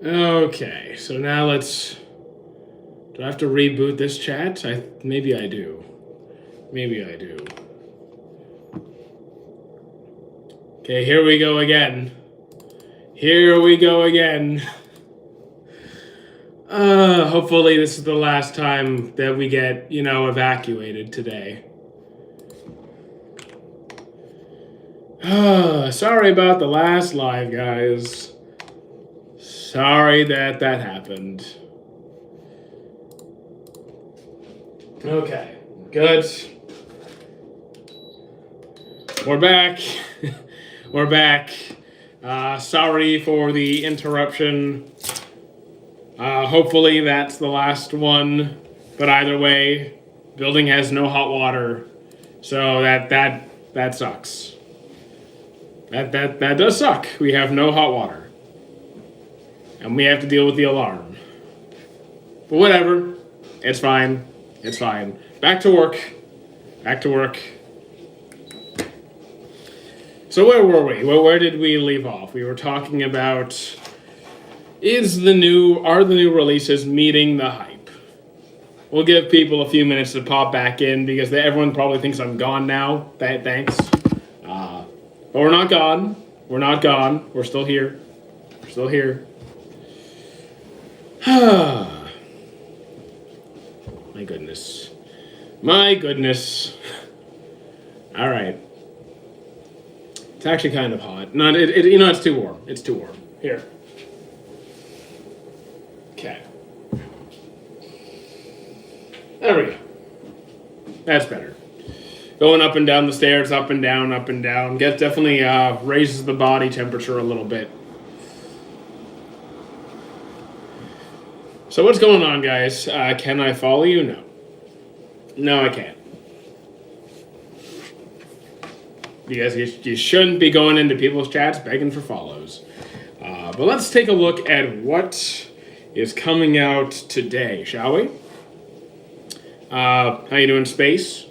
Okay, so now let's. Do I have to reboot this chat? Maybe I do. Maybe I do. Okay, here we go again. Here we go again. Hopefully this is the last time that we get, evacuated today. Sorry about the last live, guys. Sorry that happened. Okay, good. We're back. We're back. Sorry for the interruption. Hopefully that's the last one. But either way, building has no hot water, so that sucks. That does suck. We have no hot water, and we have to deal with the alarm. But whatever, it's fine. It's fine. Back to work. Back to work. So where were we? Where did we leave off? We were talking about are the new releases meeting the hype? We'll give people a few minutes to pop back in because everyone probably thinks I'm gone now. Thanks. But we're not gone. We're not gone. We're still here. We're still here. My goodness. My goodness. All right. It's actually kind of hot. No, it's too warm. It's too warm. Here. Okay. There we go. That's better. Going up and down the stairs, up and down, up and down. Definitely raises the body temperature a little bit. So what's going on, guys? Can I follow you? No. No, I can't. Because you shouldn't be going into people's chats begging for follows. But let's take a look at what is coming out today, shall we? How you doing, Space?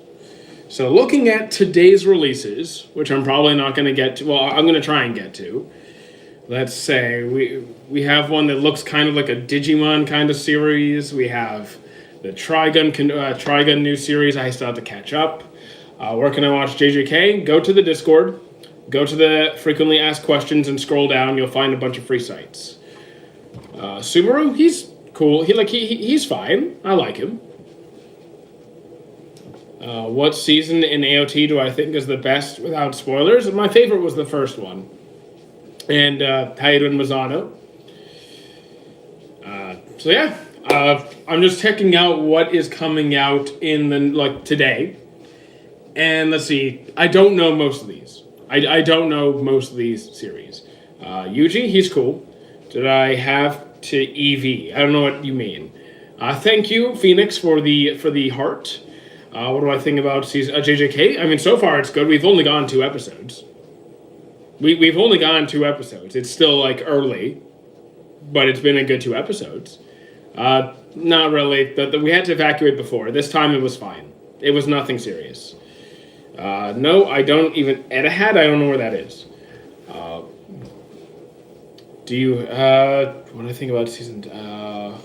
So looking at today's releases, which I'm probably not going to get to, well, I'm going to try and get to. Let's say we have one that looks kind of like a Digimon kind of series. We have the Trigun new series. I still have to catch up. Where can I watch JJK? Go to the Discord. Go to the frequently asked questions and scroll down. You'll find a bunch of free sites. Subaru, he's cool. He's fine. I like him. What season in AOT do I think is the best without spoilers? My favorite was the first one. And how you doing, Mazzano? So yeah, I'm just checking out what is coming out in today. And let's see, I don't know most of these. I don't know most of these series. Yuji, he's cool. Did I have to EV? I don't know what you mean. Thank you, Phoenix, for the heart. What do I think about JJK? I mean, so far it's good. We've only gone 2 episodes. We've only gone 2 episodes. It's still early, but it's been a good 2 episodes. Not really. We had to evacuate before. This time it was fine. It was nothing serious. No, I don't even. Etihad, I don't know where that is. Do you? What do I think about season?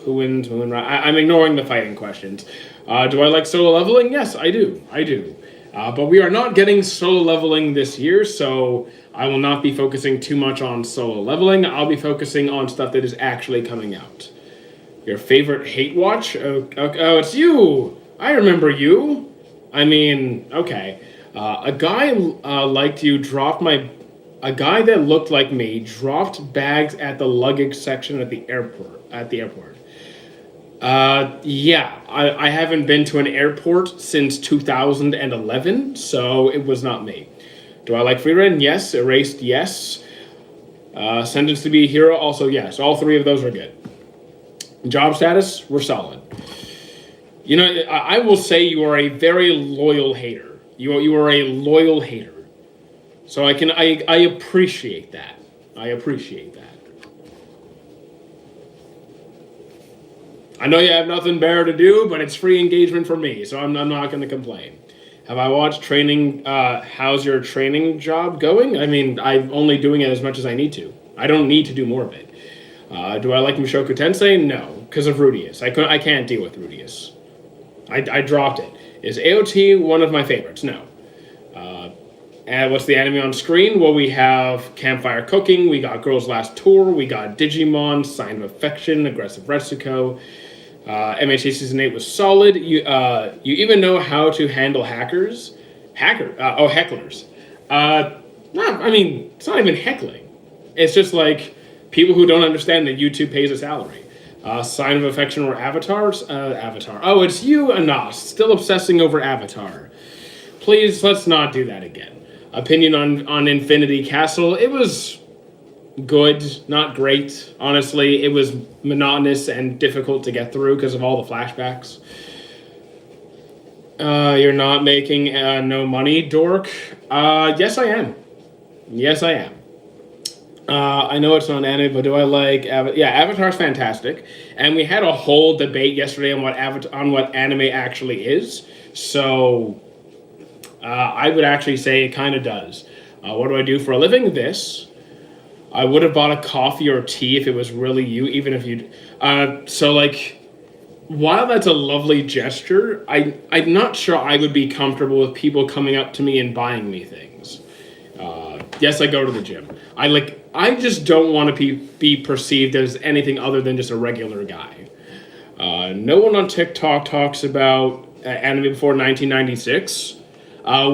Who wins? I'm ignoring the fighting questions. Do I like solo leveling? Yes, I do. I do. But we are not getting solo leveling this year, so I will not be focusing too much on solo leveling. I'll be focusing on stuff that is actually coming out. Your favorite hate watch? Oh, it's you. I remember you. I mean, okay. A guy like you dropped a guy that looked like me dropped bags at the luggage section at the airport. Yeah, I haven't been to an airport since 2011, so it was not me. Do I like Freerun? Yes. Erased? Yes. Sentenced to be a hero? Also yes. All 3 of those are good. Job status? We're solid. You know, I will say you are a very loyal hater. You are a loyal hater. So I appreciate that. I appreciate that. I know you have nothing better to do, but it's free engagement for me, so I'm not going to complain. Have I watched training? How's your training job going? I mean, I'm only doing it as much as I need to. I don't need to do more of it. Do I like Mushoku Tensei? No, because of Rudius. I can't deal with Rudius. I dropped it. Is AOT one of my favorites? No. And what's the anime on screen? Well, we have Campfire Cooking, we got Girls Last Tour, we got Digimon, Sign of Affection, Aggressive Retsuko. MHA Season 8 was solid. You even know how to handle hecklers. I mean, it's not even heckling. It's just like people who don't understand that YouTube pays a salary. Sign of Affection or Avatars? Avatar. Oh, it's you, Anas, still obsessing over Avatar. Please, let's not do that again. Opinion on Infinity Castle. It was good, not great. Honestly, it was monotonous and difficult to get through because of all the flashbacks. You're not making no money, dork. Yes, I am. Yes, I am. I know it's not anime, but do I like yeah, Avatar's fantastic. And we had a whole debate yesterday on what anime actually is. So I would actually say it kind of does. What do I do for a living? This. I would have bought a coffee or tea if it was really you, even if you'd... so, like, while that's a lovely gesture, I'm not sure I would be comfortable with people coming up to me and buying me things. Yes, I go to the gym. I just don't want to be perceived as anything other than just a regular guy. No one on TikTok talks about anime before 1996.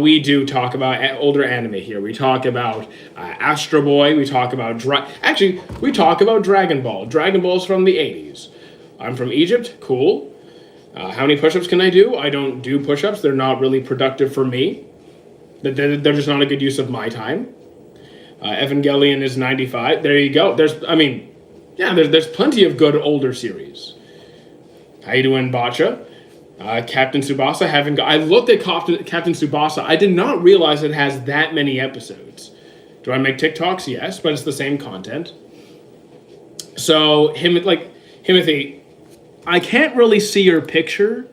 We do talk about older anime here. We talk about Astro Boy. We talk about... we talk about Dragon Ball. Dragon Ball's from the 80s. I'm from Egypt. Cool. How many push-ups can I do? I don't do push-ups. They're not really productive for me. They're just not a good use of my time. Evangelion is 95. There you go. There's plenty of good older series. How you doing, Bacha? Captain Tsubasa, I looked at Captain Tsubasa. I did not realize it has that many episodes. Do I make TikToks? Yes, but it's the same content. So, Himothy, I can't really see your picture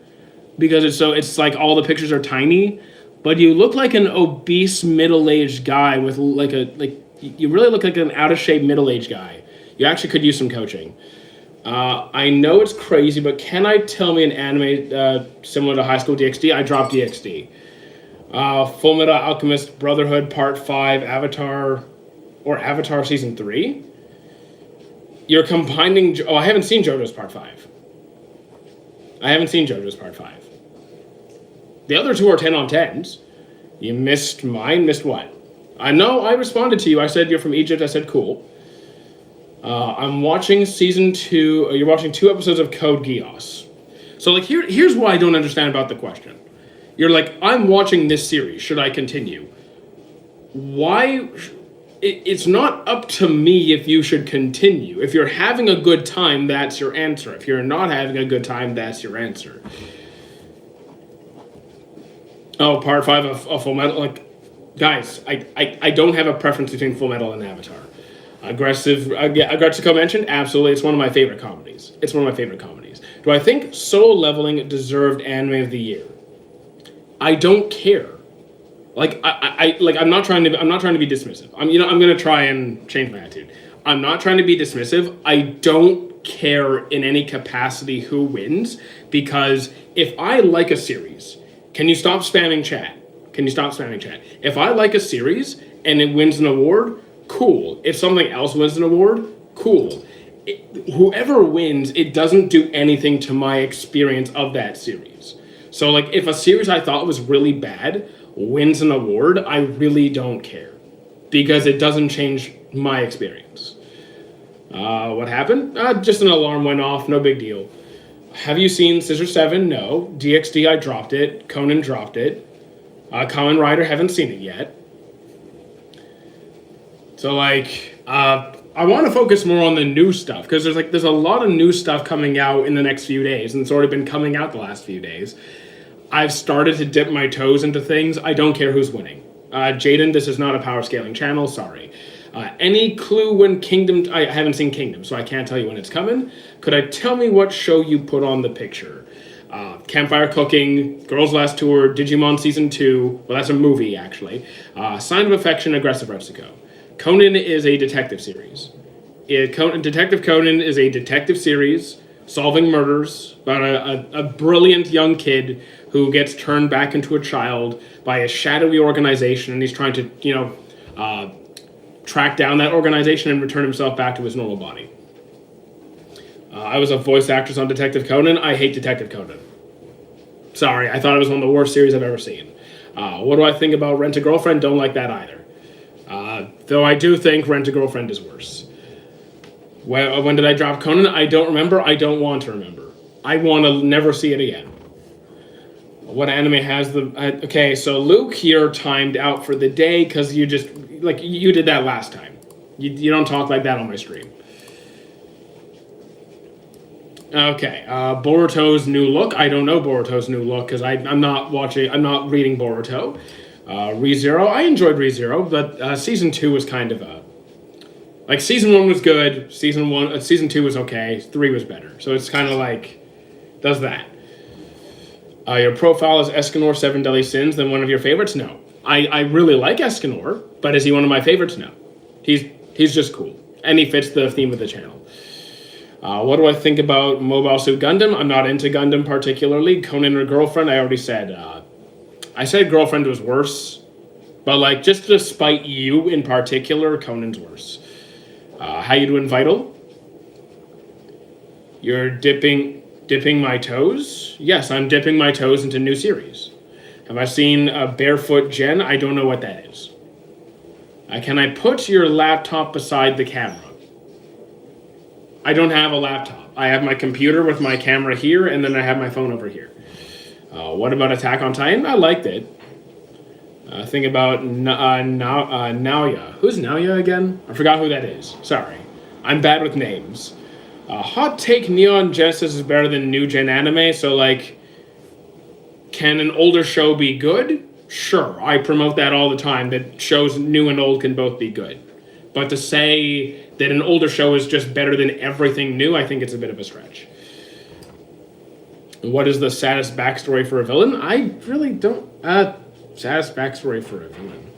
because it's like all the pictures are tiny, but you look like an obese middle-aged guy with you really look like an out-of-shape middle-aged guy. You actually could use some coaching. I know it's crazy, but can I tell me an anime similar to High School DxD? I dropped DxD. Fullmetal Alchemist Brotherhood Part 5, Avatar Season 3? You're combining... Oh, I haven't seen JoJo's Part 5. The other two are 10 on 10s. You missed mine? Missed what? I know, I responded to you. I said you're from Egypt. I said cool. I'm watching Season 2... You're watching 2 episodes of Code Geass. So, here's what I don't understand about the question. You're like, I'm watching this series. Should I continue? Why... It's not up to me if you should continue. If you're having a good time, that's your answer. If you're not having a good time, that's your answer. Oh, Part 5 of Fullmetal... guys, I don't have a preference between Fullmetal and Avatar. Agretsuko mentioned, absolutely, it's one of my favorite comedies. Do I think Solo Leveling deserved Anime of the Year? I don't care. I'm not trying to be dismissive. I'm gonna try and change my attitude. I'm not trying to be dismissive. I don't care in any capacity who wins, because if I like a series, can you stop spamming chat? If I like a series and it wins an award, cool. If something else wins an award, cool. Whoever wins, it doesn't do anything to my experience of that series. So, if a series I thought was really bad wins an award, I really don't care, because it doesn't change my experience. What happened? Just an alarm went off, no big deal. Have you seen Scissor 7? No. DxD, I dropped it. Conan dropped it. Kamen Rider, haven't seen it yet. So, I want to focus more on the new stuff, because there's a lot of new stuff coming out in the next few days, and it's already been coming out the last few days. I've started to dip my toes into things. I don't care who's winning. Jaden, this is not a power scaling channel, sorry. Any clue when Kingdom... I haven't seen Kingdom, so I can't tell you when it's coming. Could I tell me what show you put on the picture? Campfire Cooking, Girls Last Tour, Digimon Season 2. Well, that's a movie, actually. Sign of Affection, Aggressive Retsuko. Conan is a detective series. Detective Conan is a detective series solving murders about a brilliant young kid who gets turned back into a child by a shadowy organization, and he's trying to, track down that organization and return himself back to his normal body. I was a voice actress on Detective Conan. I hate Detective Conan. Sorry, I thought it was one of the worst series I've ever seen. What do I think about Rent-A-Girlfriend? Don't like that either. Though I do think Rent-A-Girlfriend is worse. When did I drop Conan? I don't remember. I don't want to remember. I want to never see it again. What anime has the... okay, so Luke, you're timed out for the day because you just... Like, you did that last time. You don't talk like that on my stream. Okay, Boruto's new look. I don't know Boruto's new look because I'm not reading Boruto. ReZero, I enjoyed ReZero, but season 2 was kind of a... Like, season 1 was good, season 2 was okay, 3 was better. So it's kind of like, does that. Your profile is Escanor 7 Deadly Sins, then one of your favorites? No. I really like Escanor, but is he one of my favorites? No. He's just cool, and he fits the theme of the channel. What do I think about Mobile Suit Gundam? I'm not into Gundam particularly. Conan or Girlfriend, I already said. I said Girlfriend was worse, but like just to spite you in particular, Conan's worse. How you doing, Vital? You're dipping my toes? Yes, I'm dipping my toes into new series. Have I seen Barefoot Gen? I don't know what that is. Can I put your laptop beside the camera? I don't have a laptop. I have my computer with my camera here, and then I have my phone over here. What about Attack on Titan? I liked it. Think about Naoya. Who's Naoya again? I forgot who that is. Sorry. I'm bad with names. Hot take, Neon Genesis is better than new gen anime, so like, can an older show be good? Sure, I promote that all the time, that shows new and old can both be good. But to say that an older show is just better than everything new, I think it's a bit of a stretch. What is the saddest backstory for a villain? I really don't... saddest backstory for a villain.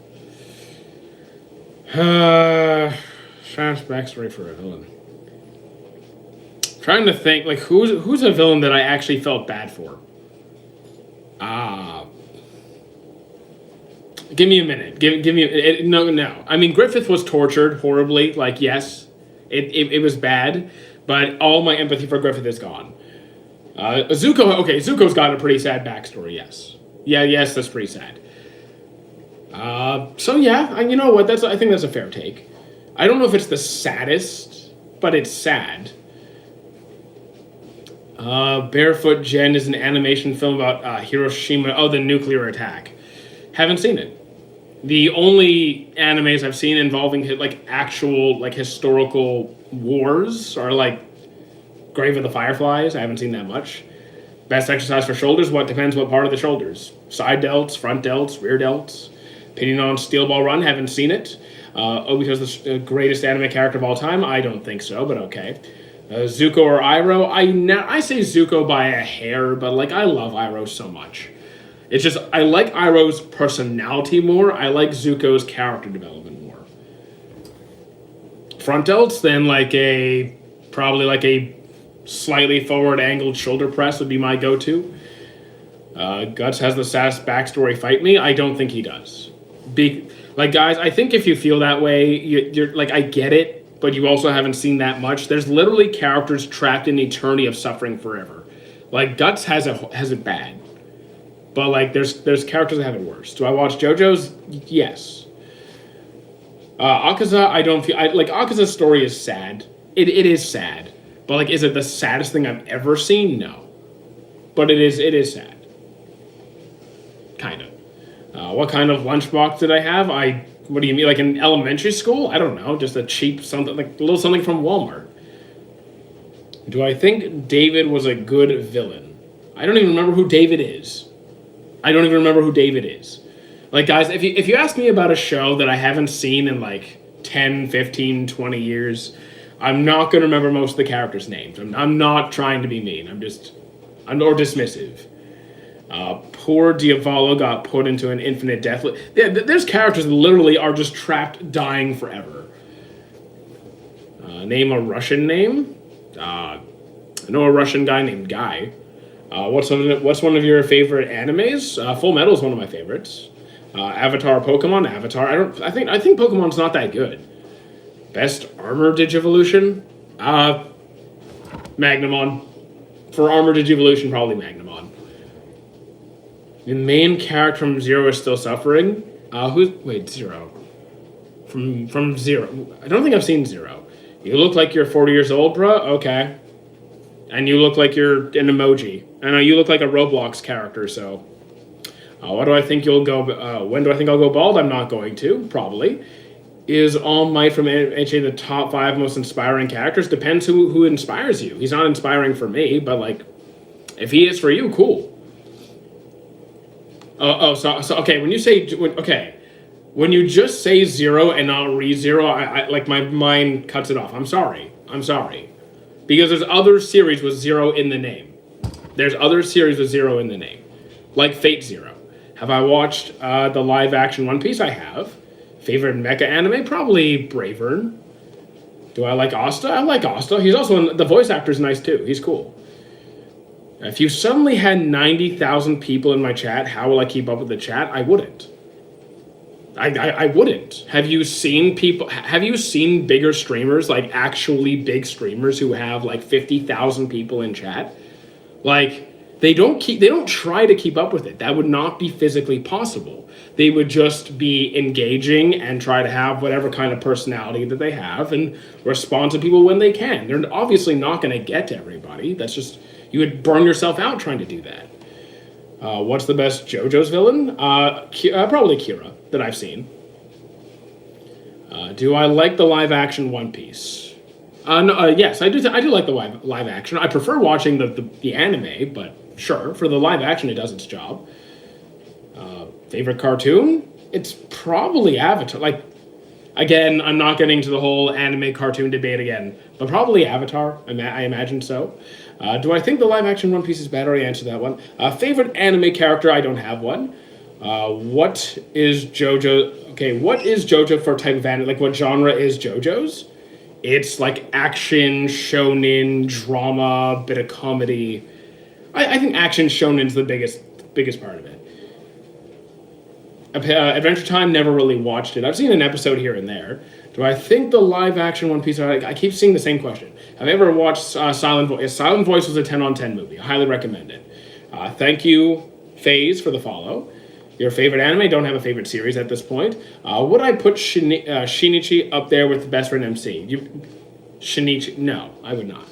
Saddest backstory for a villain. Trying to think, like, who's a villain that I actually felt bad for? Give me a minute. Give me no. I mean, Griffith was tortured horribly. Like, yes, it was bad, but all my empathy for Griffith is gone. Zuko. Okay, Zuko's got a pretty sad backstory. Yes, that's pretty sad. So yeah, you know what? I think that's a fair take. I don't know if it's the saddest, but it's sad. Barefoot Gen is an animation film about Hiroshima. Oh, the nuclear attack. Haven't seen it. The only animes I've seen involving like actual like historical wars are like Grave of the Fireflies. I haven't seen that much. Best exercise for shoulders? What depends what part of the shoulders. Side delts, front delts, rear delts. Opinion on Steel Ball Run? Haven't seen it. Obito's the greatest anime character of all time? I don't think so, but okay. Zuko or Iroh? I say Zuko by a hair, but like I love Iroh so much. It's just, I like Iroh's personality more. I like Zuko's character development more. Front delts, then probably like a slightly forward angled shoulder press would be my go-to. Guts has the saddest backstory, fight me. I don't think he does. Guys, I think if you feel that way, you're like, I get it, but you also haven't seen that much. There's literally characters trapped in eternity of suffering forever. Like, Guts has it bad. But like, there's characters that have it worse. Do I watch JoJo's? Yes. Akaza, I don't feel... Akaza's story is sad. It is sad. But like, is it the saddest thing I've ever seen? No. But it is sad. Kind of. What kind of lunchbox did I have? What do you mean? Like in elementary school? I don't know. Just a cheap something, like a little something from Walmart. Do I think David was a good villain? I don't even remember who David is. Like, guys, if you ask me about a show that I haven't seen in like 10, 15, 20 years, I'm not going to remember most of the characters' names. I'm not trying to be mean. I'm dismissive. Poor Diavolo got put into an infinite death loop. Yeah, there's characters that literally are just trapped, dying forever. Name a Russian name. I know a Russian guy named Guy. What's one of your favorite animes? Full Metal is one of my favorites. Avatar, Pokemon, Avatar. I think Pokemon's not that good. Best armor Digivolution? Magnamon. For armor Digivolution, probably Magnamon. The main character from Zero is still suffering. Zero? From Zero. I don't think I've seen Zero. You look like you're 40 years old, bruh? Okay. And you look like you're an emoji. I know you look like a Roblox character, so... what do I think you'll go... when do I think I'll go bald? I'm not going to, probably. Is All Might from HA the top 5 most inspiring characters? Depends who inspires you. He's not inspiring for me, but, like, if he is for you, cool. So okay, when you say... Okay, when you just say Zero and not ReZero, I like, my mind cuts it off. I'm sorry. Because there's other series with Zero in the name. There's other series with Zero in the name. Like Fate Zero. Have I watched the live-action One Piece? I have. Favorite mecha anime? Probably Bravern. Do I like Asta? I like Asta. He's also... the voice actor's nice, too. He's cool. If you suddenly had 90,000 people in my chat, how will I keep up with the chat? I wouldn't. I wouldn't. Have you seen bigger streamers, like actually big streamers who have like 50,000 people in chat? Like, they don't try to keep up with it. That would not be physically possible. They would just be engaging and try to have whatever kind of personality that they have and respond to people when they can. They're obviously not going to get to everybody. That's just, you would burn yourself out trying to do that. What's the best JoJo's villain? Probably Kira, that I've seen. Do I like the live-action One Piece? Yes, I do like the live action. I prefer watching the anime, but sure, for the live action, it does its job. Favorite cartoon? It's probably Avatar. Like, again, I'm not getting to the whole anime cartoon debate again, but probably Avatar. I imagine so. Do I think the live action One Piece is better? I answered that one. Favorite anime character? I don't have one. What is JoJo? Okay, what is JoJo for type of anime? Like, what genre is JoJo's? It's like action, shonen, drama, bit of comedy. I think action shonen's the biggest part of it. Adventure Time, never really watched it. I've seen an episode here and there. Do I think the live-action One Piece... I keep seeing the same question. Have you ever watched Silent Voice? Silent Voice was a 10 on 10 movie. I highly recommend it. Thank you, FaZe, for the follow. Your favorite anime? Don't have a favorite series at this point. Would I put Shinichi up there with the best friend MC? Shinichi? No, I would not.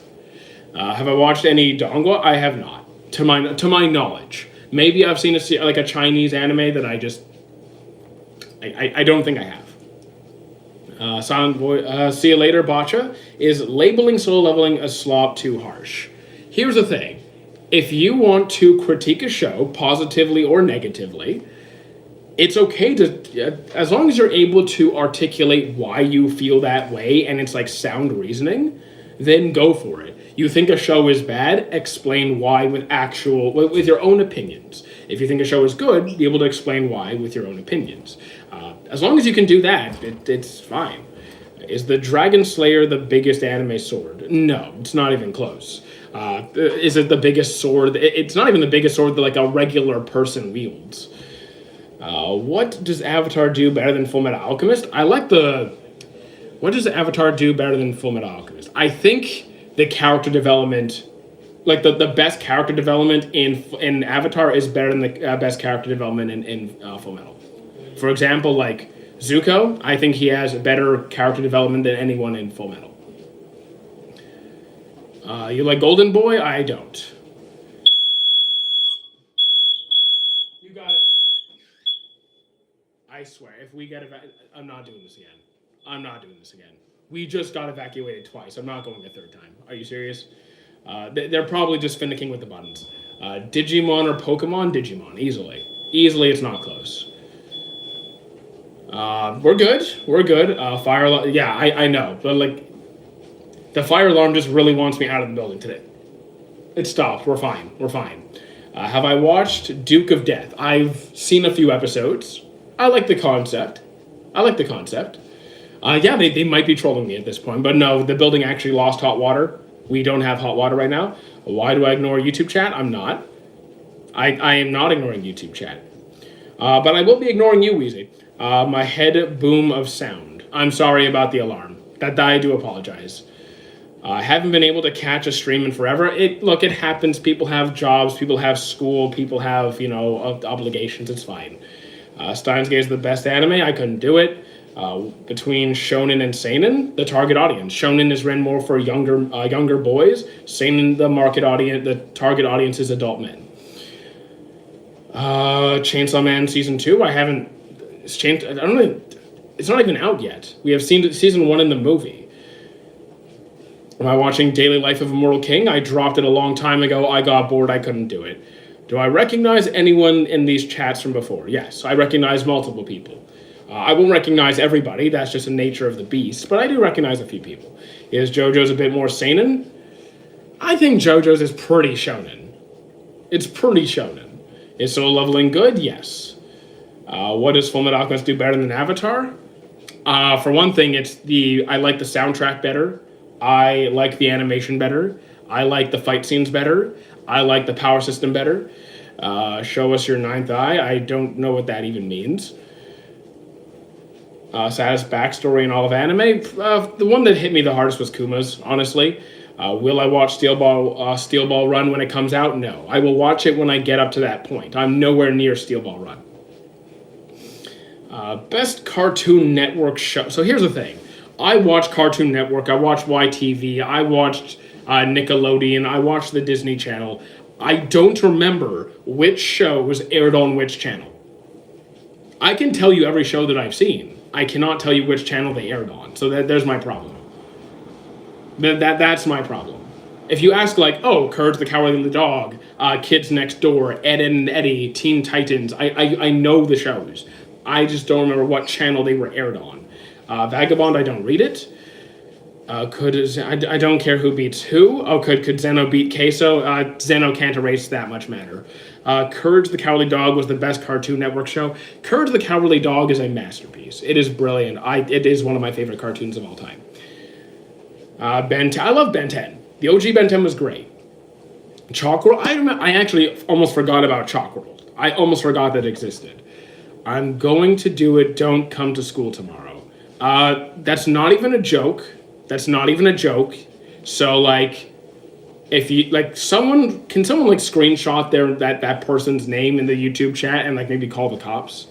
Have I watched any Dongwa? I have not. To my knowledge. Maybe I've seen a Chinese anime that I just... I don't think I have. Silent Voice, see you later, Botcha. Is labeling solo leveling a slop too harsh? Here's the thing. If you want to critique a show, positively or negatively, it's okay to, as long as you're able to articulate why you feel that way and it's like sound reasoning, then go for it. You think a show is bad, explain why with your own opinions. If you think a show is good, be able to explain why with your own opinions. As long as you can do that, it's fine. Is the Dragon Slayer the biggest anime sword? No, it's not even close. Is it the biggest sword? It's not even the biggest sword that like a regular person wields. What does Avatar do better than Fullmetal Alchemist? What does Avatar do better than Fullmetal Alchemist? I think the character development, like the best character development in Avatar is better than the best character development in Fullmetal. For example, like Zuko, I think he has a better character development than anyone in Fullmetal. You like Golden Boy? I don't. You got it. I swear, if we get I'm not doing this again. We just got evacuated twice. I'm not going a third time. Are you serious? They're probably just finicking with the buttons. Digimon or Pokemon? Digimon, easily. Easily, it's not close. We're good. Fire alarm, yeah, I know, but like, the fire alarm just really wants me out of the building today. It stopped, we're fine. Have I watched Duke of Death? I've seen a few episodes. I like the concept. Yeah, they might be trolling me at this point, but no, the building actually lost hot water. We don't have hot water right now. Why do I ignore YouTube chat? I'm not. I am not ignoring YouTube chat. But I will be ignoring you, Wheezy. My head boom of sound. I'm sorry about the alarm. That I do apologize. I haven't been able to catch a stream in forever. It happens. People have jobs. People have school. People have obligations. It's fine. Steins Gate is the best anime. I couldn't do it. Between shonen and seinen, the target audience. Shonen is written more for younger boys. Seinen, the target audience is adult men. Chainsaw Man season 2. I haven't. I don't know. It's not even out yet. We have seen season 1 in the movie. Am I watching Daily Life of Immortal King? I dropped it a long time ago. I got bored. I couldn't do it. Do I recognize anyone in these chats from before? Yes, I recognize multiple people. I won't recognize everybody. That's just the nature of the beast. But I do recognize a few people. Is JoJo's a bit more seinen? I think JoJo's is pretty shonen. It's pretty shonen. Is Solo Leveling good? Yes. What does Fullmetal Alchemist do better than Avatar? For one thing, I like the soundtrack better. I like the animation better. I like the fight scenes better. I like the power system better. Show us your ninth eye. I don't know what that even means. Saddest backstory in all of anime. The one that hit me the hardest was Kuma's, honestly. Will I watch Steel Ball Run when it comes out? No. I will watch it when I get up to that point. I'm nowhere near Steel Ball Run. Best Cartoon Network show. So here's the thing. I watched Cartoon Network. I watched YTV. I watched Nickelodeon. I watched the Disney Channel. I don't remember which show was aired on which channel. I can tell you every show that I've seen. I cannot tell you which channel they aired on. So there's my problem. That's my problem. If you ask Courage the Cowardly Dog, Kids Next Door, Ed, Edd and Eddy, Teen Titans, I know the shows. I just don't remember what channel they were aired on. Vagabond, I don't read it. I don't care who beats who. Oh, could Zeno beat Queso? Zeno can't erase that much matter. Courage the Cowardly Dog was the best Cartoon Network show. Courage the Cowardly Dog is a masterpiece. It is brilliant. It is one of my favorite cartoons of all time. Ben 10. I love Ben 10. The OG Ben 10 was great. Chalkworld. I actually almost forgot about Chalkworld. I almost forgot that it existed. I'm going to do it. Don't come to school tomorrow. That's not even a joke. That's not even a joke. So if you can someone screenshot that person's name in the YouTube chat and maybe call the cops?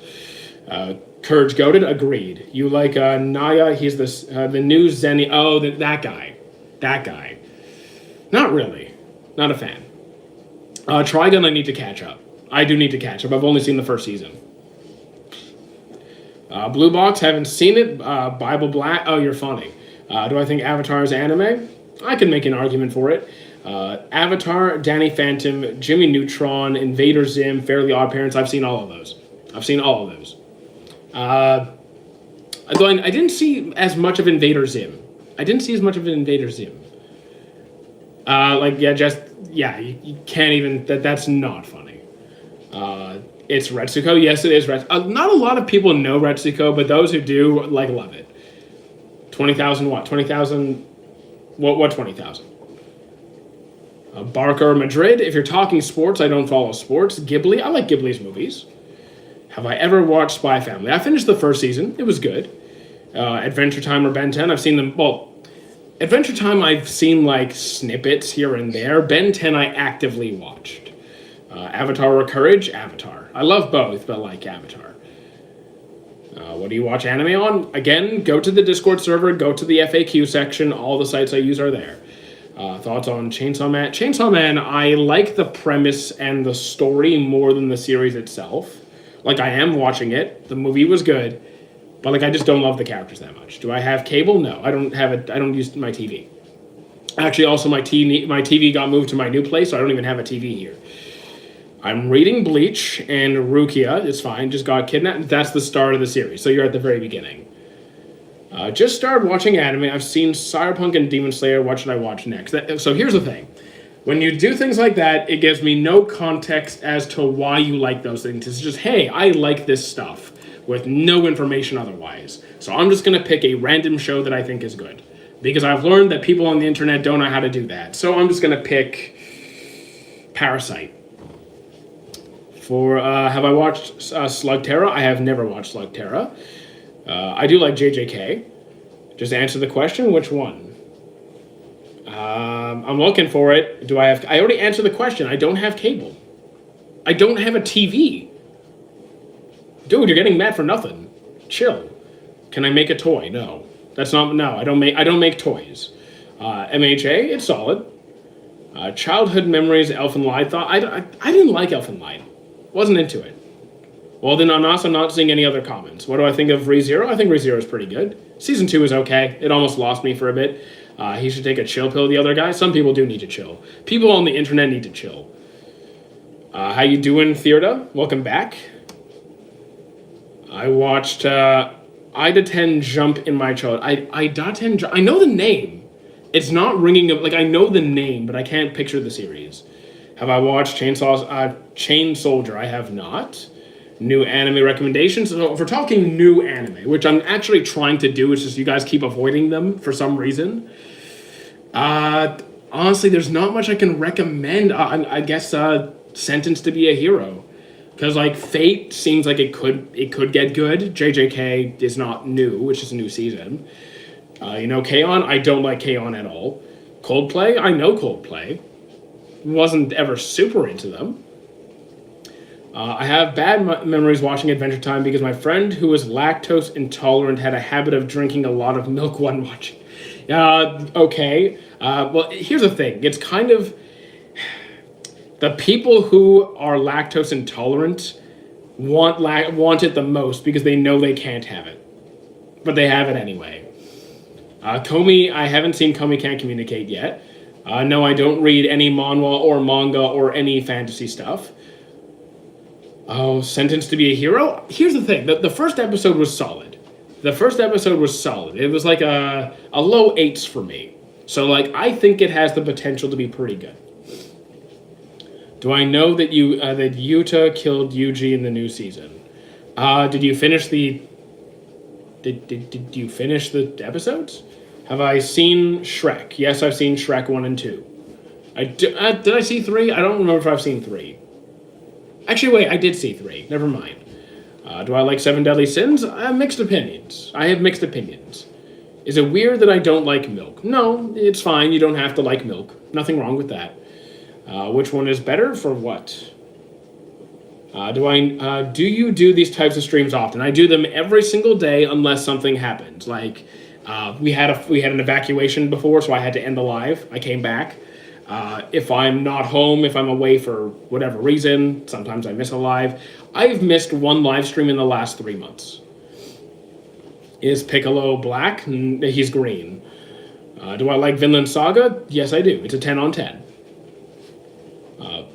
Courage Goated, agreed. You like Naya? He's the new Zenny. Oh, that guy. That guy. Not really. Not a fan. Trigun, I need to catch up. I do need to catch up. I've only seen the first season. Blue Box, haven't seen it. Bible Black, oh, you're funny. Do I think Avatar is anime? I can make an argument for it. Avatar, Danny Phantom, Jimmy Neutron, Invader Zim, Fairly Odd Parents, I've seen all of those. Though I didn't see as much of Invader Zim. You can't even, that's not funny. It's Retsuko. Yes, it is Retsuko. Not a lot of people know Retsuko, but those who do, love it. 20,000 what? 20,000? What 20,000? Barker Madrid. If you're talking sports, I don't follow sports. Ghibli. I like Ghibli's movies. Have I ever watched Spy Family? I finished the first season. It was good. Adventure Time or Ben 10. I've seen them. Well, Adventure Time, I've seen snippets here and there. Ben 10, I actively watched. Avatar or Courage? Avatar. I love both, but Avatar. What do you watch anime on? Again, go to the Discord server, go to the FAQ section. All the sites I use are there. Thoughts on Chainsaw Man? Chainsaw Man, I like the premise and the story more than the series itself. I am watching it. The movie was good. But I just don't love the characters that much. Do I have cable? No, I don't have it. I don't use my TV. Actually, also my TV got moved to my new place, so I don't even have a TV here. I'm reading Bleach and Rukia. It's fine. Just got kidnapped. That's the start of the series. So you're at the very beginning. Just started watching anime. I've seen Cyberpunk and Demon Slayer. What should I watch next? So here's the thing. When you do things like that, it gives me no context as to why you like those things. It's just, hey, I like this stuff. with no information otherwise. So I'm just going to pick a random show that I think is good. Because I've learned that people on the internet don't know how to do that. So I'm just going to pick Parasite. Have I watched Slugterra? I have never watched Slugterra. I do like JJK. Just answer the question, which one? I'm looking for it. I already answered the question. I don't have cable. I don't have a TV. Dude, you're getting mad for nothing. Chill. Can I make a toy? No. I don't make toys. MHA, it's solid. Childhood memories, Elfen Lied. I didn't like Elfen Lied. Wasn't into it. Well, then I'm also not seeing any other comments. What do I think of ReZero? I think ReZero is pretty good. Season 2 is okay. It almost lost me for a bit. He should take a chill pill, the other guy. Some people do need to chill. People on the internet need to chill. How you doing, Theoda? Welcome back. I watched Ida10 Jump in my childhood. Ida10 Jump. I know the name. It's not ringing up. Like, I know the name, but I can't picture the series. Have I watched Chain Soldier? I have not. New anime recommendations. So if we're talking new anime, which I'm actually trying to do, it's just you guys keep avoiding them for some reason. Honestly, there's not much I can recommend. I guess Sentenced to be a Hero. Because, like, Fate seems like it could get good. JJK is not new, which is a new season. K-On! I don't like K-On! At all. Coldplay? I know Coldplay. Wasn't ever super into them. I have bad memories watching Adventure Time because my friend who was lactose intolerant had a habit of drinking a lot of milk when watching. Okay. Well, here's the thing. It's kind of... The people who are lactose intolerant want it the most because they know they can't have it. But they have it anyway. Komi, I haven't seen Komi Can't Communicate yet. No, I don't read any manhwa or manga or any fantasy stuff. Oh, Sentenced to be a Hero? Here's the thing. The first episode was solid. It was like a low 8s for me. So, like, I think it has the potential to be pretty good. Do I know that that Yuta killed Yuji in the new season? Did you finish the... Did you finish the episodes? Have I seen Shrek? Yes, I've seen Shrek 1 and 2. Did I see 3? I don't remember if I've seen 3. Actually, wait, I did see 3. Never mind. Do I like Seven Deadly Sins? I have mixed opinions. Is it weird that I don't like milk? No, it's fine. You don't have to like milk. Nothing wrong with that. Which one is better for what? Do you do these types of streams often? I do them every single day unless something happens. Like, we had an evacuation before, so I had to end the live. I came back. If I'm not home, if I'm away for whatever reason, sometimes I miss a live. I've missed one live stream in the last 3 months. Is Piccolo black? He's green. Do I like Vinland Saga? Yes, I do. It's a 10 on 10.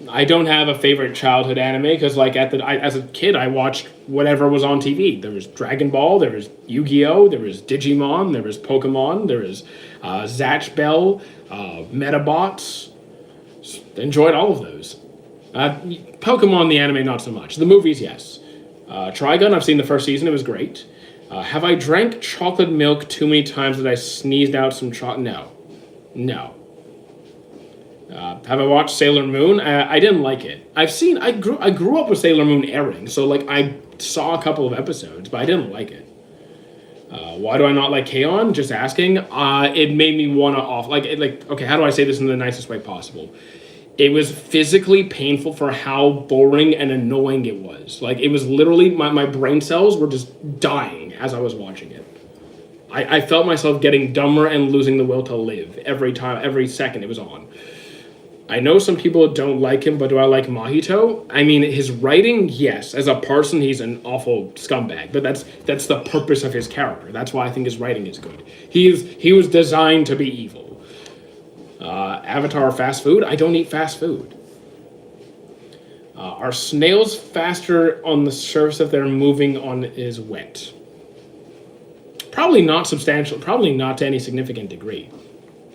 I don't have a favorite childhood anime because, like, as a kid, I watched whatever was on TV. There was Dragon Ball, there was Yu-Gi-Oh, there was Digimon, there was Pokemon, there was Zatch Bell, Metabots. Enjoyed all of those. Pokemon, the anime, not so much. The movies, yes. Trigun, I've seen the first season. It was great. Have I drank chocolate milk too many times that I sneezed out some chocolate? No. Have I watched Sailor Moon? I didn't like it. I grew up with Sailor Moon airing, so, like, I saw a couple of episodes, but I didn't like it. Why do I not like K-On! Just asking. It made me want to okay, how do I say this in the nicest way possible? It was physically painful for how boring and annoying it was. Like, it was literally, my brain cells were just dying as I was watching it. I felt myself getting dumber and losing the will to live every second it was on. I know some people don't like him, but do I like Mahito? I mean, his writing, yes. As a person, he's an awful scumbag, but that's the purpose of his character. That's why I think his writing is good. He was designed to be evil. Avatar fast food? I don't eat fast food. Are snails faster on the surface if they're moving on is wet? Probably not substantial. Probably not to any significant degree.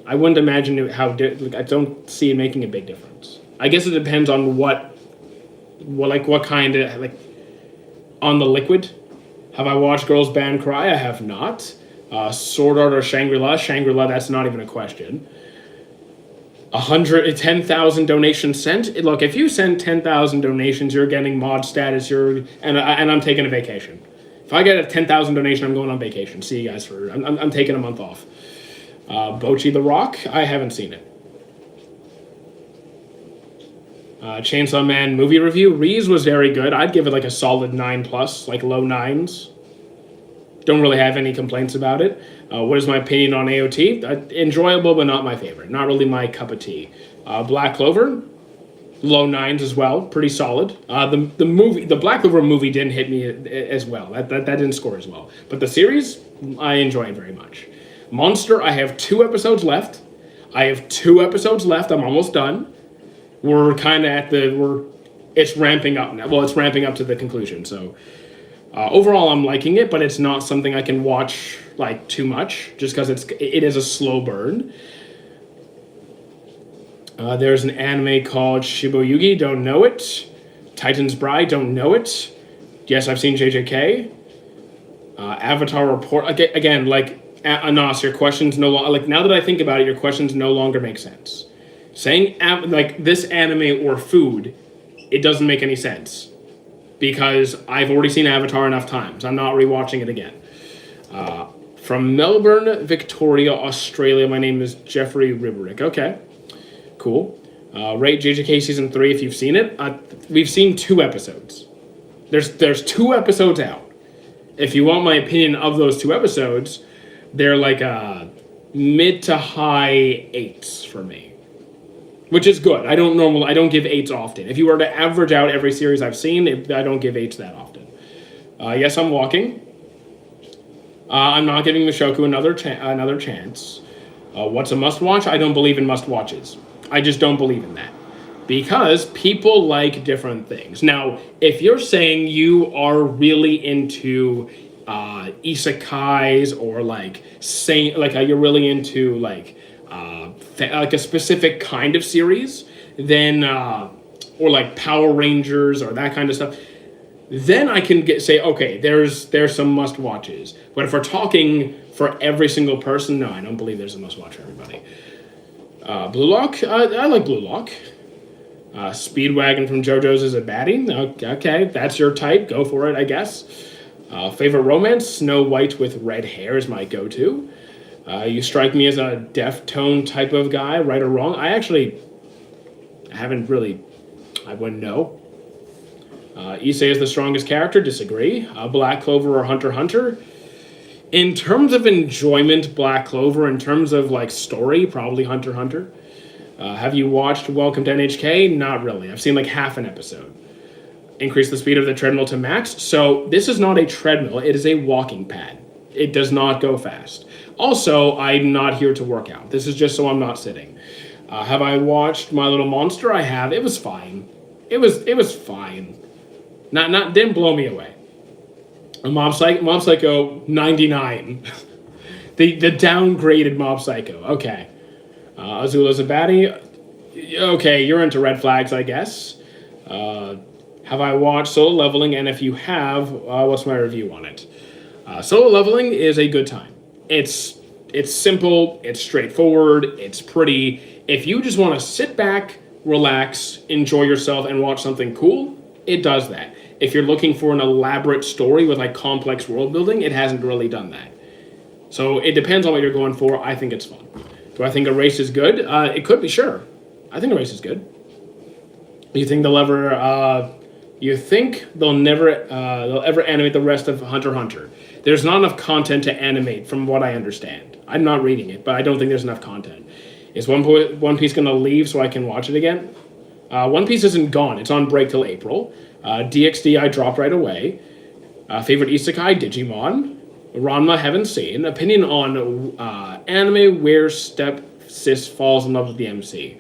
I wouldn't imagine I don't see it making a big difference. I guess it depends on what kind of, like, on the liquid. Have I watched Girls Band Cry? I have not. Sword Art or Shangri-La? Shangri-La, that's not even a question. 110,000 donations sent. Look, if you send 10,000 donations, you're getting mod status. And I'm taking a vacation. If I get a 10,000 donation, I'm going on vacation. See you guys I'm taking a month off. Bocchi the Rock. I haven't seen it. Chainsaw Man movie review. Reese was very good. I'd give it like a solid 9+, like low 9s. Don't really have any complaints about it. What is my opinion on AOT? Enjoyable, but not my favorite. Not really my cup of tea. Black Clover, low 9s as well. Pretty solid. The Black Clover movie didn't hit me as well. That didn't score as well. But the series, I enjoy very much. Monster, I have 2 episodes left. I'm almost done. We're kind of it's ramping up now. Well, it's ramping up to the conclusion. So overall, I'm liking it, but it's not something I can watch like too much, just because it is a slow burn. There's an anime called Shiboyugi. Don't know it. Titan's Bride. Don't know it. Yes, I've seen JJK. Avatar Report. Again, like Anas, your questions no longer, like, now that I think about it, your questions no longer make sense. Saying like this anime or food, it doesn't make any sense, because I've already seen Avatar enough times. I'm not rewatching it again. From Melbourne, Victoria, Australia, my name is Jeffrey Riberick. Okay, cool. Rate JJK Season 3 if you've seen it. We've seen 2 episodes. There's 2 episodes out. If you want my opinion of those 2 episodes, they're like mid to high 8s for me. Which is good. I don't give 8s often. If you were to average out every series I've seen, I don't give 8s that often. Yes, I'm walking. I'm not giving Mushoku another chance. What's a must-watch? I don't believe in must-watches. I just don't believe in that. Because people like different things. Now, if you're saying you are really into isekais, or you're really into like a specific kind of series, then or like Power Rangers or that kind of stuff, then I can say, okay, there's some must watches. But if we're talking for every single person, no, I don't believe there's a must watch for everybody. Blue Lock, I like Blue Lock. Speedwagon from JoJo's is a baddie. Okay, that's your type. Go for it, I guess. Favorite romance? Snow White with red hair is my go-to. You strike me as a Deftone type of guy, right or wrong. I wouldn't know. Issei is the strongest character, disagree. Black Clover or Hunter x Hunter. In terms of enjoyment, Black Clover. In terms of like story, probably Hunter x Hunter. Have you watched Welcome to NHK? Not really. I've seen like half an episode. Increase the speed of the treadmill to max. So this is not a treadmill, it is a walking pad. It does not go fast. Also, I'm not here to work out. This is just so I'm not sitting. Have I watched My Little Monster? I have. It was fine. It was fine. Didn't blow me away. Mob Psycho 99. the downgraded Mob Psycho. Okay. Azula's a baddie. Okay, you're into red flags, I guess. Have I watched Solo Leveling? And if you have, what's my review on it? Solo Leveling is a good time. It's simple, it's straightforward, it's pretty. If you just want to sit back, relax, enjoy yourself, and watch something cool, it does that. If you're looking for an elaborate story with like complex world building, it hasn't really done that. So it depends on what you're going for. I think it's fun. Do I think a race is good? It could be, sure. I think a race is good. You think they'll ever animate the rest of Hunter x Hunter? There's not enough content to animate, from what I understand. I'm not reading it, but I don't think there's enough content. Is One Piece going to leave so I can watch it again? One Piece isn't gone. It's on break till April. DxD I dropped right away. Favorite isekai? Digimon. Ranma, haven't seen. Opinion on anime where stepsis falls in love with the MC.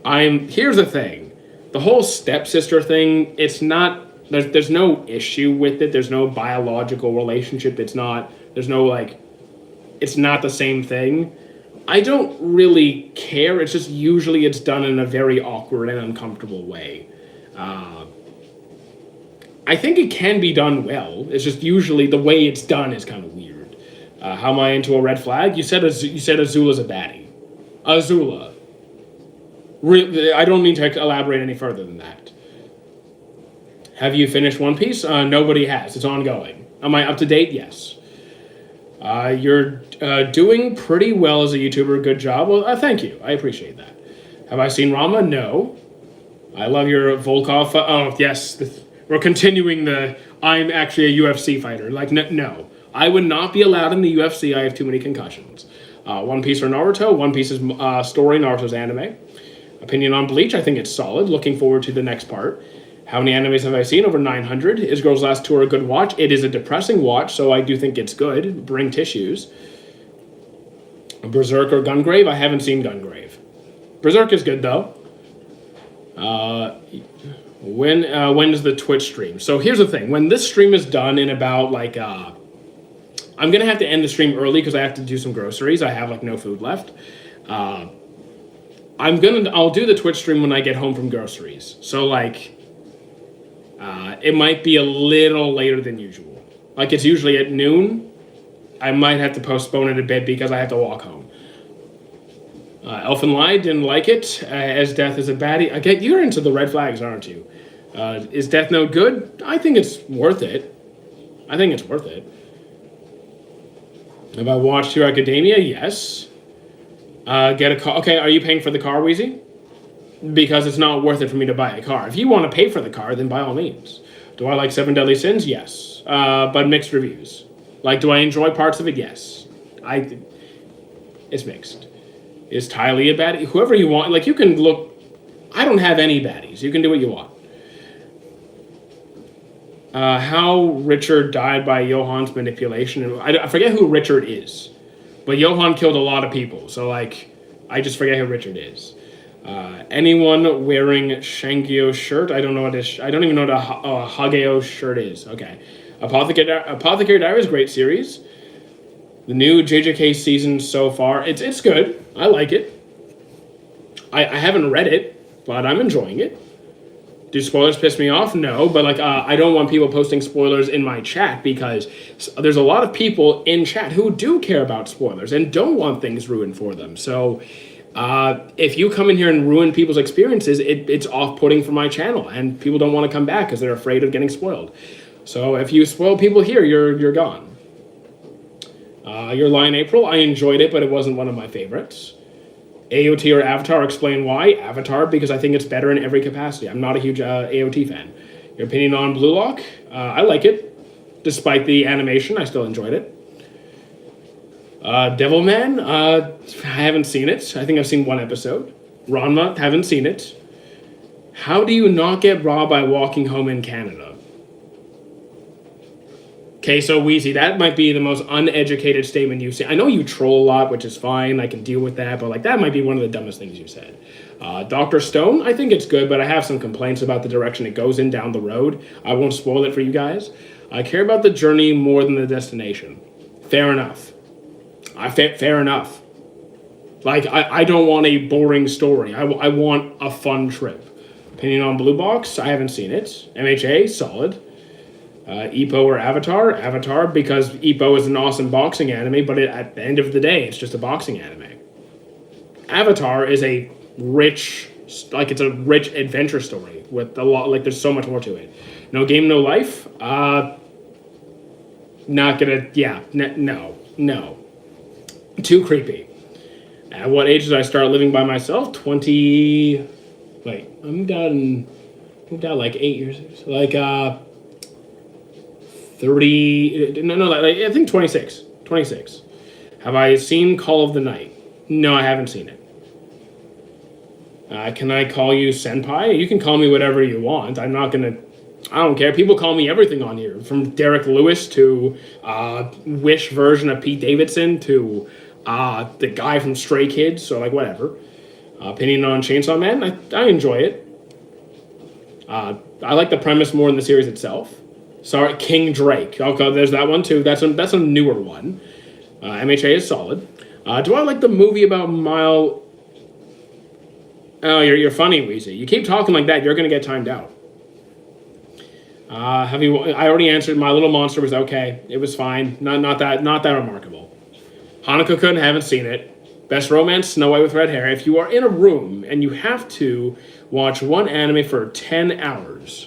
Here's the thing. The whole stepsister thing, it's not... There's no issue with it. There's no biological relationship. It's not the same thing. I don't really care. It's just usually it's done in a very awkward and uncomfortable way. I think it can be done well. It's just usually the way it's done is kind of weird. How am I into a red flag? You said Azula's a baddie. Azula. I don't need to elaborate any further than that. Have you finished One Piece? Nobody has. It's ongoing. Am I up to date? Yes. You're doing pretty well as a YouTuber. Good job. Well, thank you. I appreciate that. Have I seen Rama? No. I love your Volkov. Oh, yes. We're continuing the I'm actually a UFC fighter. Like, no. I would not be allowed in the UFC. I have too many concussions. One Piece or Naruto? One Piece's story, Naruto's anime. Opinion on Bleach? I think it's solid. Looking forward to the next part. How many animes have I seen? Over 900. Is Girls Last Tour a good watch? It is a depressing watch, so I do think it's good. Bring tissues. Berserk or Gungrave? I haven't seen Gungrave. Berserk is good, though. When is the Twitch stream? So here's the thing. When this stream is done in about, like, I'm going to have to end the stream early because I have to do some groceries. I have, like, no food left. I'll do the Twitch stream when I get home from groceries. So, like... it might be a little later than usual. Like, it's usually at noon. I might have to postpone it a bit because I have to walk home. Elfin Lie didn't like it. As Death is a baddie. Again, you're into the red flags, aren't you? Is Death Note good? I think it's worth it. Have I watched Hero Academia? Yes. Get a car. Okay, are you paying for the car, Wheezy? Because it's not worth it for me to buy a car. If you want to pay for the car, then by all means. Do I like Seven Deadly Sins? Yes. But mixed reviews. Like, do I enjoy parts of it? Yes. It's mixed. Is Ty Lee a baddie? Whoever you want. Like, you can look... I don't have any baddies. You can do what you want. How Richard died by Johan's manipulation. I forget who Richard is. But Johan killed a lot of people. So, like, I just forget who Richard is. Anyone wearing Shangyo's shirt? I don't know what this... I don't even know what a Hageo shirt is. Okay. Apothecary Diaries, great series. The new JJK season so far, it's good. I like it. I haven't read it, but I'm enjoying it. Do spoilers piss me off? No, but like I don't want people posting spoilers in my chat because there's a lot of people in chat who do care about spoilers and don't want things ruined for them. So if you come in here and ruin people's experiences, it's off-putting for my channel, and people don't want to come back because they're afraid of getting spoiled. So if you spoil people here, you're gone. Your Lion April, I enjoyed it, but it wasn't one of my favorites. AOT or Avatar, explain why. Avatar, because I think it's better in every capacity. I'm not a huge AOT fan. Your opinion on Blue Lock? I like it. Despite the animation, I still enjoyed it. Devilman, I haven't seen it. I think I've seen one episode. Ranma, haven't seen it. How do you not get robbed by walking home in Canada? Okay, so Wheezy, that might be the most uneducated statement you've seen. I know you troll a lot, which is fine. I can deal with that, but like that might be one of the dumbest things you said. Dr. Stone, I think it's good, but I have some complaints about the direction it goes in down the road. I won't spoil it for you guys. I care about the journey more than the destination. Fair enough. Fair enough. Like, I don't want a boring story. I want a fun trip. Opinion on Blue Box? I haven't seen it. MHA? Solid. Ippo or Avatar? Avatar, because Ippo is an awesome boxing anime, but at the end of the day, it's just a boxing anime. Avatar is a rich, like, it's a rich adventure story with a lot, like, there's so much more to it. No Game, No Life? Not gonna, yeah, no. Too creepy. At what age did I start living by myself? 20, wait, I moved out like 8 years, like, 30, no, I think 26. Have I seen Call of the Night? No, I haven't seen it. Can I call you Senpai? You can call me whatever you want. I don't care. People call me everything on here. From Derek Lewis to Wish version of Pete Davidson to the guy from Stray Kids. So, like, whatever. Opinion on Chainsaw Man? I enjoy it. I like the premise more than the series itself. Sorry, King Drake. Okay, there's that one too. That's a newer one. MHA is solid. Do I like the movie about Mile... Oh, you're funny, Weezy. You keep talking like that, you're going to get timed out. Have you? I already answered. My Little Monster was okay. It was fine. Not that remarkable. Hanako-kun, haven't seen it. Best romance, Snow White with red hair. If you are in a room and you have to watch one anime for 10 hours,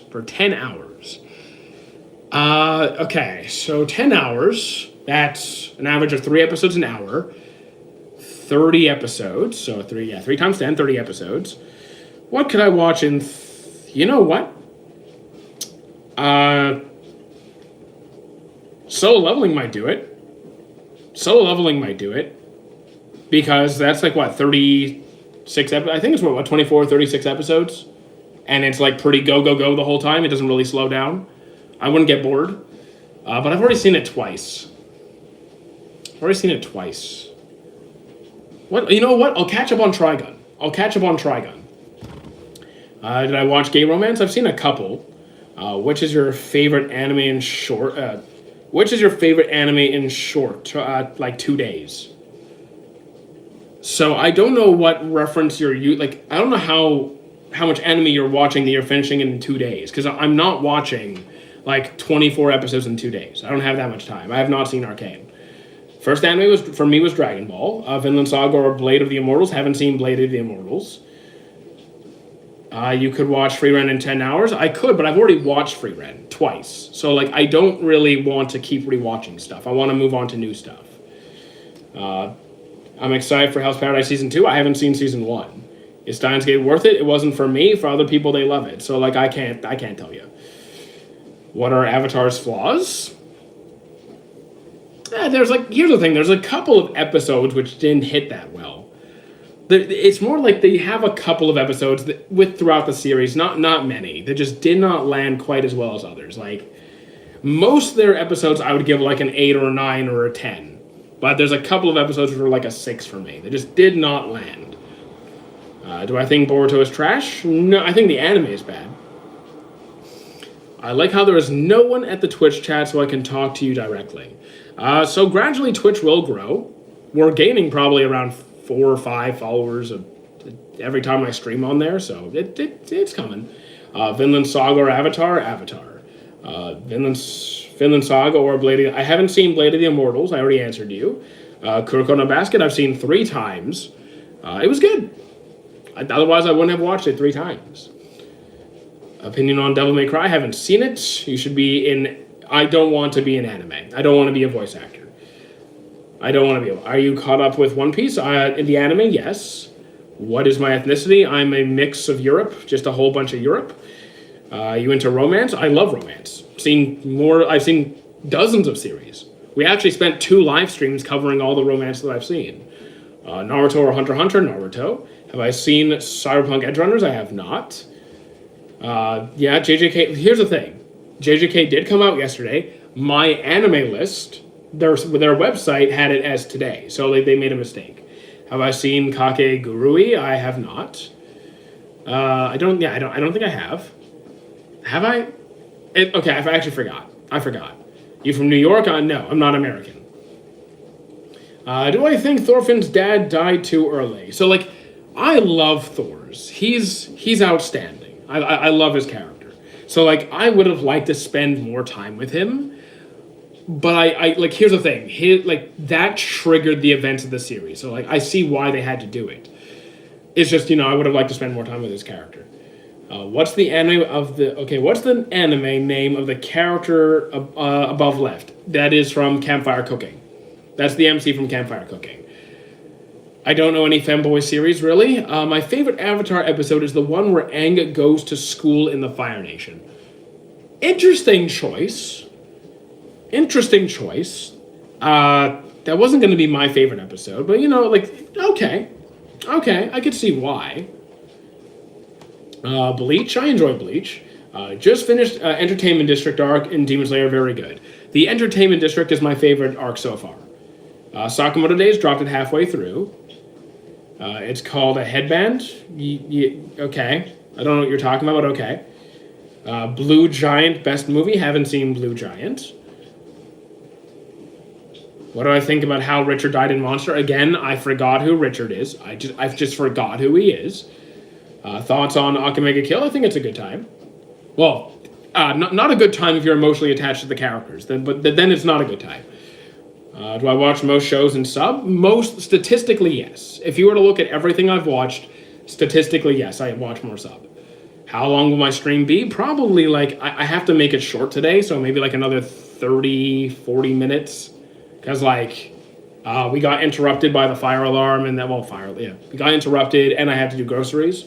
okay, so 10 hours, that's an average of 3 episodes an hour, 30 episodes, so 3 times 10, 30 episodes. What could I watch in, you know what? Solo Leveling might do it. Because that's like, what, 36 episodes? I think it's what, 24, 36 episodes? And it's like pretty go the whole time. It doesn't really slow down. I wouldn't get bored. But I've already seen it twice. What? You know what? I'll catch up on Trigun. Did I watch Gay Romance? I've seen a couple. Which is your favorite anime in short? Like 2 days. So I don't know what reference you're like. I don't know how much anime you're watching that you're finishing in 2 days, because I'm not watching like 24 episodes in 2 days. I don't have that much time. I have not seen Arcane. First anime was Dragon Ball, Vinland Saga or Blade of the Immortals. Haven't seen Blade of the Immortals. You could watch Free Ren in 10 hours. I could, but I've already watched Free Ren twice. So like, I don't really want to keep rewatching stuff. I want to move on to new stuff. I'm excited for Hell's Paradise Season 2. I haven't seen Season 1. Is Steins Gate worth it? It wasn't for me. For other people, they love it. So like, I can't tell you. What are Avatar's flaws? Here's the thing. There's a couple of episodes which didn't hit that well. It's more like they have a couple of episodes throughout the series, not many, that just did not land quite as well as others. Like, most of their episodes I would give like an 8 or a 9 or a 10. But there's a couple of episodes which were like a 6 for me. They just did not land. Do I think Boruto is trash? No, I think the anime is bad. I like how there is no one at the Twitch chat so I can talk to you directly. So gradually Twitch will grow. We're gaining probably around 4 or 5 followers every time I stream on there, so it's coming. Vinland Saga or Avatar? Vinland Saga or Blade of... I haven't seen Blade of the Immortals. I already answered you. Kuroko no Basket, I've seen 3 times. It was good. Otherwise, I wouldn't have watched it 3 times. Opinion on Devil May Cry, I haven't seen it. You should be in... I don't want to be in anime. I don't want to be a voice actor. Are you caught up with One Piece? In the anime, yes. What is my ethnicity? I'm a mix of Europe, just a whole bunch of Europe. You into romance? I love romance. I've seen dozens of series. We actually spent 2 live streams covering all the romance that I've seen. Naruto or Hunter x Hunter? Naruto. Have I seen Cyberpunk Edge Runners? I have not. Yeah, JJK. Here's the thing. JJK did come out yesterday. My anime list, their website had it as today, so they made a mistake. Have I seen Kakegurui? I have not. I don't think I have. Have I? Okay, I actually forgot. I forgot. You from New York? No, I'm not American. Do I think Thorfinn's dad died too early? So like, I love Thor's. He's outstanding. I love his character. So like, I would have liked to spend more time with him. But I like, here's the thing. That triggered the events of the series. So like, I see why they had to do it. It's just, I would have liked to spend more time with his character. What's the anime name of the character above left? That is from Campfire Cooking. That's the MC from Campfire Cooking. I don't know any femboy series, really. My favorite Avatar episode is the one where Aang goes to school in the Fire Nation. Interesting choice. That wasn't going to be my favorite episode, but okay, I could see why. Bleach, I enjoy Bleach. Just finished Entertainment District arc in Demon Slayer, very good. The Entertainment District is my favorite arc so far. Sakamoto Days dropped it halfway through. It's called A Headband. Okay, I don't know what you're talking about, but okay. Blue Giant, best movie, haven't seen Blue Giant. What do I think about how Richard died in Monster? Again, I forgot who Richard is. I've just forgot who he is. Thoughts on Akamega Kill? I think it's a good time. Well, not a good time if you're emotionally attached to the characters. Then it's not a good time. Do I watch most shows in sub? Most statistically, yes. If you were to look at everything I've watched, statistically, yes, I watch more sub. How long will my stream be? Probably like I have to make it short today, so maybe like another 30, 40 minutes, because like we got interrupted by the fire alarm, and then we got interrupted, and I had to do groceries.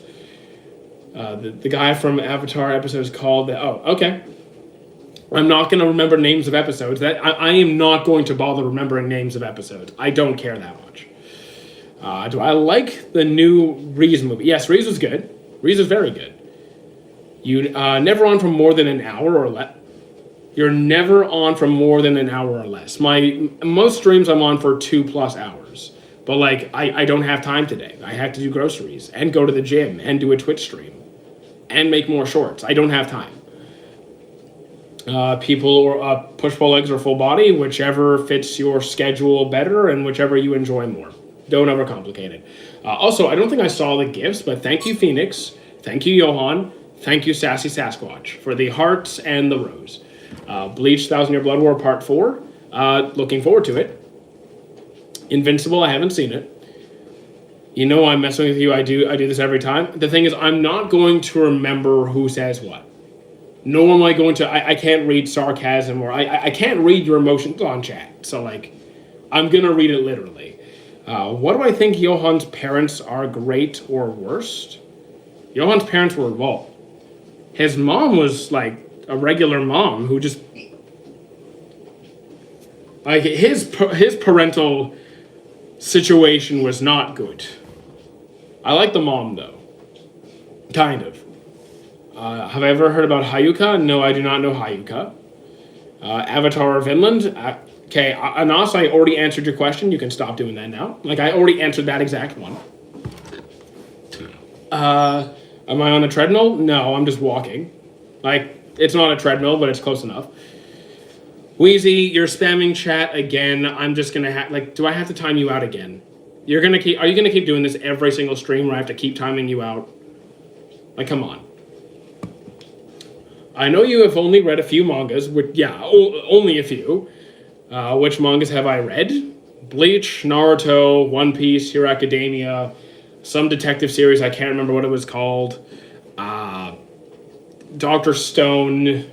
The guy from Avatar episodes called. Okay. I'm not going to remember names of episodes. That I am not going to bother remembering names of episodes. I don't care that much. Do I like the new Reese movie? Yes, Reese was good. Reese was very good. You never on for more than an hour or less. You're never on for more than an hour or less. My most streams I'm on for 2+ hours. But like I don't have time today. I have to do groceries and go to the gym and do a Twitch stream and make more shorts. I don't have time. People push pull legs or full body, whichever fits your schedule better and whichever you enjoy more. Don't overcomplicate it. Also, I don't think I saw the gifts, but thank you, Phoenix. Thank you, Johan. Thank you, Sassy Sasquatch, for the hearts and the rose. Bleach 1000 Year Blood War Part 4. Looking forward to it. Invincible, I haven't seen it. You know I'm messing with you. I do this every time. The thing is, I'm not going to remember who says what. Nor am I going to... I can't read sarcasm, or I can't read your emotions on chat. So, like, I'm going to read it literally. What do I think Johan's parents are, great or worst? Johan's parents were, well, his mom was, like, a regular mom who just... Like, his parental situation was not good. I like the mom, though. Kind of. Have I ever heard about Hayuka? No, I do not know Hayuka. Avatar of Vinland? Okay, Anas, I already answered your question. You can stop doing that now. Like, I already answered that exact one. Am I on a treadmill? No, I'm just walking. Like, it's not a treadmill, but it's close enough. Wheezy, you're spamming chat again. I'm just gonna like, do I have to time you out again? Are you gonna keep doing this every single stream where I have to keep timing you out? Like, come on. I know you have only read a few mangas, only a few. Which mangas have I read? Bleach, Naruto, One Piece, Hero Academia, some detective series, I can't remember what it was called. Dr. Stone,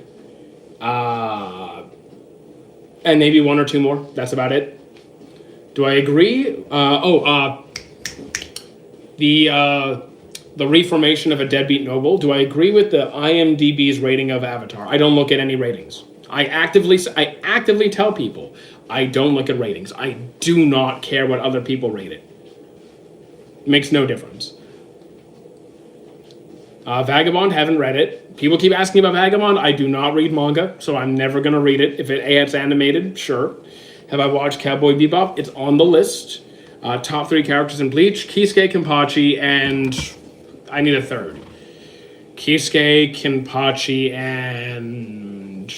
and maybe one or two more. That's about it. Do I agree? The reformation of a deadbeat noble. Do I agree with the IMDb's rating of Avatar? I don't look at any ratings. I actively tell people I don't look at ratings. I do not care what other people rate it. Makes no difference. Vagabond, haven't read it. People keep asking about Vagabond. I do not read manga, so I'm never going to read it. If it's animated, sure. Have I watched Cowboy Bebop? It's on the list. Top 3 characters in Bleach, Kisuke, Kenpachi, and I need a third. Kisuke, Kenpachi, and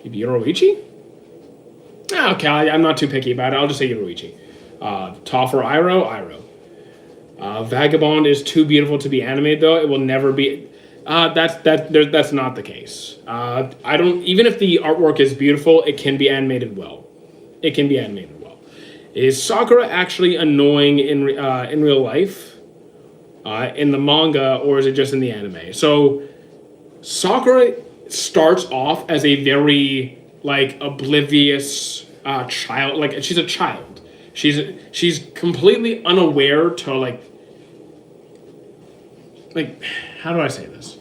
maybe Yoruichi? Okay, I'm not too picky about it. I'll just say Yoruichi. Topher, Iroh. Vagabond is too beautiful to be animated, though. It will never be. That's not the case. I don't. Even if the artwork is beautiful, it can be animated well. Is Sakura actually annoying in real life, in the manga, or is it just in the anime? So, Sakura starts off as a very oblivious child. Like, she's a child. She's completely unaware to like how do I say this?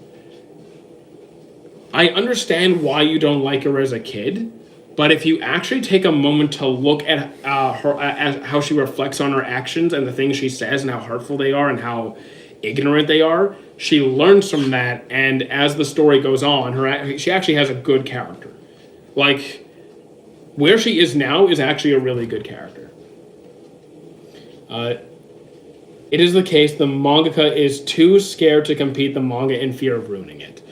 I understand why you don't like her as a kid, but if you actually take a moment to look at her, at how she reflects on her actions and the things she says and how hurtful they are and how ignorant they are, she learns from that. And as the story goes on, she actually has a good character. Like, where she is now is actually a really good character. It is the case the mangaka is too scared to complete the manga in fear of ruining it.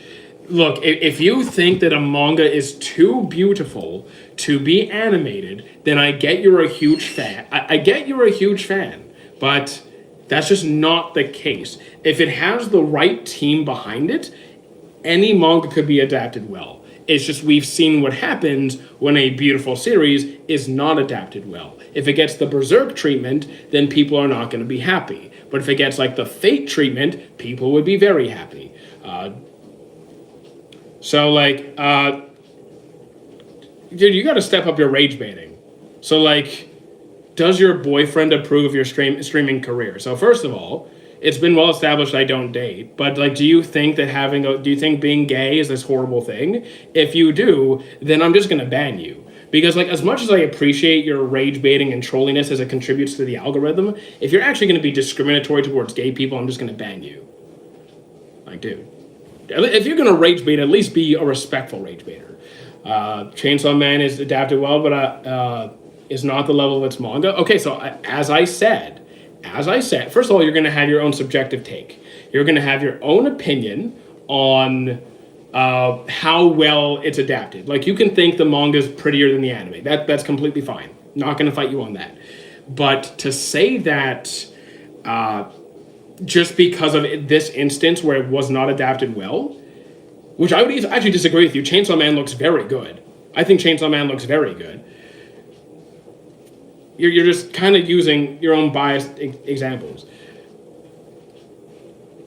Look, if you think that a manga is too beautiful to be animated, then I get you're a huge fan. I get you're a huge fan, but That's just not the case. If it has the right team behind it, any manga could be adapted well. It's just we've seen what happens when a beautiful series is not adapted well. If it gets the Berserk treatment, then people are not going to be happy. But if it gets like the Fate treatment, people would be very happy. Dude, you got to step up your rage baiting. So like, does your boyfriend approve of your streaming career? So first of all, it's been well established I don't date, but like, do you think being gay is this horrible thing? If you do, then I'm just gonna ban you. Because like, as much as I appreciate your rage baiting and trolliness as it contributes to the algorithm, if you're actually gonna be discriminatory towards gay people, I'm just gonna ban you. Like, dude, if you're gonna rage bait, at least be a respectful rage baiter. Chainsaw Man is adapted well, but is not the level of its manga. Okay, so as I said, first of all, you're going to have your own subjective take. You're going to have your own opinion on how well it's adapted. Like, you can think the manga's prettier than the anime. That's completely fine. Not going to fight you on that. But to say that just because of this instance where it was not adapted well, which I would actually disagree with you. Chainsaw Man looks very good. I think Chainsaw Man looks very good. You're just kind of using your own biased examples.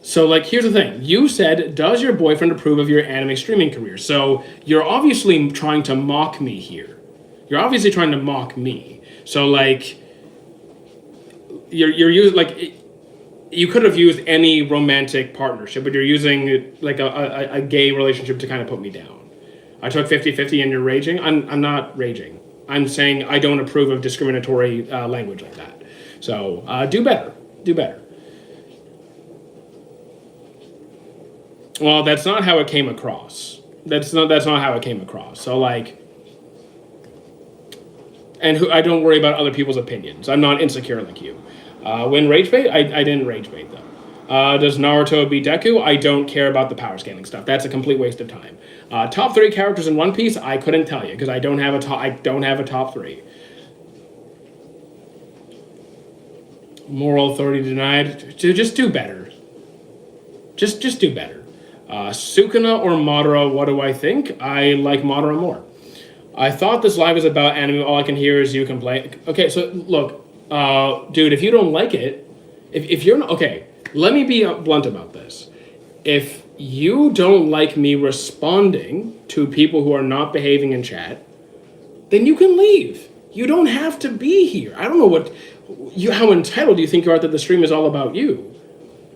So, like, here's the thing. You said, does your boyfriend approve of your anime streaming career? So, you're obviously trying to mock me here. You're obviously trying to mock me. So, like, you're using, like, you could have used any romantic partnership, but you're using, like, a gay relationship to kind of put me down. I took 50-50 and you're raging. I'm not raging. I'm saying I don't approve of discriminatory language like that. So do better. Do better. Well, that's not how it came across. That's not how it came across. So like, I don't worry about other people's opinions. I'm not insecure like you. When rage bait, I didn't rage bait though. Does Naruto beat Deku? I don't care about the power scaling stuff. That's a complete waste of time. Top 3 characters in One Piece? I couldn't tell you because I don't have a top 3. Moral authority denied. Just do better. Just do better. Sukuna or Madara? What do I think? I like Madara more. I thought this live is about anime. All I can hear is you complain. Okay, so look, dude, if you don't like it, if you're not okay. Let me be blunt about this. If you don't like me responding to people who are not behaving in chat, then you can leave. You don't have to be here. I don't know how entitled do you think you are that the stream is all about you?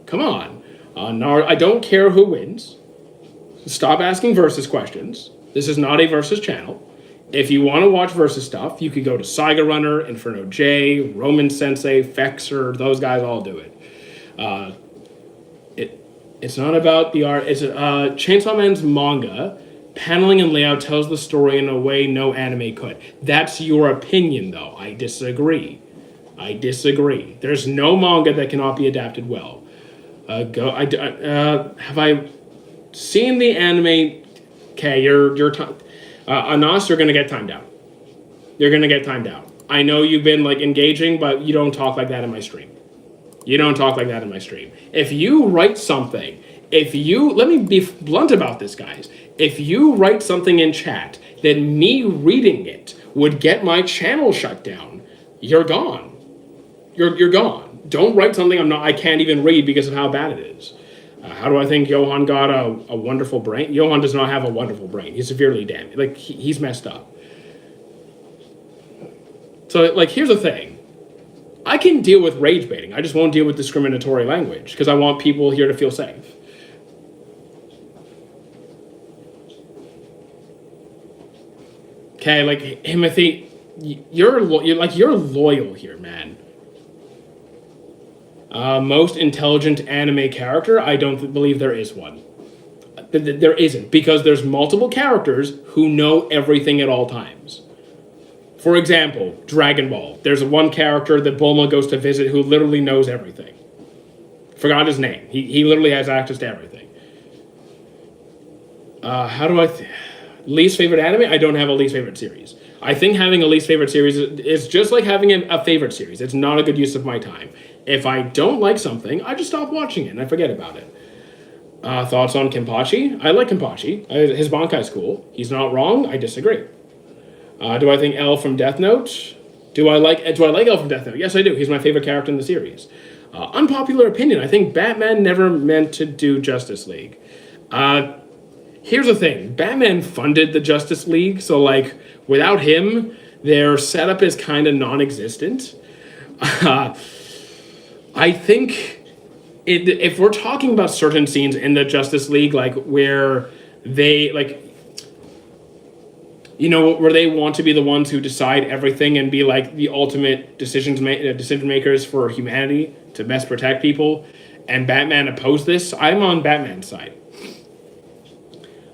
Come on. I don't care who wins. Stop asking versus questions. This is not a versus channel. If you want to watch versus stuff, you could go to Saiga Runner, Inferno J, Roman Sensei, Fexer. Those guys all do it. It's not about the art. It's Chainsaw Man's manga. Paneling and layout tells the story in a way no anime could. That's your opinion, though. I disagree. There's no manga that cannot be adapted well. Have I seen the anime? Okay, Anas, you're gonna get timed out. You're gonna get timed out. I know you've been like engaging, but you don't talk like that in my stream. If you write something, let me be blunt about this, guys. If you write something in chat, then me reading it would get my channel shut down. You're gone. You're gone. Don't write something I can't even read because of how bad it is. How do I think Johan got a wonderful brain? Johan does not have a wonderful brain. He's severely damaged. Like, he's messed up. So, like, here's the thing. I can deal with rage baiting. I just won't deal with discriminatory language because I want people here to feel safe. Okay, like, Timothy, you're loyal here, man. Most intelligent anime character? I don't believe there is one. There isn't, because there's multiple characters who know everything at all times. For example, Dragon Ball. There's one character that Bulma goes to visit who literally knows everything. Forgot his name. He literally has access to everything. How do least favorite anime? I don't have a least favorite series. I think having a least favorite series is just like having a favorite series. It's not a good use of my time. If I don't like something, I just stop watching it and I forget about it. Thoughts on Kenpachi? I like Kenpachi. His Bankai's cool. He's not wrong. I disagree. Do I think L from Death Note? Do I like L from Death Note? Yes, I do. He's my favorite character in the series. Unpopular opinion. I think Batman never meant to do Justice League. Here's the thing. Batman funded the Justice League, so like without him, their setup is kind of non-existent. I think if we're talking about certain scenes in the Justice League, like where they like, you know, where they want to be the ones who decide everything and be like the ultimate decision makers for humanity to best protect people, and Batman opposed this, I'm on Batman's side.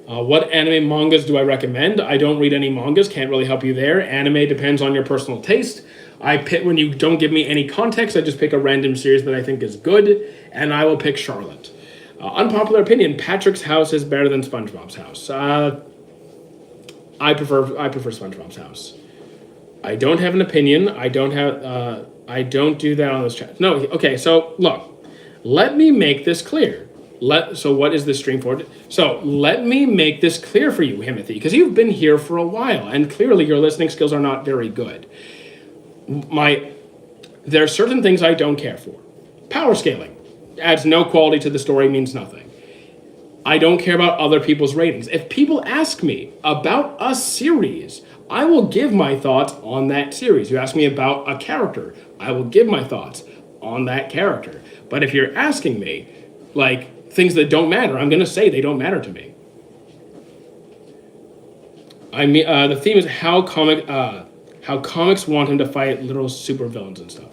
What anime mangas do I recommend? I don't read any mangas, can't really help you there. Anime depends on your personal taste. I pick, when you don't give me any context, I just pick a random series that I think is good, and I will pick Charlotte. Unpopular opinion, Patrick's House is better than SpongeBob's House. I prefer SpongeBob's House. I don't have an opinion. I don't do that on this chat. No, okay, so look, let me make this clear. So what is this stream for? So let me make this clear for you, Himothy, because you've been here for a while, and clearly your listening skills are not very good. There are certain things I don't care for. Power scaling adds no quality to the story, means nothing. I don't care about other people's ratings. If people ask me about a series, I will give my thoughts on that series. You ask me about a character, I will give my thoughts on that character. But if you're asking me, like, things that don't matter, I'm going to say they don't matter to me. I mean, the theme is how comics want him to fight literal supervillains and stuff.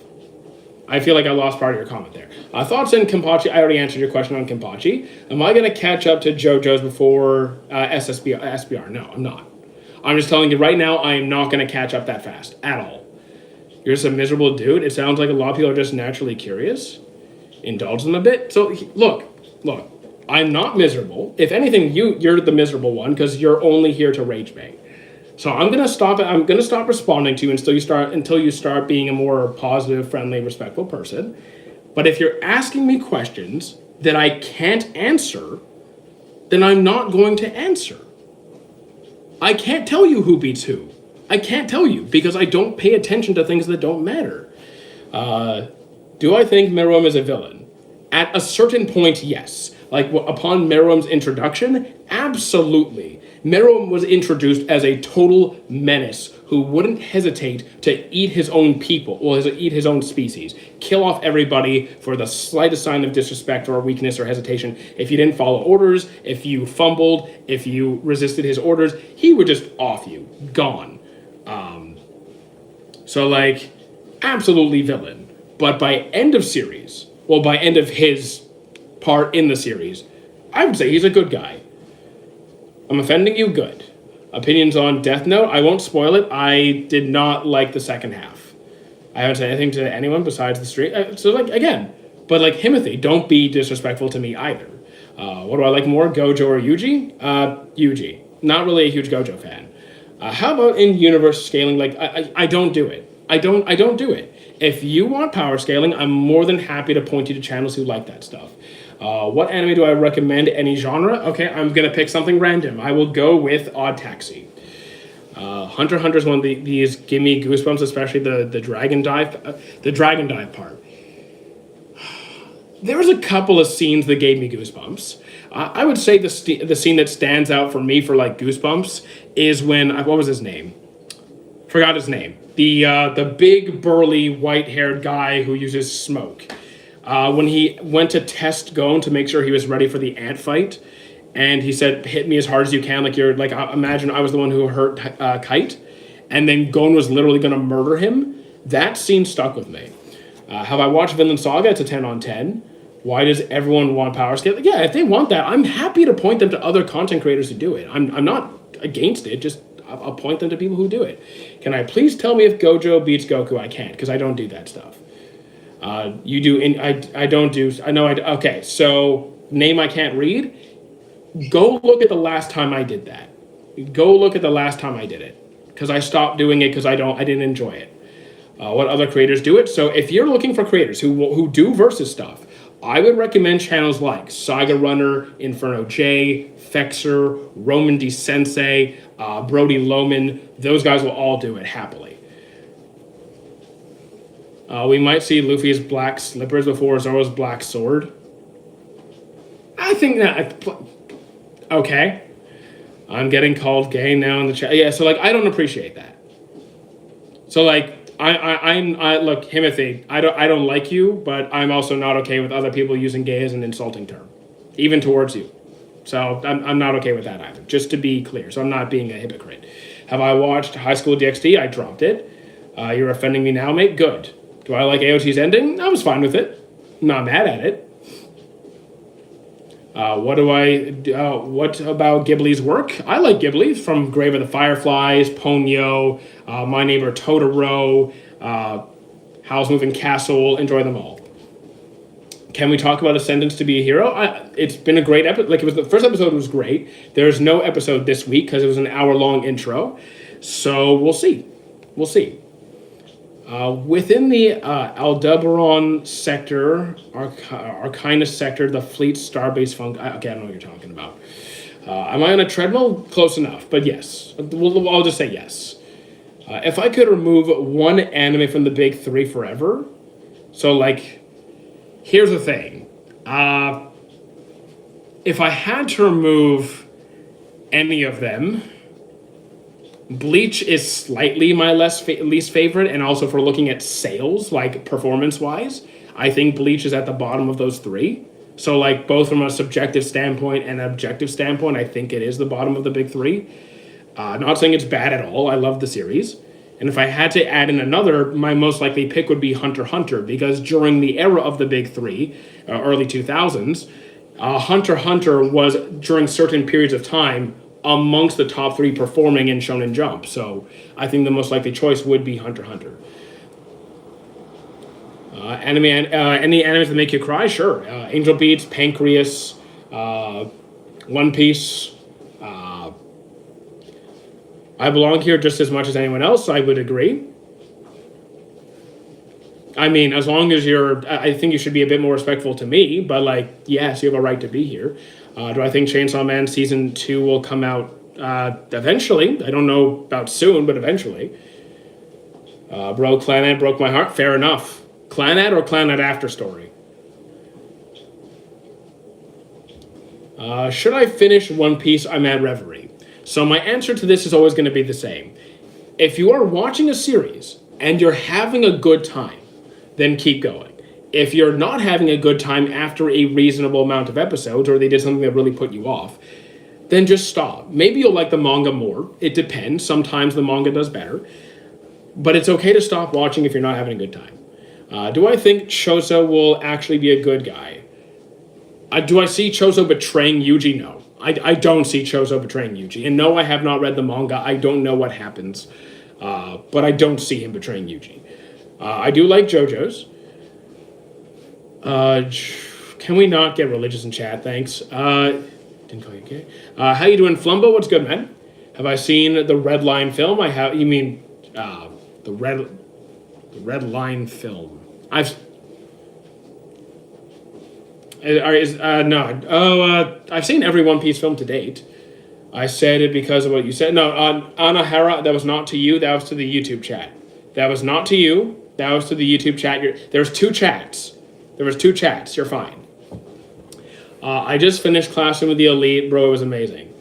I feel like I lost part of your comment there. Thoughts on Kenpachi? I already answered your question on Kenpachi. Am I going to catch up to JoJo's before SBR? No, I'm not. I'm just telling you right now, I am not going to catch up that fast at all. You're just a miserable dude. It sounds like a lot of people are just naturally curious. Indulge them a bit. So look, I'm not miserable. If anything, you're the miserable one because you're only here to rage bait. So I'm gonna stop responding to you until you start being a more positive, friendly, respectful person. But if you're asking me questions that I can't answer, then I'm not going to answer. I can't tell you who beats who. I can't tell you because I don't pay attention to things that don't matter. Do I think Meruem is a villain? At a certain point, yes. Like, upon Meruem's introduction, absolutely. Meruem was introduced as a total menace who wouldn't hesitate to eat his own people, eat his own species, kill off everybody for the slightest sign of disrespect or weakness or hesitation. If you didn't follow orders, if you fumbled, if you resisted his orders, he would just off you, gone. So, like, absolutely villain. But by end of his part in the series, I would say he's a good guy. I'm offending you? Good. Opinions on Death Note? I won't spoil it. I did not like the second half. I haven't said anything to anyone besides the stream. So, like, again, but like Himothy, don't be disrespectful to me either. What do I like more, Gojo or Yuji? Yuji. Not really a huge Gojo fan. How about in universe scaling? Like, I don't do it. I don't do it. If you want power scaling, I'm more than happy to point you to channels who like that stuff. What anime do I recommend? Any genre? Okay, I'm gonna pick something random. I will go with Odd Taxi. Hunter x Hunter is one of these give me goosebumps, especially the dragon dive part. There was a couple of scenes that gave me goosebumps. I would say the scene that stands out for me for like goosebumps is when what was his name? Forgot his name. The big burly white-haired guy who uses smoke. When he went to test Gon to make sure he was ready for the ant fight, and he said, "Hit me as hard as you can." Imagine I was the one who hurt Kite, and then Gon was literally going to murder him. That scene stuck with me. Have I watched Vinland Saga? It's a 10 on 10. Why does everyone want power scale? Yeah, if they want that, I'm happy to point them to other content creators who do it. I'm not against it. Just I'll point them to people who do it. Can I please tell me if Gojo beats Goku? I can't, because I don't do that stuff. You do, I don't do, I know, okay, so name I can't read? Go look at the last time I did that. Go look at the last time I did it. because I stopped doing it because I didn't enjoy it. What other creators do it? So if you're looking for creators who do versus stuff, I would recommend channels like Saga Runner, Inferno J, Fexer, Roman D Sensei, Brody Loman. Those guys will all do it happily. We might see Luffy's black slippers before Zoro's black sword. I think that... Okay. I'm getting called gay now in the chat. Yeah, so, like, I don't appreciate that. So, like, I look, Himothy, I don't like you, but I'm also not okay with other people using gay as an insulting term, even towards you. So I'm not okay with that either, just to be clear. So I'm not being a hypocrite. Have I watched High School DxD? I dropped it. You're offending me now, mate? Good. Do I like AOT's ending? I was fine with it. I'm not mad at it. What about Ghibli's work? I like Ghibli, from Grave of the Fireflies, Ponyo, My Neighbor Totoro, Howl's Moving Castle. Enjoy them all. Can we talk about Ascendance to be a hero? It's been a great episode. Like, the first episode was great. There's no episode this week because it was an hour-long intro. So we'll see. We'll see. Within the Aldebaran sector, Arcanus sector, the fleet starbase funk. Okay, I don't know what you're talking about. Am I on a treadmill? Close enough, but yes. I'll just say yes. If I could remove one anime from the big three forever, so, like, here's the thing. If I had to remove any of them, Bleach is slightly my least favorite, and also for looking at sales, like performance-wise, I think Bleach is at the bottom of those three. So, like, both from a subjective standpoint and an objective standpoint, I think it is the bottom of the big three. Not saying it's bad at all. I love the series. And if I had to add in another, my most likely pick would be Hunter x Hunter, because during the era of the big three, early 2000s, Hunter x Hunter was, during certain periods of time, amongst the top three performing in Shonen Jump. So I think the most likely choice would be Hunter x Hunter. Any animes that make you cry? Sure. Angel Beats, Pancreas, One Piece. I belong here just as much as anyone else, I would agree. I mean, as long as I think you should be a bit more respectful to me, but, like, yes, you have a right to be here. Do I think Chainsaw Man Season 2 will come out eventually? I don't know about soon, but eventually. Bro, Clannad broke my heart. Fair enough. Clannad or Clannad After Story? Should I finish One Piece? I'm at Reverie. So my answer to this is always going to be the same. If you are watching a series and you're having a good time, then keep going. If you're not having a good time after a reasonable amount of episodes, or they did something that really put you off, then just stop. Maybe you'll like the manga more. It depends. Sometimes the manga does better. But it's okay to stop watching if you're not having a good time. Do I think Choso will actually be a good guy? Do I see Choso betraying Yuji? No. I don't see Choso betraying Yuji. And no, I have not read the manga. I don't know what happens. But I don't see him betraying Yuji. I do like JoJo's. Can we not get religious in chat? Thanks. Didn't call you gay. How you doing, Flumbo? What's good, man? Have I seen the Red Line film? I have. You mean the Red Line film? I've seen every One Piece film to date. I said it because of what you said. No, Anahara, that was not to you. That was to the YouTube chat. That was not to you. That was to the YouTube chat. There's two chats. There was two chats. You're fine. I just finished Classroom with the Elite. Bro, it was amazing.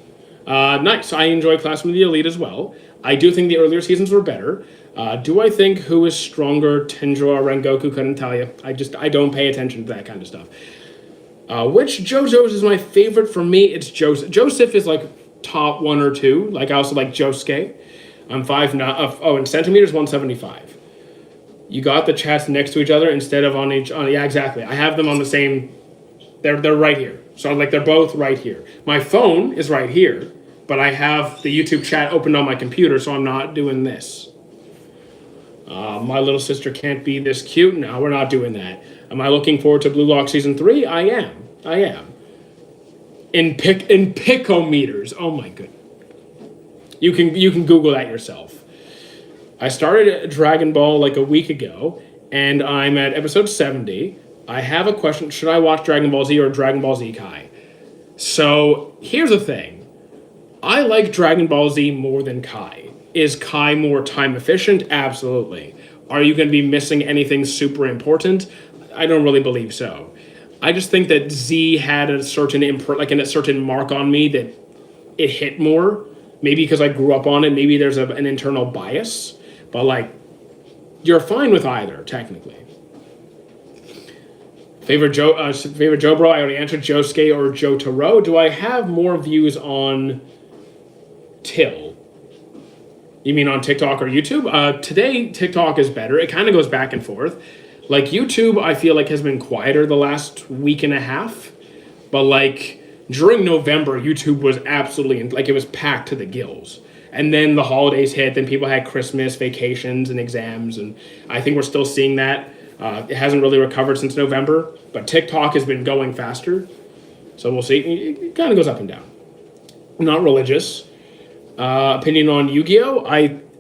Nice. I enjoy Classroom with the Elite as well. I do think the earlier seasons were better. Do I think who is stronger, Tenjo or Rengoku? Couldn't tell you. I don't pay attention to that kind of stuff. Which JoJo's is my favorite? For me, it's Joseph. Joseph is like top 1 or 2. Like, I also like Josuke. I'm 5'9". In centimeters, 175. You got the chats next to each other instead of on each. Yeah, exactly. I have them on the same. They're right here. So, like, they're both right here. My phone is right here, but I have the YouTube chat opened on my computer, so I'm not doing this. My little sister can't be this cute. No, we're not doing that. Am I looking forward to Blue Lock Season 3? I am. In picometers. Oh my goodness. You can Google that yourself. I started Dragon Ball like a week ago, and I'm at episode 70. I have a question. Should I watch Dragon Ball Z or Dragon Ball Z Kai? So here's the thing. I like Dragon Ball Z more than Kai. Is Kai more time efficient? Absolutely. Are you going to be missing anything super important? I don't really believe so. I just think that Z had a certain a certain mark on me that it hit more. Maybe because I grew up on it. Maybe there's an internal bias. But like, you're fine with either technically. Favorite Joe Bro? I already answered. Josuke or Jotaro. Do I have more views on Till? You mean on TikTok or YouTube? Today TikTok is better. It kind of goes back and forth. Like YouTube, I feel like has been quieter the last week and a half. But like during November, YouTube was absolutely like it was packed to the gills. And then the holidays hit. Then people had Christmas, vacations, and exams, and I think we're still seeing that. It hasn't really recovered since November, but TikTok has been going faster. So we'll see. It kind of goes up and down. I'm not religious. Opinion on Yu-Gi-Oh!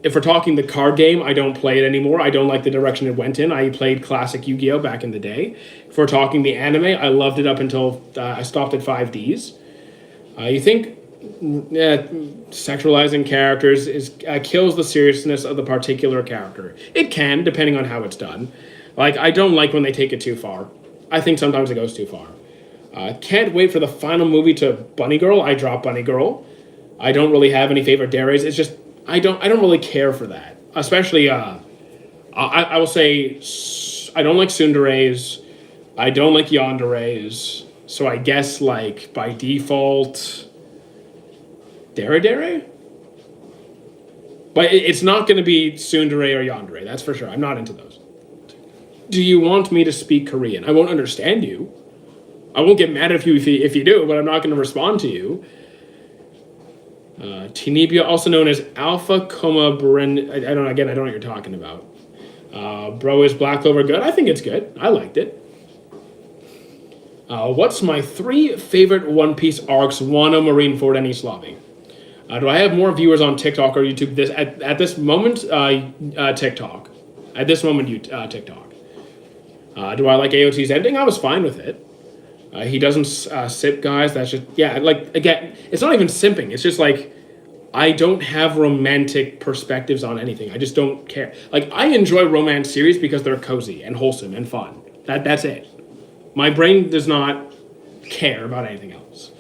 If we're talking the card game, I don't play it anymore. I don't like the direction it went in. I played classic Yu-Gi-Oh! Back in the day. If we're talking the anime, I loved it up until I stopped at 5Ds. You think sexualizing characters kills the seriousness of the particular character? It can, depending on how it's done. Like, I don't like when they take it too far. I think sometimes it goes too far. Can't wait for the final movie to Bunny Girl. I dropped Bunny Girl. I don't really have any favorite deres. It's just I don't really care for that. Especially I will say I don't like tsunderes. I don't like yanderes. So I guess like by default Dere? But it's not going to be tsundere or yandere. That's for sure. I'm not into those. Do you want me to speak Korean? I won't understand you. I won't get mad at you if you do, but I'm not going to respond to you. Tinibia, also known as Alpha Coma Bren. I don't know what you're talking about. Bro, is Black Clover good? I think it's good. I liked it. What's my 3 favorite One Piece arcs? Wano, Marineford, and East Lobby. Do I have more viewers on TikTok or YouTube? At this moment, TikTok. At this moment, TikTok. Do I like AOT's ending? I was fine with it. He doesn't sip guys. That's just, like, again, it's not even simping. It's just like, I don't have romantic perspectives on anything. I just don't care. Like, I enjoy romance series because they're cozy and wholesome and fun. That's it. My brain does not care about anything else.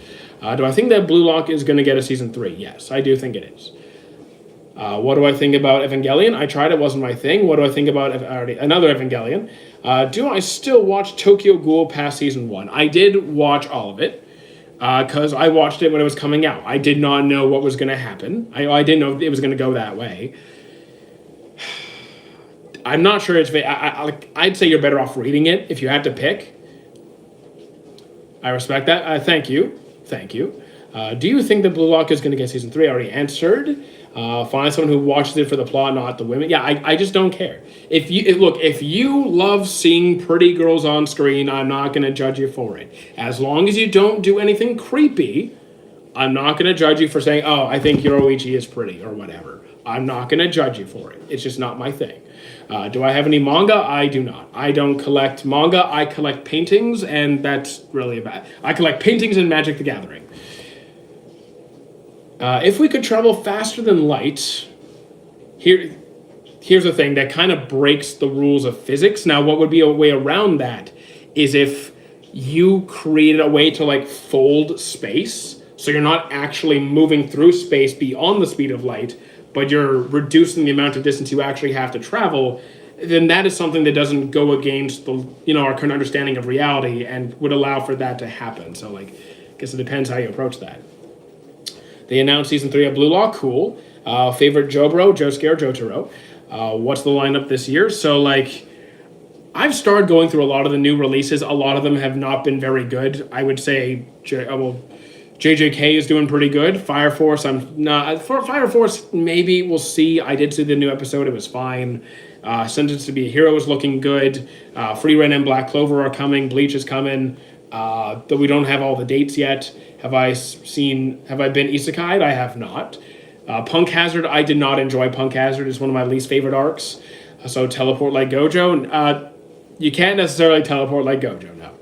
Do I think that Blue Lock is going to get a season 3? Yes, I do think it is. What do I think about Evangelion? I tried, it wasn't my thing. What do I think about another Evangelion? Do I still watch Tokyo Ghoul past season 1? I did watch all of it because I watched it when it was coming out. I did not know what was going to happen. I didn't know it was going to go that way. I'm not sure it's... I'd say you're better off reading it if you had to pick. I respect that. Thank you. Do you think that Blue Lock is going to get season 3? I already answered. Find someone who watches it for the plot, not the women. Yeah, I just don't care. If you love seeing pretty girls on screen, I'm not going to judge you for it. As long as you don't do anything creepy, I'm not going to judge you for saying, oh, I think Yoruichi is pretty or whatever. I'm not going to judge you for it. It's just not my thing. Do I have any manga? I do not. I don't collect manga. I collect paintings, and that's really about it. I collect paintings and Magic the Gathering. If we could travel faster than light, here's the thing that kind of breaks the rules of physics. Now, what would be a way around that is if you created a way to like fold space, so you're not actually moving through space beyond the speed of light, but you're reducing the amount of distance you actually have to travel, then that is something that doesn't go against our current understanding of reality and would allow for that to happen. So like, I guess it depends how you approach that. They announced season 3 of Blue Lock. Cool. Favorite Jobro, Josuke or Jotaro. What's the lineup this year? So like, I've started going through a lot of the new releases. A lot of them have not been very good. I would say, JJK is doing pretty good. Fire Force, I'm not. For Fire Force, maybe we'll see. I did see the new episode. It was fine. Sentenced to be a Hero is looking good. Free Ren and Black Clover are coming. Bleach is coming. Though we don't have all the dates yet. Have I been isekai'd? I have not. Punk Hazard, I did not enjoy Punk Hazard. It's one of my least favorite arcs. So teleport like Gojo. You can't necessarily teleport like Gojo, no.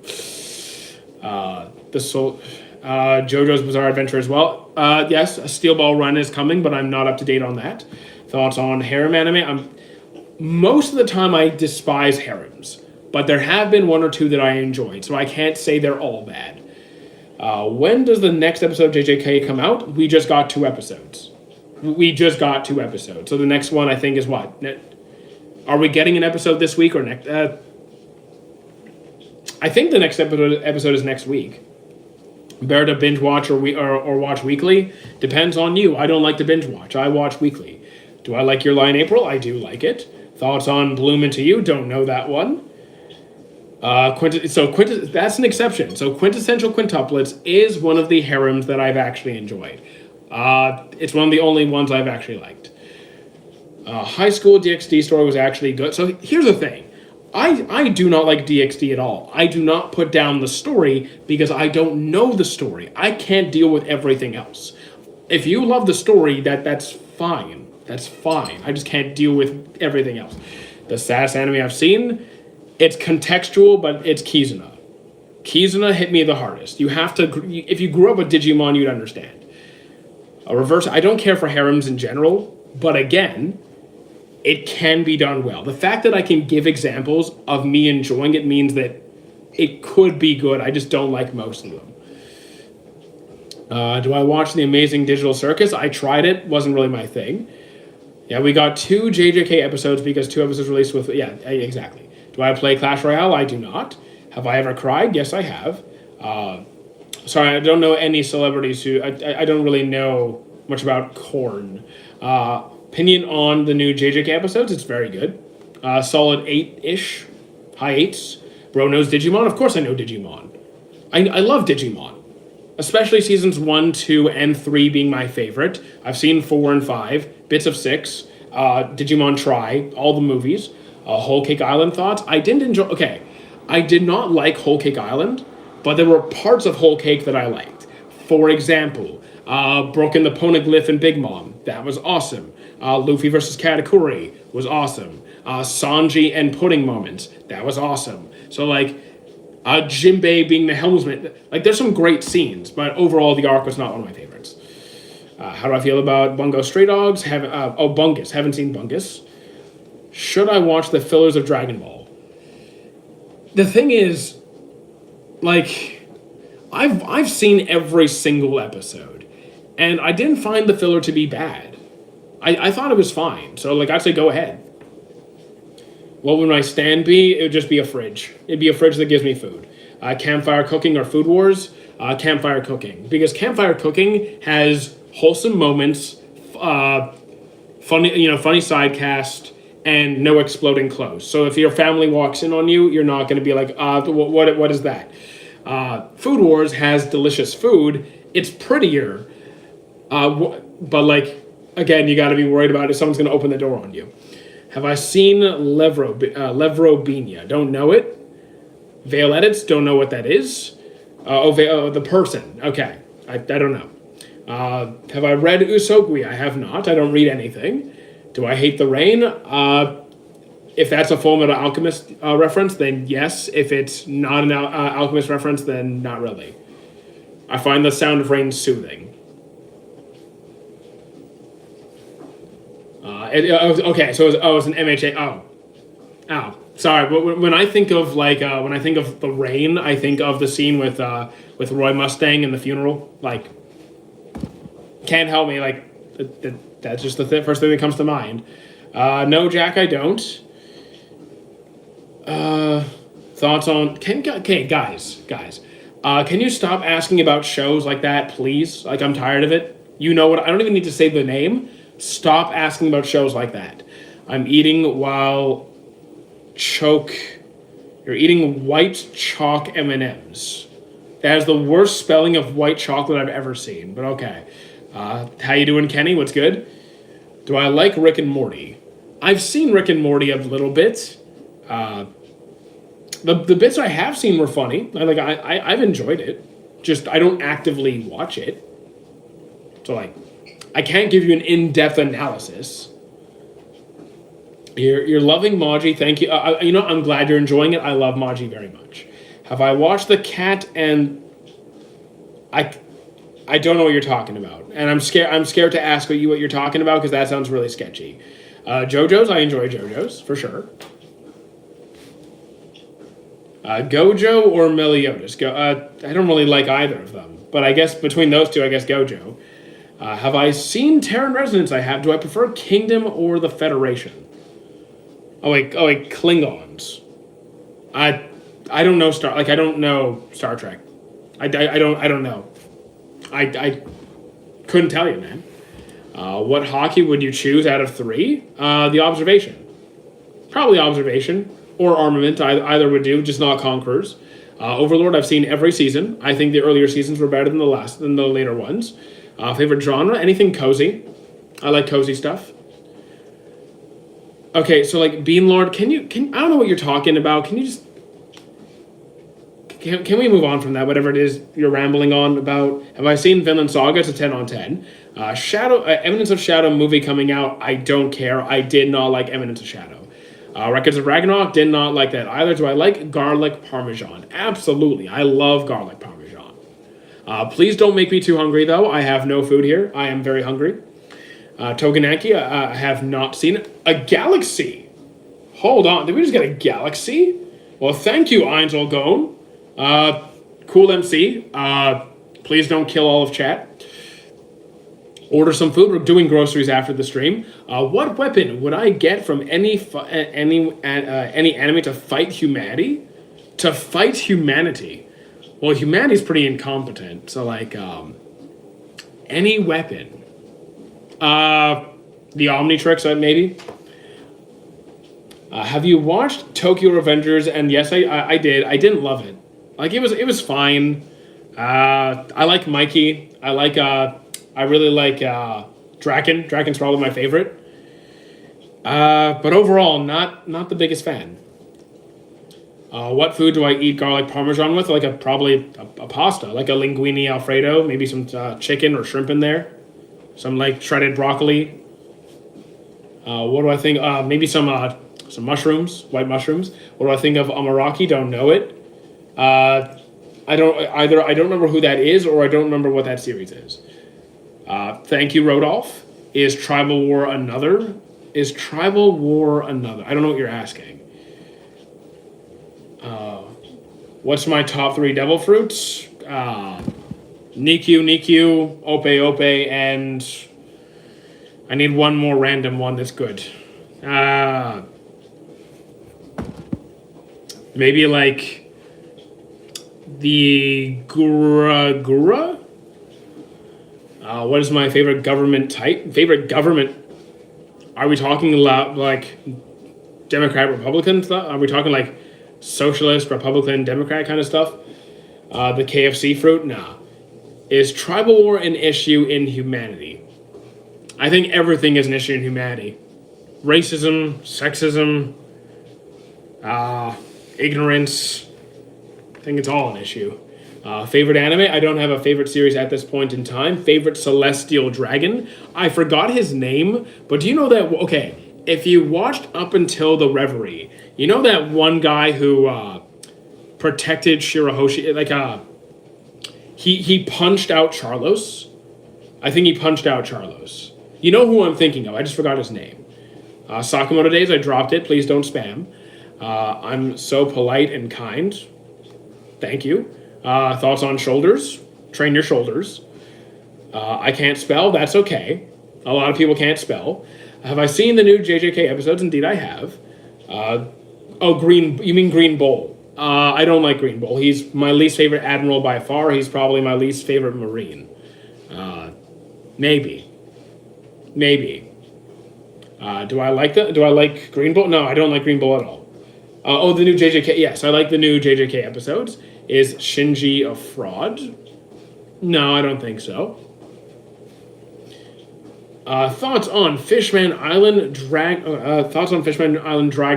JoJo's Bizarre Adventure as well. Yes, a Steel Ball Run is coming, but I'm not up to date on that. Thoughts on harem anime? Most of the time I despise harems, but there have been one or two that I enjoyed, so I can't say they're all bad. When does the next episode of JJK come out? We just got 2 episodes. So the next one I think is what? Are we getting an episode this week or next? I think the next episode is next week. Better to binge watch or watch weekly? Depends on you. I don't like to binge watch. I watch weekly. Do I like Your Lie in April? I do like it. Thoughts on Bloom Into You? Don't know that one. That's an exception. So Quintessential Quintuplets is one of the harems that I've actually enjoyed. It's one of the only ones I've actually liked. High School DxD story was actually good. So here's the thing. I do not like DxD at all. I do not put down the story because I don't know the story. I can't deal with everything else. If you love the story, that's fine. That's fine. I just can't deal with everything else. The saddest anime I've seen, it's contextual, but it's Kizuna. Kizuna hit me the hardest. You have to, if you grew up with Digimon, you'd understand. A reverse, I don't care for harems in general, but again, it can be done well. The fact that I can give examples of me enjoying it means that it could be good. I just don't like most of them. Do I watch The Amazing Digital Circus? I tried it. Wasn't really my thing. Yeah, we got 2 JJK episodes because 2 episodes released with... Yeah, exactly. Do I play Clash Royale? I do not. Have I ever cried? Yes, I have. Sorry, I don't know any celebrities who... I don't really know much about Korn. Opinion on the new JJK episodes, it's very good. Solid 8-ish. High 8s. Bro knows Digimon? Of course I know Digimon. I love Digimon. Especially seasons 1, 2, and 3 being my favorite. I've seen 4 and 5. Bits of 6. Digimon Try. All the movies. Whole Cake Island thoughts. I didn't enjoy... Okay. I did not like Whole Cake Island, but there were parts of Whole Cake that I liked. For example, Broken the Poneglyph and Big Mom. That was awesome. Luffy versus Katakuri was awesome. Sanji and Pudding moments. That was awesome. So, like, Jinbei being the helmsman. Like, there's some great scenes, but overall, the arc was not one of my favorites. How do I feel about Bungo Stray Dogs? Bungus. Haven't seen Bungus. Should I watch the fillers of Dragon Ball? The thing is, like, I've seen every single episode, and I didn't find the filler to be bad. I thought it was fine, so, like, I'd say go ahead. What would my stand be? It would just be a fridge. It'd be a fridge that gives me food. Campfire cooking or Food Wars? Campfire cooking. Because campfire cooking has wholesome moments, funny side cast, and no exploding clothes. So if your family walks in on you, you're not going to be like, what is that? Food Wars has delicious food. It's prettier, but, like, again, you got to be worried about if someone's going to open the door on you. Have I seen Levrobinia? Don't know it. Veil Edits, don't know what that is. The person. Okay, I don't know. Have I read Usogui? I have not. I don't read anything. Do I hate the rain? If that's a Fullmetal Alchemist reference, then yes. If it's not an Alchemist reference, then not really. I find the sound of rain soothing. Okay, so it's an MHA. Oh, sorry. But when I think of the rain, I think of the scene with Roy Mustang in the funeral. Like, can't help me. Like, that's just the first thing that comes to mind. No, Jack, I don't. Thoughts on... Okay, guys. Can you stop asking about shows like that, please? Like, I'm tired of it. You know what? I don't even need to say the name. Stop asking about shows like that. I'm eating while You're eating white chalk M&Ms. That is the worst spelling of white chocolate I've ever seen, but okay. How you doing, Kenny? What's good? Do I like Rick and Morty? I've seen Rick and Morty a little bit. The bits I have seen were funny. I've enjoyed it. Just, I don't actively watch it. So, like, I can't give you an in-depth analysis. You're loving Maji. Thank you. I'm glad you're enjoying it. I love Maji very much. Have I watched The Cat and I don't know what you're talking about, and I'm scared to ask what you're talking about because that sounds really sketchy. JoJo's, I enjoy JoJo's for sure. Gojo or Meliodas? I don't really like either of them, but I guess between those two, I guess Gojo. Have I seen Terran Resonance? I have. Do I prefer Kingdom or the Federation? Oh wait, Klingons. I don't know I don't know Star Trek. I don't know. I couldn't tell you, man. What hockey would you choose out of 3? The Observation. Probably Observation or Armament. Either would do, just not Conquerors. Overlord, I've seen every season. I think the earlier seasons were better than the later ones. Favorite genre? Anything cozy. I like cozy stuff. Okay, so like Bean Lord, I don't know what you're talking about. Can you just Can we move on from that? Whatever it is you're rambling on about. Have I seen Vinland Saga? It's a 10 on 10. Eminence of Shadow movie coming out. I don't care. I did not like Eminence of Shadow. Records of Ragnarok, did not like that either. Do I like garlic parmesan? Absolutely. I love garlic parmesan. Please don't make me too hungry, though. I have no food here. I am very hungry. Togenaki, I have not seen it. A galaxy. Hold on. Did we just get a galaxy? Well, thank you, Einzel Gone. Cool MC. Please don't kill all of chat. Order some food. We're doing groceries after the stream. What weapon would I get from any enemy to fight humanity? To fight humanity. Well, humanity's pretty incompetent. So like, any weapon. The Omnitrix, maybe. Have you watched Tokyo Revengers? And yes, I did. I didn't love it. Like it was fine. I like Mikey. I really like Draken. Draken's probably my favorite. But overall, not the biggest fan. What food do I eat garlic parmesan with? Like probably a pasta, like a linguine alfredo, maybe some chicken or shrimp in there, some like shredded broccoli. What do I think? Maybe some mushrooms, white mushrooms. What do I think of amaraki? Don't know it. I don't remember who that is, or I don't remember what that series is. Thank you, Rodolph. Is Tribal War another? Is Tribal War another? I don't know what you're asking. What's my top 3 devil fruits? Nikyu, Ope, and I need one more random one that's good. Maybe like the Gura? What is my favorite government type? Favorite government? Are we talking like Democrat, Republican stuff? Are we talking like socialist, Republican, Democrat kind of stuff? The KFC fruit? Nah. Is tribal war an issue in humanity? I think everything is an issue in humanity. Racism, sexism, ignorance. I think it's all an issue. Favorite anime? I don't have a favorite series at this point in time. Favorite celestial dragon? I forgot his name, but do you know that... Okay, if you watched up until the Reverie, you know that one guy who protected Shirahoshi? Like, he punched out Charlos? I think he punched out Charlos. You know who I'm thinking of. I just forgot his name. Sakamoto Days, I dropped it. Please don't spam. I'm so polite and kind. Thank you. Thoughts on shoulders? Train your shoulders. I can't spell. That's okay. A lot of people can't spell. Have I seen the new JJK episodes? Indeed, I have. You mean Green Bull? I don't like Green Bull. He's my least favorite admiral by far. He's probably my least favorite Marine. Maybe. Do I like Green Bull? No, I don't like Green Bull at all. The new JJK. Yes, I like the new JJK episodes. Is Shinji a fraud? No, I don't think so. Thoughts on Fishman Island dragged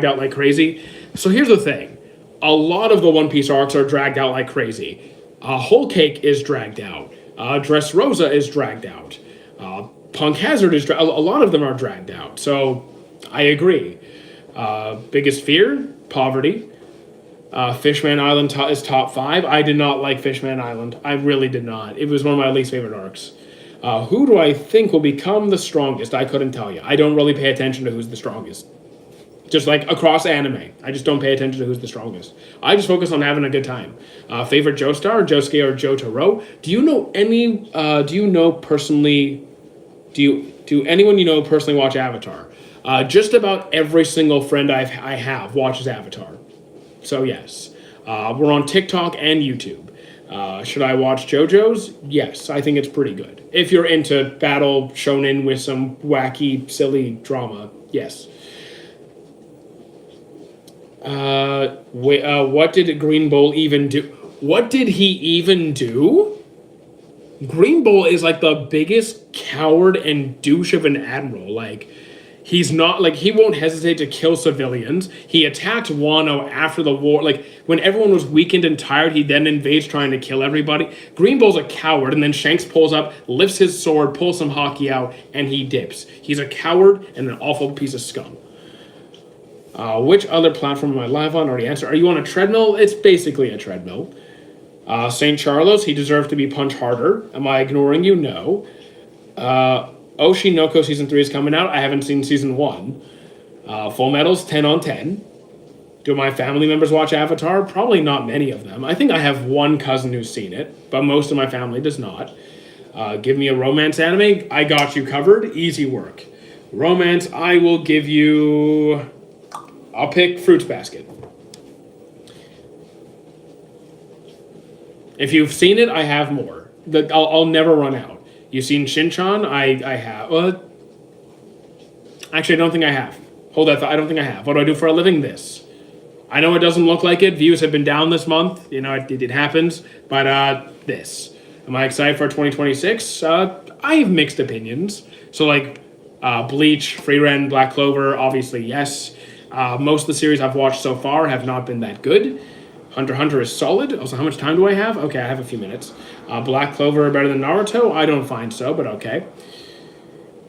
out like crazy. So here's the thing. A lot of the One Piece arcs are dragged out like crazy. Whole Cake is dragged out. Dressrosa is dragged out. Punk Hazard is a lot of them are dragged out. So I agree. Biggest fear, poverty. Fishman Island is top 5. I did not like Fishman Island. I really did not. It was one of my least favorite arcs. Who do I think will become the strongest? I couldn't tell you. I don't really pay attention to who's the strongest. Just like across anime, I just don't pay attention to who's the strongest. I just focus on having a good time. Favorite Joestar, Josuke or Jotaro? Do you know any? Do you know personally? Do anyone you know personally watch Avatar? Just about every single friend I have watches Avatar. So yes, we're on TikTok and YouTube. Should I watch JoJo's? Yes, I think it's pretty good. If you're into battle shonen with some wacky, silly drama, yes. What did Green Bull even do? What did he even do? Green Bull is like the biggest coward and douche of an admiral. Like, he's not, like, he won't hesitate to kill civilians. He attacked Wano after the war. Like, when everyone was weakened and tired, he then invades trying to kill everybody. Green Bull's a coward, and then Shanks pulls up, lifts his sword, pulls some hockey out, and he dips. He's a coward and an awful piece of scum. Which other platform am I live on? Already answered. Are you on a treadmill? It's basically a treadmill. St. Charlos, he deserved to be punched harder. Am I ignoring you? No. Oshinoko Season 3 is coming out. I haven't seen Season 1. Full Metal's 10 on 10. Do my family members watch Avatar? Probably not many of them. I think I have one cousin who's seen it, but most of my family does not. Give me a romance anime. I got you covered. Easy work. Romance, I will give you... I'll pick Fruits Basket. If you've seen it, I have more. I'll never run out. You've seen Shin-chan? I have. Actually, I don't think I have. Hold that thought. I don't think I have. What do I do for a living? This. I know it doesn't look like it. Views have been down this month. You know, it happens. But this. Am I excited for 2026? I have mixed opinions. So, like, Bleach, Frieren, Black Clover, obviously, yes. Most of the series I've watched so far have not been that good. Hunter x Hunter is solid. Also, how much time do I have? Okay, I have a few minutes. Black Clover better than Naruto? I don't find so, but okay.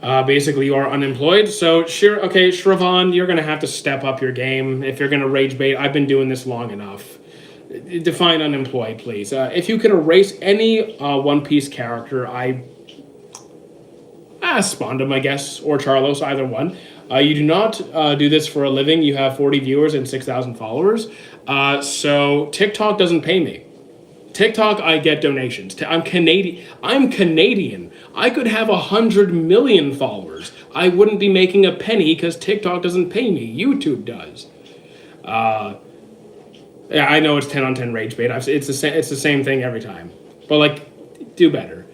Basically, you are unemployed. So, sure, okay, Shravan, you're going to have to step up your game if you're going to rage bait. I've been doing this long enough. Define unemployed, please. If you could erase any One Piece character, Spondum, I guess, or Charlos, either one. You do not do this for a living. You have 40 viewers and 6,000 followers. So TikTok doesn't pay me. TikTok, I get donations. I'm Canadian. I could have 100 million followers. I wouldn't be making a penny because TikTok doesn't pay me. YouTube does. Yeah, I know it's 10 on 10 rage bait. It's the same thing every time. But, like, do better.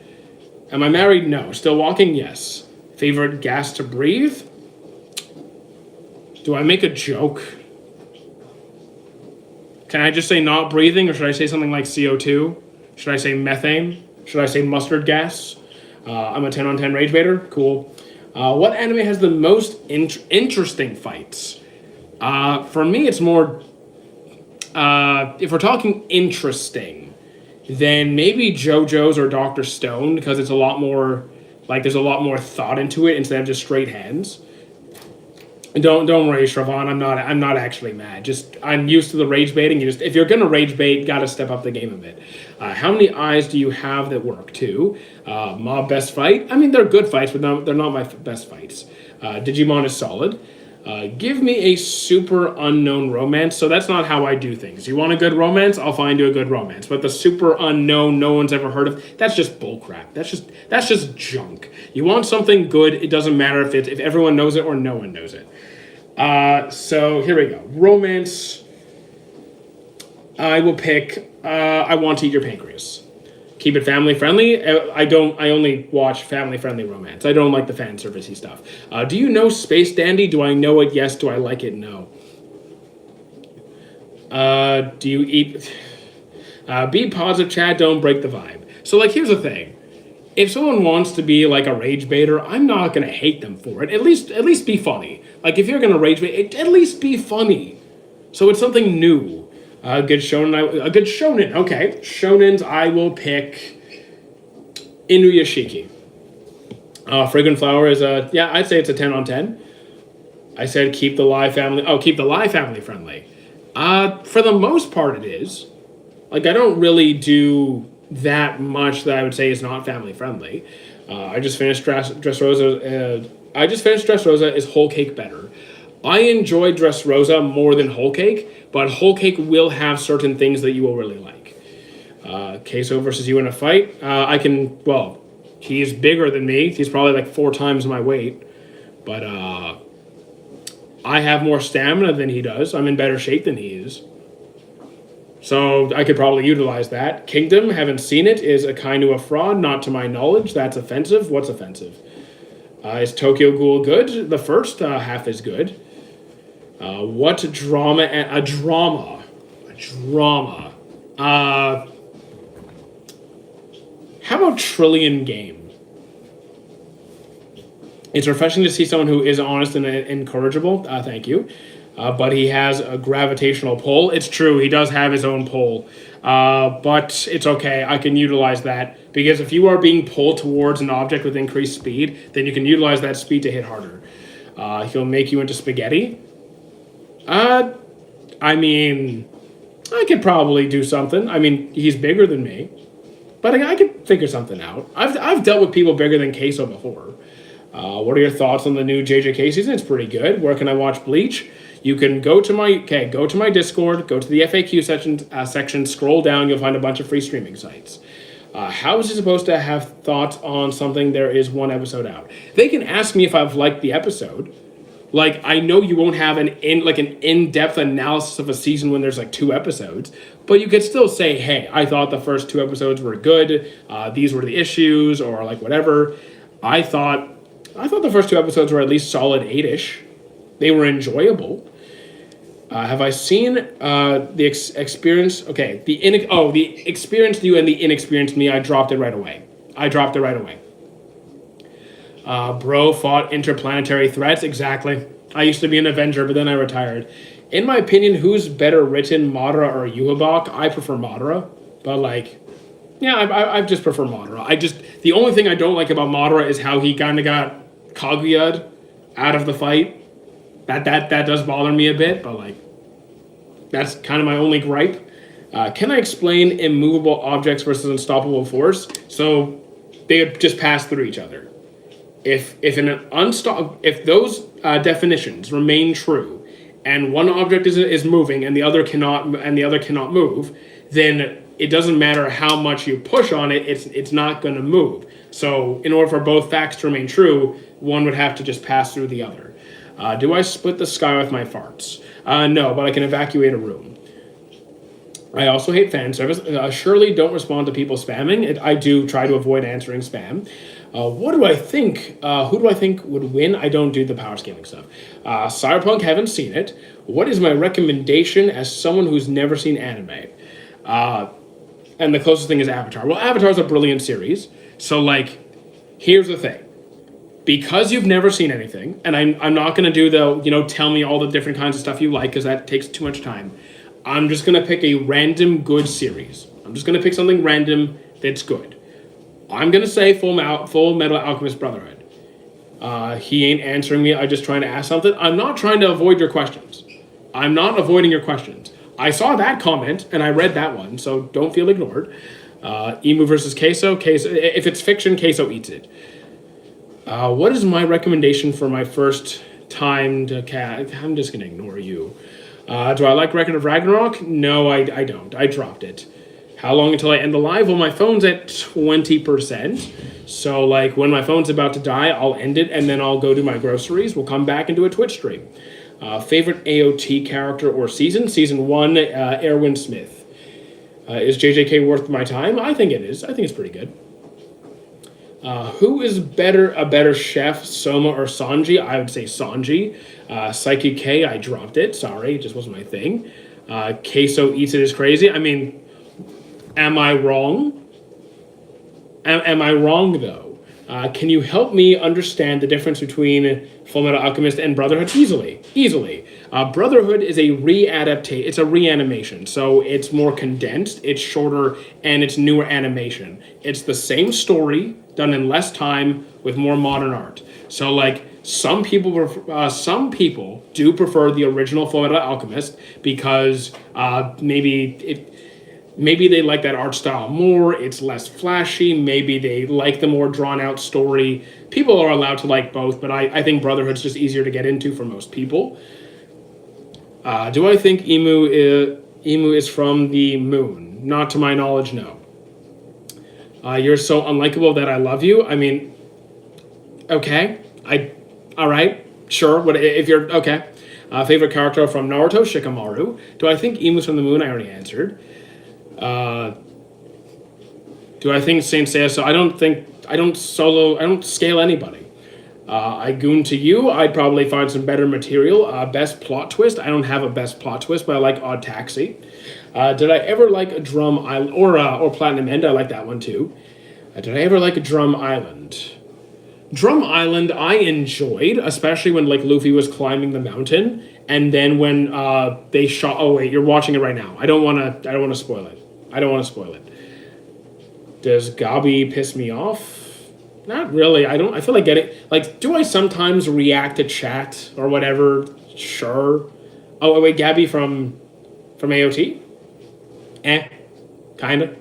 Am I married? No. Still walking? Yes. Favorite gas to breathe? Do I make a joke? Can I just say not breathing, or should I say something like CO2? Should I say methane? Should I say mustard gas? I'm a 10 on 10 rage baiter. Cool. What anime has the most interesting fights? For me, it's more... if we're talking interesting, then maybe JoJo's or Dr. Stone, because it's a lot more... Like, there's a lot more thought into it instead of just straight hands. Don't worry, Shravan. I'm not actually mad. Just I'm used to the rage baiting. If you're gonna rage bait, gotta step up the game a bit. How many eyes do you have that work too? Mob best fight. I mean, they're good fights, but they're not my best fights. Digimon is solid. Give me a super unknown romance. So that's not how I do things. You want a good romance? I'll find you a good romance. But the super unknown, no one's ever heard of, that's just bullcrap. That's just junk. You want something good, it doesn't matter if everyone knows it or no one knows it. So here we go. Romance. I will pick I Want to Eat Your Pancreas. Keep it family friendly. I only watch family friendly romance. I don't like the fan servicey stuff. Do you know Space Dandy? Do I know it? Yes. Do I like it? No. Do you eat? Be positive, Chad. Don't break the vibe. So, like, here's the thing. If someone wants to be like a rage baiter, I'm not gonna hate them for it. At least be funny. Like, if you're gonna rage bait, at least be funny. So it's something new. A good shonen. Okay, shonens. I will pick Inuyashiki. Fragrant Flower is I'd say it's a 10 on 10. I said keep the Lie family. Oh, keep the Lie family friendly. For the most part, it is. Like, I don't really do that much that I would say is not family friendly. I just finished Dressrosa. I just finished Dressrosa. Is Whole Cake better? I enjoy Dressrosa more than Whole Cake, but Whole Cake will have certain things that you will really like. Queso versus you in a fight. He's bigger than me. He's probably like 4 times my weight. But I have more stamina than he does. I'm in better shape than he is. So I could probably utilize that. Kingdom, haven't seen it, is Akainu a fraud? Not to my knowledge. That's offensive. What's offensive? Is Tokyo Ghoul good? The first half is good. What drama? A drama. How about Trillion Game? It's refreshing to see someone who is honest and incorrigible. Thank you. But he has a gravitational pull. It's true, he does have his own pull. But it's okay, I can utilize that. Because if you are being pulled towards an object with increased speed, then you can utilize that speed to hit harder. He'll make you into spaghetti. I could probably do something. I mean, he's bigger than me. But I could figure something out. I've dealt with people bigger than Queso before. What are your thoughts on the new JJK season? It's pretty good. Where can I watch Bleach? You can go to my Discord, go to the FAQ section, scroll down, you'll find a bunch of free streaming sites. How is he supposed to have thoughts on something there is 1 episode out? They can ask me if I've liked the episode. Like, I know you won't have an in-depth analysis of a season when there's like 2 episodes, but you could still say, hey, I thought the first 2 episodes were good, these were the issues, or like whatever. I thought the first 2 episodes were at least solid 8-ish. They were enjoyable. Have I seen the experience? Okay, the experienced you and the inexperienced me. I dropped it right away. Bro fought interplanetary threats. Exactly. I used to be an Avenger, but then I retired. In my opinion, who's better written, Madara or Yhwach? I prefer Madara, but like, yeah, I just prefer Madara. The only thing I don't like about Madara is how he kind of got Kaguya out of the fight. That does bother me a bit, but like, that's kind of my only gripe. Can I explain immovable objects versus unstoppable force? So they just pass through each other. If those definitions remain true, and one object is moving and the other cannot move, then it doesn't matter how much you push on it, it's not going to move. So in order for both facts to remain true, one would have to just pass through the other. Do I split the sky with my farts? No, but I can evacuate a room. I also hate fan service. Surely don't respond to people spamming. I do try to avoid answering spam. What do I think? Who do I think would win? I don't do the power scaling stuff. Cyberpunk, haven't seen it. What is my recommendation as someone who's never seen anime? And the closest thing is Avatar. Well, Avatar's a brilliant series. So, like, here's the thing. Because you've never seen anything, and I'm not going to do tell me all the different kinds of stuff you like, because that takes too much time. I'm just going to pick a random good series. I'm just going to pick something random that's good. I'm going to say Full Metal Alchemist Brotherhood. He ain't answering me. I'm just trying to ask something. I'm not trying to avoid your questions. I'm not avoiding your questions. I saw that comment, and I read that one, so don't feel ignored. Emu versus Queso. If it's fiction, Queso eats it. What is my recommendation for my first time to cat? I'm just going to ignore you. Do I like Record of Ragnarok? No, I don't. I dropped it. How long until I end the live? Well, my phone's at 20%. So, like, when my phone's about to die, I'll end it, and then I'll go do my groceries. We'll come back and do a Twitch stream. Favorite AOT character or season? Season 1, Erwin Smith. Is JJK worth my time? I think it is. I think it's pretty good. Who is a better chef, Soma or Sanji? I would say Sanji. Psyche K, I dropped it. Sorry, it just wasn't my thing. Queso eats it is crazy. I mean, am I wrong? Am I wrong, though? Can you help me understand the difference between Fullmetal Alchemist and Brotherhood? Easily. Brotherhood is a readaptation. It's a reanimation, so it's more condensed, it's shorter, and it's newer animation. It's the same story done in less time with more modern art. So like some people do prefer the original Fullmetal Alchemist because maybe they like that art style more. It's less flashy. Maybe they like the more drawn out story. People are allowed to like both, but I think Brotherhood's just easier to get into for most people. Do I think Emu is from the moon? Not to my knowledge, no. You're so unlikable that I love you. I mean, okay. All right, sure. What if you're okay? Favorite character from Naruto, Shikamaru. Do I think Emu's from the moon? I already answered. Do I think Saint Seiya? So I don't scale anybody. I goon to you. I'd probably find some better material. Best plot twist. I don't have a best plot twist, but I like Odd Taxi. Did I ever like a Drum Island or Platinum End? I like that one too. Did I ever like a Drum Island? Drum Island I enjoyed, especially when like Luffy was climbing the mountain, and then when they shot. Oh wait, you're watching it right now. I don't want to spoil it. Does Gabi piss me off? Not really. I feel like getting like. Do I sometimes react to chat or whatever? Sure. Oh wait, Gabi from AOT. Kinda,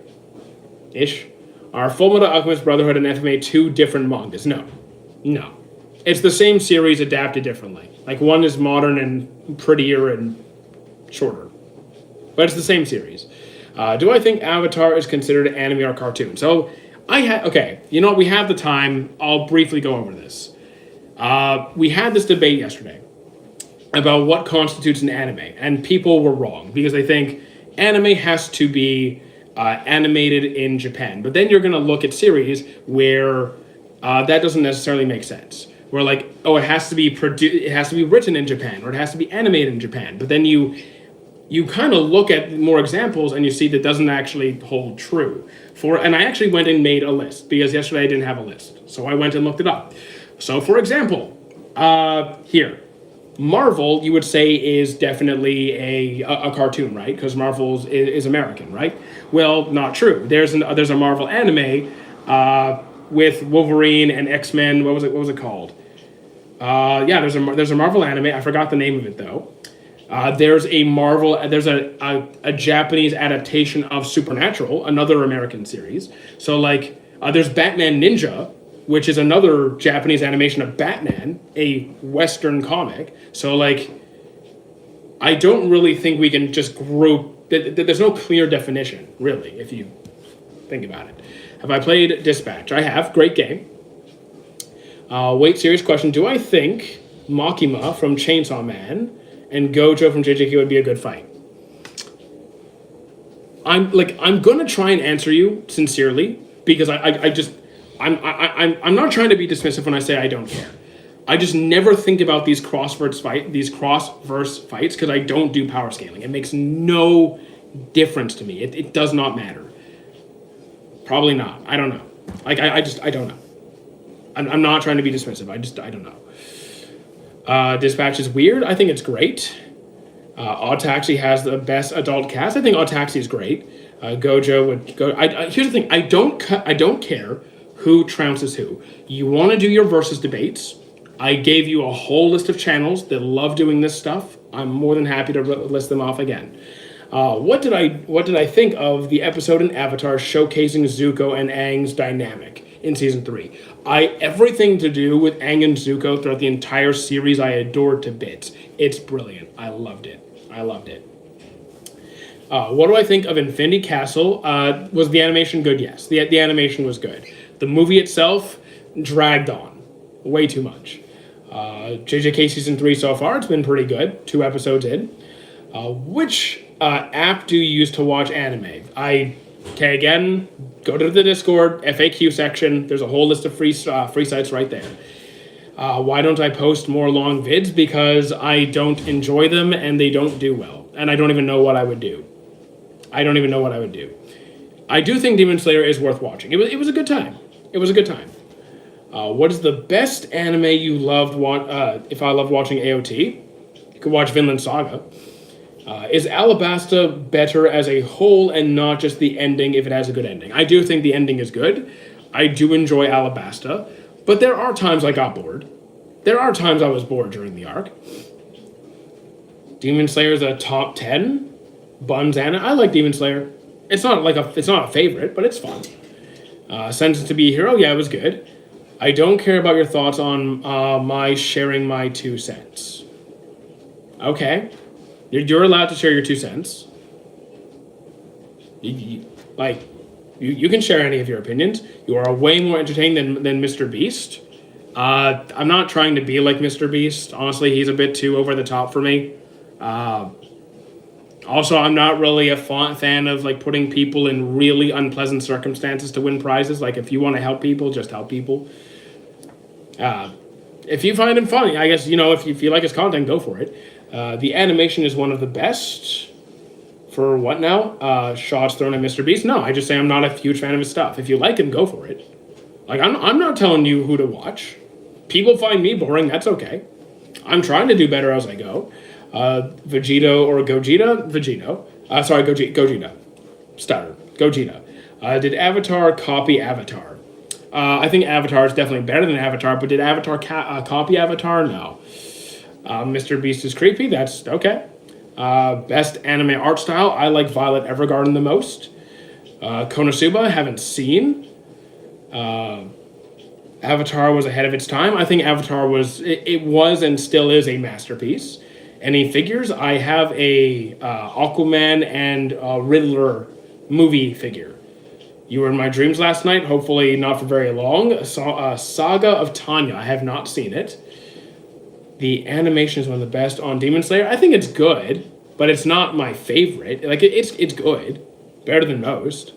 ish. Are Fullmetal Alchemist Brotherhood and FMA two different mangas? No. It's the same series adapted differently. Like one is modern and prettier and shorter, but it's the same series. Do I think Avatar is considered an anime or cartoon? So okay, you know what? We have the time. I'll briefly go over this. We had this debate yesterday about what constitutes an anime, and people were wrong because they think anime has to be animated in Japan. But then you're going to look at series where that doesn't necessarily make sense. Where like, oh, it has to be written in Japan, or it has to be animated in Japan. But then you kind of look at more examples and you see that doesn't actually hold true. And I actually went and made a list because yesterday I didn't have a list. So I went and looked it up. So for example, here, Marvel, you would say, is definitely a cartoon, right? Because Marvel is American, right? Well, not true. There's a Marvel anime with Wolverine and X-Men. What was it called? There's a Marvel anime. I forgot the name of it though. There's a Japanese adaptation of Supernatural, another American series. So like, there's Batman Ninja, which is another Japanese animation of Batman, a Western comic. So like, I don't really think we can just group. There's no clear definition, really, if you think about it. Have I played Dispatch? I have. Great game. Wait, serious question. Do I think Makima from Chainsaw Man and Gojo from JJK would be a good fight? I'm gonna try and answer you sincerely because I'm not trying to be dismissive when I say I don't care. I just never think about these cross-verse fights because I don't do power scaling. It makes no difference to me. It does not matter. Probably not. I don't know. Like I don't know. I'm not trying to be dismissive. I don't know. Dispatch is weird. I think it's great. Odd Taxi has the best adult cast. I think Odd Taxi is great. Gojo would go. Here's the thing. I don't care who trounces who. You want to do your versus debates. I gave you a whole list of channels that love doing this stuff. I'm more than happy to list them off again. What did I think of the episode in Avatar showcasing Zuko and Aang's dynamic in season 3? Everything to do with Aang and Zuko throughout the entire series I adored to bits. It's brilliant. I loved it. What do I think of Infinity Castle? Was the animation good? Yes. The animation was good. The movie itself dragged on way too much. JJK season 3 so far, it's been pretty good. 2 episodes in. Which app do you use to watch anime? Again, go to the Discord, FAQ section. There's a whole list of free sites right there. Why don't I post more long vids? Because I don't enjoy them and they don't do well. And I don't even know what I would do. I do think Demon Slayer is worth watching. It was a good time. What is the best anime you loved? If I love watching AOT, could watch Vinland Saga. Is Alabasta better as a whole and not just the ending if it has a good ending? I do think the ending is good. I do enjoy Alabasta, but there are times I got bored. There are times I was bored during the arc. Demon Slayer is a top 10. Buns Anna. I like Demon Slayer. It's not a favorite, but it's fun. Sentenced to be a Hero, yeah, it was good. I don't care about your thoughts on my sharing my 2 cents. Okay. You're allowed to share your 2 cents. You can share any of your opinions. You are way more entertaining than Mr. Beast. I'm not trying to be like Mr. Beast. Honestly, he's a bit too over the top for me. Also, I'm not really a fan of like putting people in really unpleasant circumstances to win prizes. Like, if you want to help people, just help people. If you find him funny, I guess, if you feel like his content, go for it. The animation is one of the best. For what now? Shots thrown at Mr. Beast? No, I just say I'm not a huge fan of his stuff. If you like him, go for it. Like, I'm not telling you who to watch. People find me boring, that's okay. I'm trying to do better as I go. Vegito or Gogeta? Vegito. Gogeta. Stutter. Gogeta. Did Avatar copy Avatar? I think Avatar is definitely better than Avatar, but did Avatar copy Avatar? No. Mr. Beast is creepy, that's okay. Best anime art style, I like Violet Evergarden the most. Konosuba, haven't seen. Avatar was ahead of its time. I think Avatar was and still is a masterpiece. Any figures? I have a Aquaman and Riddler movie figure. You were in my dreams last night, hopefully not for very long. Saga of Tanya, I have not seen it. The animation is one of the best on Demon Slayer. I think it's good, but it's not my favorite. Like, it's good. Better than most.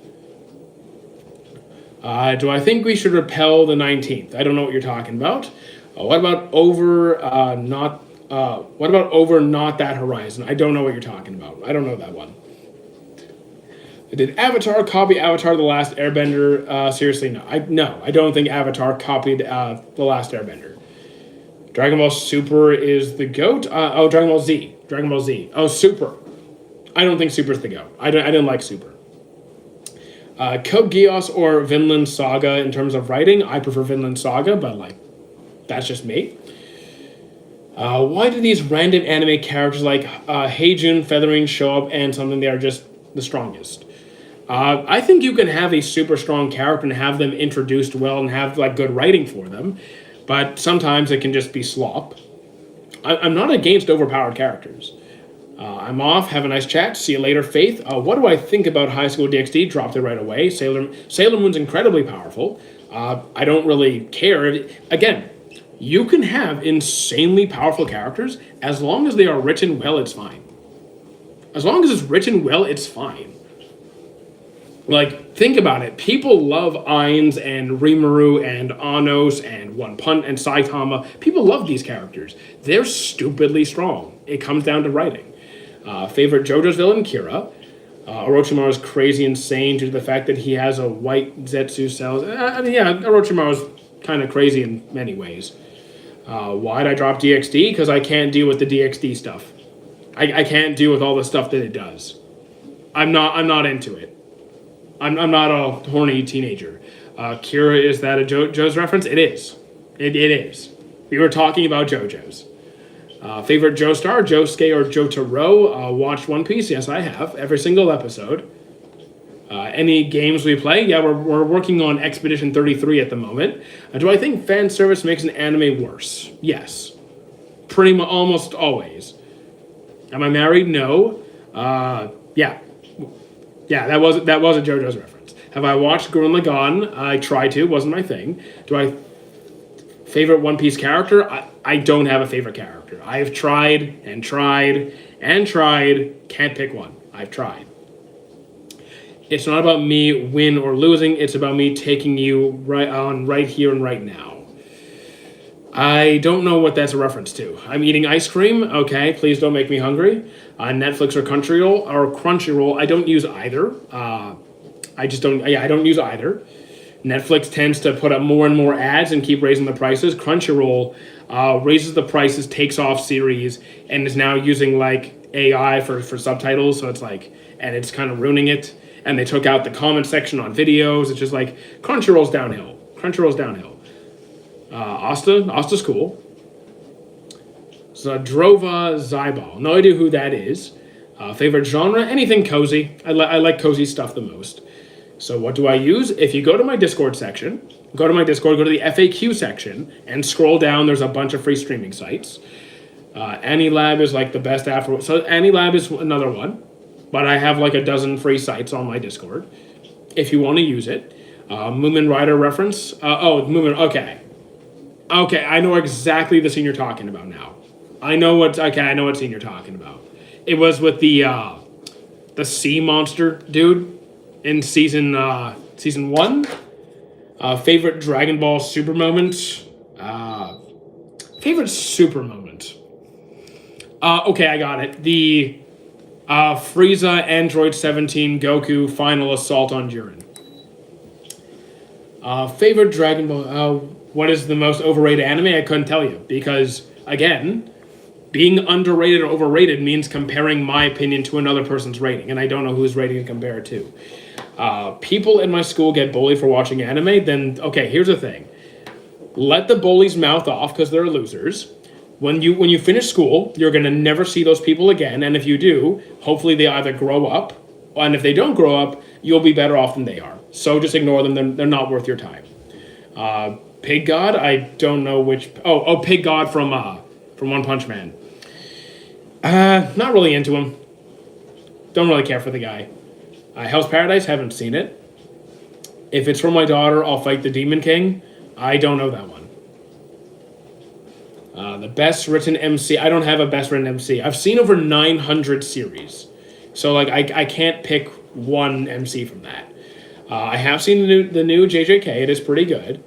Do I think we should repel the 19th? I don't know what you're talking about. What about over not that horizon? I don't know what you're talking about. I don't know that one. Did Avatar copy Avatar: The Last Airbender? Seriously, no. I don't think Avatar copied The Last Airbender. Dragon Ball Super is the GOAT? Dragon Ball Z. Dragon Ball Z. Oh, Super. I don't think Super's the GOAT. I didn't like Super. Code Geass or Vinland Saga in terms of writing? I prefer Vinland Saga, but that's just me. Why do these random anime characters like Heijun, Feathering show up and something they are just the strongest? I think you can have a super strong character and have them introduced well and have good writing for them, but sometimes it can just be slop. I'm not against overpowered characters. I'm off. Have a nice chat. See you later, Faith. What do I think about High School DxD? Dropped it right away. Sailor Moon's incredibly powerful. I don't really care. Again, you can have insanely powerful characters as long as they are written well. It's fine. As long as it's written well, it's fine. Think about it. People love Ainz and Rimuru and Anos and One Punch and Saitama. People love these characters. They're stupidly strong. It comes down to writing. Favorite JoJo's villain, Kira. Orochimaru is crazy insane due to the fact that he has a white Zetsu cells. Orochimaru is kind of crazy in many ways. Why'd I drop DxD? Because I can't deal with the DxD stuff. I can't deal with all the stuff that it does. I'm not into it. I'm not a horny teenager. Kira, is that a JoJo's reference? It is. It is. We were talking about JoJo's. Favorite Joestar, Josuke or Jotaro? Watched One Piece? Yes, I have. Every single episode. Any games we play? Yeah, we're working on Expedition 33 at the moment. Do I think fan service makes an anime worse? Yes. Pretty much almost always. Am I married? No. Yeah. Yeah, that was a JoJo's reference. Have I watched Gurren Lagann? I tried to. Wasn't my thing. Do I favorite One Piece character? I don't have a favorite character. I've tried and tried and tried. Can't pick one. I've tried. It's not about me win or losing. It's about me taking you right here and right now. I don't know what that's a reference to. I'm eating ice cream. Okay, please don't make me hungry. Netflix or Crunchyroll. I don't use either. I don't use either. Netflix tends to put up more and more ads and keep raising the prices. Crunchyroll raises the prices, takes off series, and is now using like AI for subtitles. So it's like, and it's kind of ruining it. And they took out the comment section on videos. It's just like Crunchyroll's downhill. Crunchyroll's downhill. Asta's cool. Zadrova Zybal. No idea who that is. Favorite genre? Anything cozy. I like cozy stuff the most. So what do I use? If you go to my Discord section, go to the FAQ section, and scroll down, there's a bunch of free streaming sites. AniLab is like the best after. So AniLab is another one, but I have like a dozen free sites on my Discord if you want to use it. Moomin Rider reference. Moomin. Okay, I know exactly the scene you're talking about now. I know what scene you're talking about. It was with the sea monster dude in season 1. Favorite Dragon Ball Super moment. Favorite Super moment. Okay, I got it. The Frieza Android 17 Goku final assault on Jiren. Favorite Dragon Ball. What is the most overrated anime? I couldn't tell you because again, being underrated or overrated means comparing my opinion to another person's rating, and I don't know whose rating to compare it to. People in my school get bullied for watching anime, then okay, here's the thing. Let the bullies mouth off because they're losers. When you finish school, you're gonna never see those people again, and if you do, hopefully they either grow up, and if they don't grow up, you'll be better off than they are. So just ignore them, they're not worth your time. Pig God, I don't know which Pig God from One Punch Man. Not really into him. Don't really care for the guy. Hell's Paradise, haven't seen it. If it's for my daughter, I'll fight the Demon King. I don't know that one. The best written MC. I don't have a best written MC. I've seen over 900 series. So like I can't pick one MC from that. I have seen the new JJK. It is pretty good.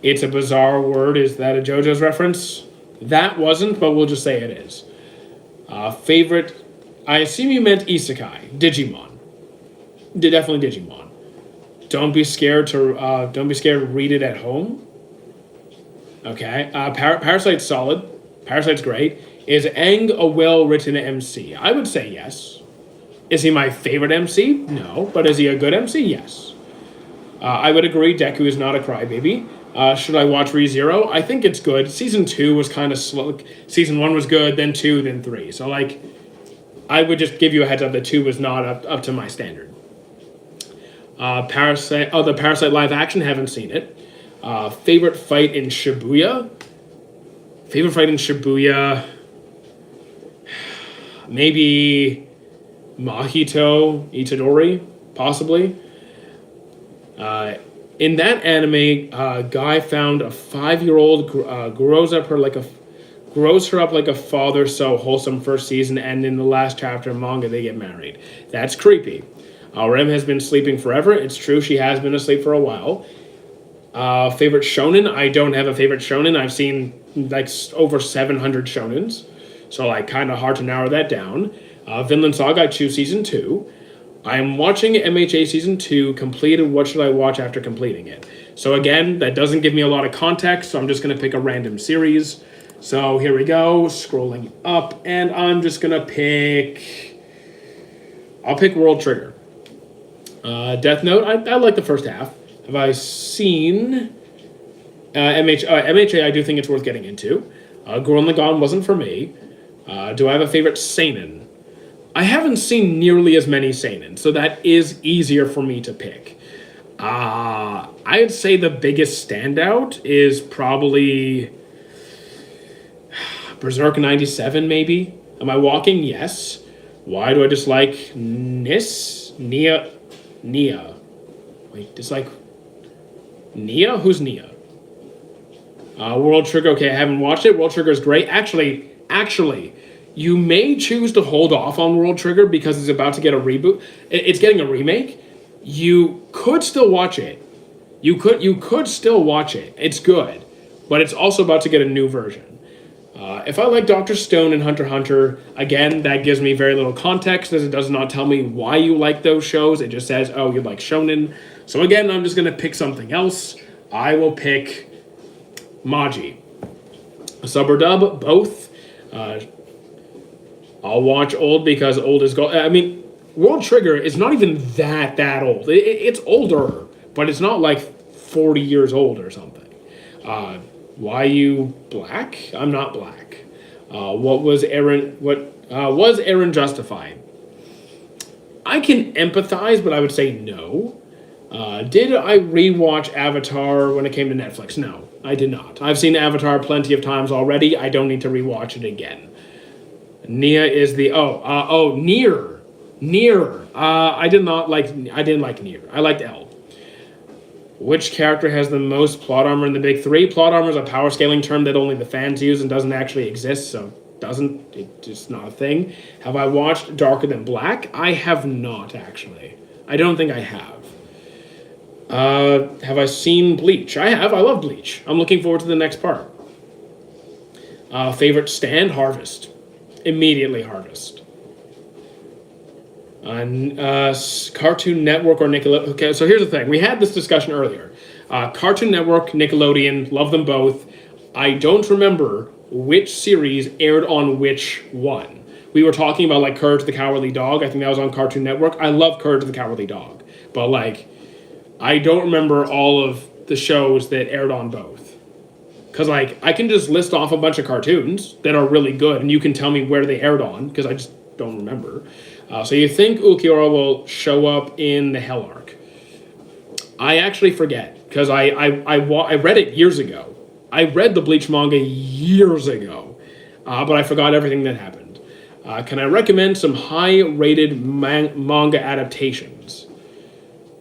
It's a bizarre word. Is that a JoJo's reference? That wasn't, but we'll just say it is. Favorite. I assume you meant Isekai. Digimon. Definitely Digimon. Don't be scared to read it at home. Okay. Parasite's solid. Parasite's great. Is Aang a well-written MC? I would say yes. Is he my favorite MC? No. But is he a good MC? Yes. I would agree Deku is not a crybaby. Should I watch ReZero? I think it's good. Season 2 was kind of slow. Season 1 was good, then 2, then 3. So, like, I would just give you a heads up that 2 was not up to my standard. The Parasite live action, haven't seen it. Favorite fight in Shibuya? Maybe Mahito Itadori, possibly. In that anime, a guy found a 5-year-old, grows her up like a father, so wholesome first season, and in the last chapter of manga, they get married. That's creepy. Rem has been sleeping forever. It's true, she has been asleep for a while. Favorite shonen? I don't have a favorite shonen. I've seen like over 700 shonens, so like kind of hard to narrow that down. Vinland Saga, I choose season 2. I'm watching MHA Season 2 completed. What should I watch after completing it? So again, that doesn't give me a lot of context, so I'm just going to pick a random series. So here we go, scrolling up, and I'm just going to pick... I'll pick World Trigger. Death Note, I like the first half. Have I seen... MHA, I do think it's worth getting into. Gurren Lagann wasn't for me. Do I have a favorite seinen? I haven't seen nearly as many seinen, so that is easier for me to pick. I'd say the biggest standout is probably Berserk 97, maybe. Am I walking? Yes. Why do I dislike Nia? Wait, dislike Nia? Who's Nia? World Trigger, okay, I haven't watched it. World Trigger is great. Actually, you may choose to hold off on World Trigger because it's about to get a reboot. It's getting a remake. You could still watch it. You could still watch it. It's good, but it's also about to get a new version. If I like Dr. Stone and Hunter x Hunter, again, that gives me very little context as it does not tell me why you like those shows. It just says, oh, you like shonen. So again, I'm just going to pick something else. I will pick Maji. Sub or dub, both. I'll watch old because old is gold. I mean, World Trigger is not even that old. It's older, but it's not like 40 years old or something. Why you black? I'm not black. What was Aaron justified? I can empathize, but I would say no. Did I rewatch Avatar when it came to Netflix? No, I did not. I've seen Avatar plenty of times already. I don't need to rewatch it again. Nia is the Nier. Nier. I didn't like Nier. I liked L. Which character has the most plot armor in the big three? Plot armor is a power scaling term that only the fans use and doesn't actually exist, so it's just not a thing. Have I watched Darker Than Black? I have not, actually. I don't think I have. Have I seen Bleach? I have. I love Bleach. I'm looking forward to the next part. Favorite stand? Harvest. Immediately Harvest. Cartoon Network or Nickelodeon. Okay, so here's the thing. We had this discussion earlier. Cartoon Network, Nickelodeon, love them both. I don't remember which series aired on which one. We were talking about like Courage the Cowardly Dog. I think that was on Cartoon Network. I love Courage the Cowardly Dog. But like, I don't remember all of the shows that aired on both. Because like, I can just list off a bunch of cartoons that are really good and you can tell me where they aired on because I just don't remember. So you think Ulquiorra will show up in the Hell Arc? I actually forget because I read it years ago. I read the Bleach manga years ago, but I forgot everything that happened. Can I recommend some high-rated manga adaptations?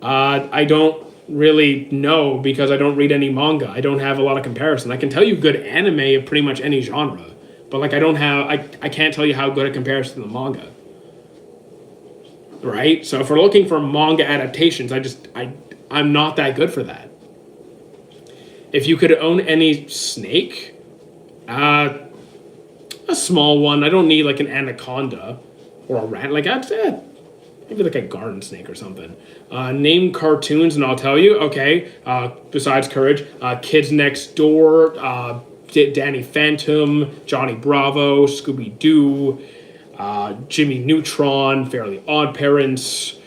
I don't really know because I don't read any manga. I don't have a lot of comparison. I can tell you good anime of pretty much any genre, but like I can't tell you how good it compares to the manga. Right? So if we're looking for manga adaptations, I'm not that good for that. If you could own any snake, a small one. I don't need like an anaconda or a rat. Like I'd say maybe like a garden snake or something. Name cartoons and I'll tell you. Okay. Besides Courage, Kids Next Door, Danny Phantom, Johnny Bravo, Scooby Doo. Jimmy Neutron, Fairly Odd Parents,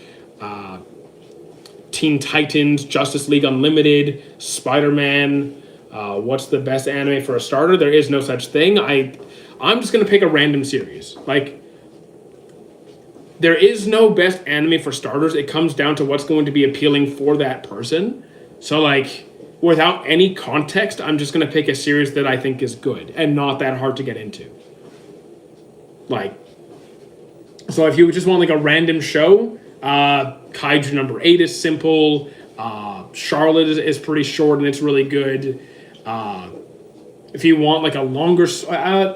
Teen Titans, Justice League Unlimited, Spider-Man. What's the best anime for a starter? There is no such thing. I'm just going to pick a random series. Like, there is no best anime for starters. It comes down to what's going to be appealing for that person. So, like, without any context, I'm just going to pick a series that I think is good and not that hard to get into. Like, so if you just want like a random show, Kaiju number 8 is simple. Charlotte is pretty short and it's really good. If you want like a longer,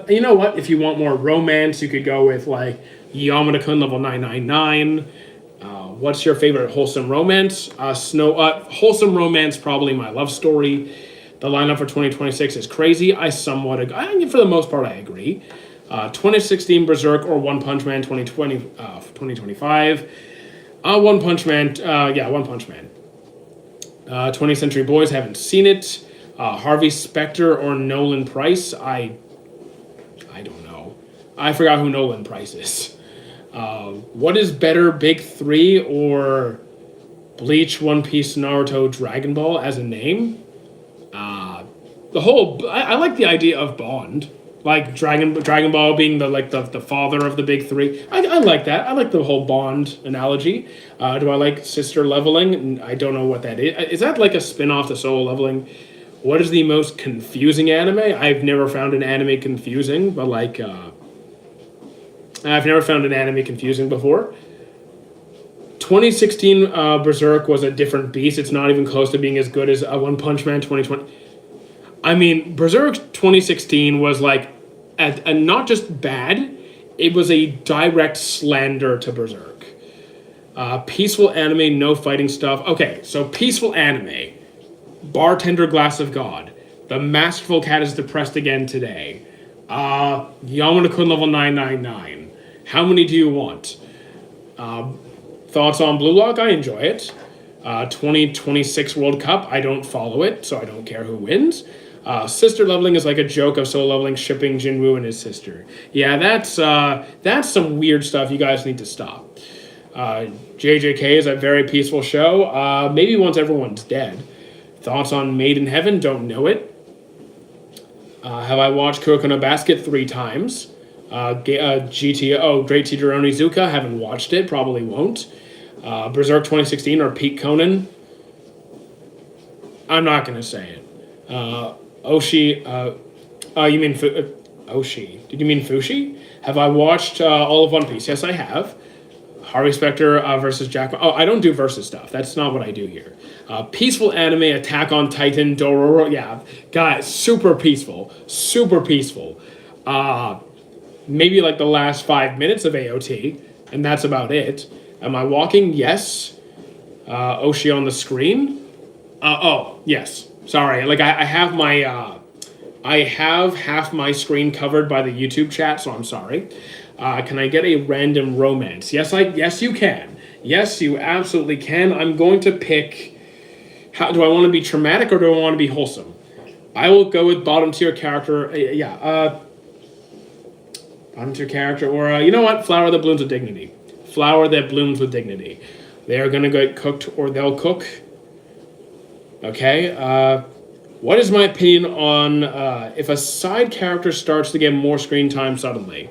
you know what? If you want more romance, you could go with like Yamada-kun Level 999. What's your favorite wholesome romance? Wholesome romance, probably My Love Story. The lineup for 2026 is crazy. I for the most part, I agree. 2016 Berserk or One Punch Man 2025. One Punch Man, One Punch Man. 20th Century Boys, haven't seen it. Harvey Specter or Nolan Price, I don't know. I forgot who Nolan Price is. What is better, Big Three or Bleach, One Piece, Naruto, Dragon Ball as a name? I like the idea of Bond. Like Dragon Ball being the father of the big three. I like that. I like the whole Bond analogy. Do I like Sister Leveling? I don't know what that is. Is that like a spin-off to Solo Leveling? What is the most confusing anime? I've never found an anime confusing, but like I've never found an anime confusing before. 2016 Berserk was a different beast. It's not even close to being as good as One Punch Man 2020. I mean, Berserk 2016 was like, and not just bad, it was a direct slander to Berserk. Peaceful anime, no fighting stuff. Okay, so peaceful anime. Bartender Glass of God. The Masterful Cat is depressed again today. Yamada-kun level 999. How many do you want? Thoughts on Blue Lock? I enjoy it. 2026 World Cup, I don't follow it, so I don't care who wins. Sister leveling is like a joke of solo leveling shipping Jinwoo and his sister. Yeah, that's some weird stuff you guys need to stop. JJK is a very peaceful show. Maybe once everyone's dead. Thoughts on Made in Heaven? Don't know it. Have I watched Kuroko no Basket 3 times? GTO, Great Teacher Onizuka, haven't watched it, probably won't. Berserk 2016 or Pete Conan? I'm not going to say it. Oshi, you mean Oshi? Did you mean Fushi? Have I watched all of One Piece? Yes, I have. Harvey Specter versus Jack. Oh, I don't do versus stuff. That's not what I do here. Peaceful anime, Attack on Titan, Dororo. Yeah, guys, super peaceful. Super peaceful. Maybe like the last 5 minutes of AOT, and that's about it. Am I walking? Yes. Oshi on the screen? Oh, yes. Sorry. Like, I have my... I have half my screen covered by the YouTube chat, so I'm sorry. Can I get a random romance? Yes, you can. Yes, you absolutely can. I'm going to pick... do I want to be traumatic or do I want to be wholesome? I will go with bottom tier character. Bottom tier character. Or, you know what? Flower that blooms with dignity. Flower that blooms with dignity. They're going to get cooked or they'll cook. Okay. What is my opinion on if a side character starts to get more screen time suddenly?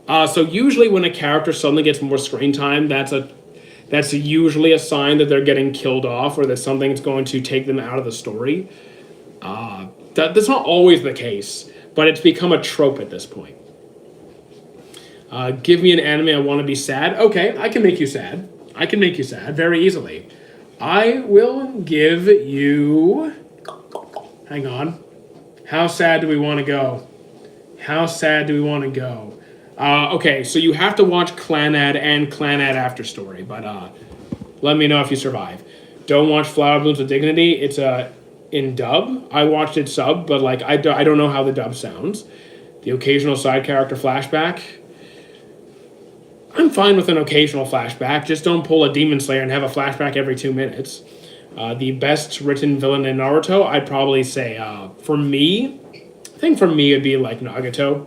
So usually when a character suddenly gets more screen time, that's usually a sign that they're getting killed off or that something's going to take them out of the story. That's not always the case, but it's become a trope at this point. Give me an anime I want to be sad. Okay, I can make you sad. I can make you sad very easily. I will give you... Hang on. How sad do we want to go? How sad do we want to go? Okay, so you have to watch Clannad and Clannad After Story, but let me know if you survive. Don't watch Flower Blooms with Dignity. It's in dub. I watched it sub, but like I don't know how the dub sounds. The occasional side character flashback. I'm fine with an occasional flashback. Just don't pull a Demon Slayer and have a flashback every 2 minutes. The best written villain in Naruto, I'd probably say, for me, I think for me it'd be like Nagato.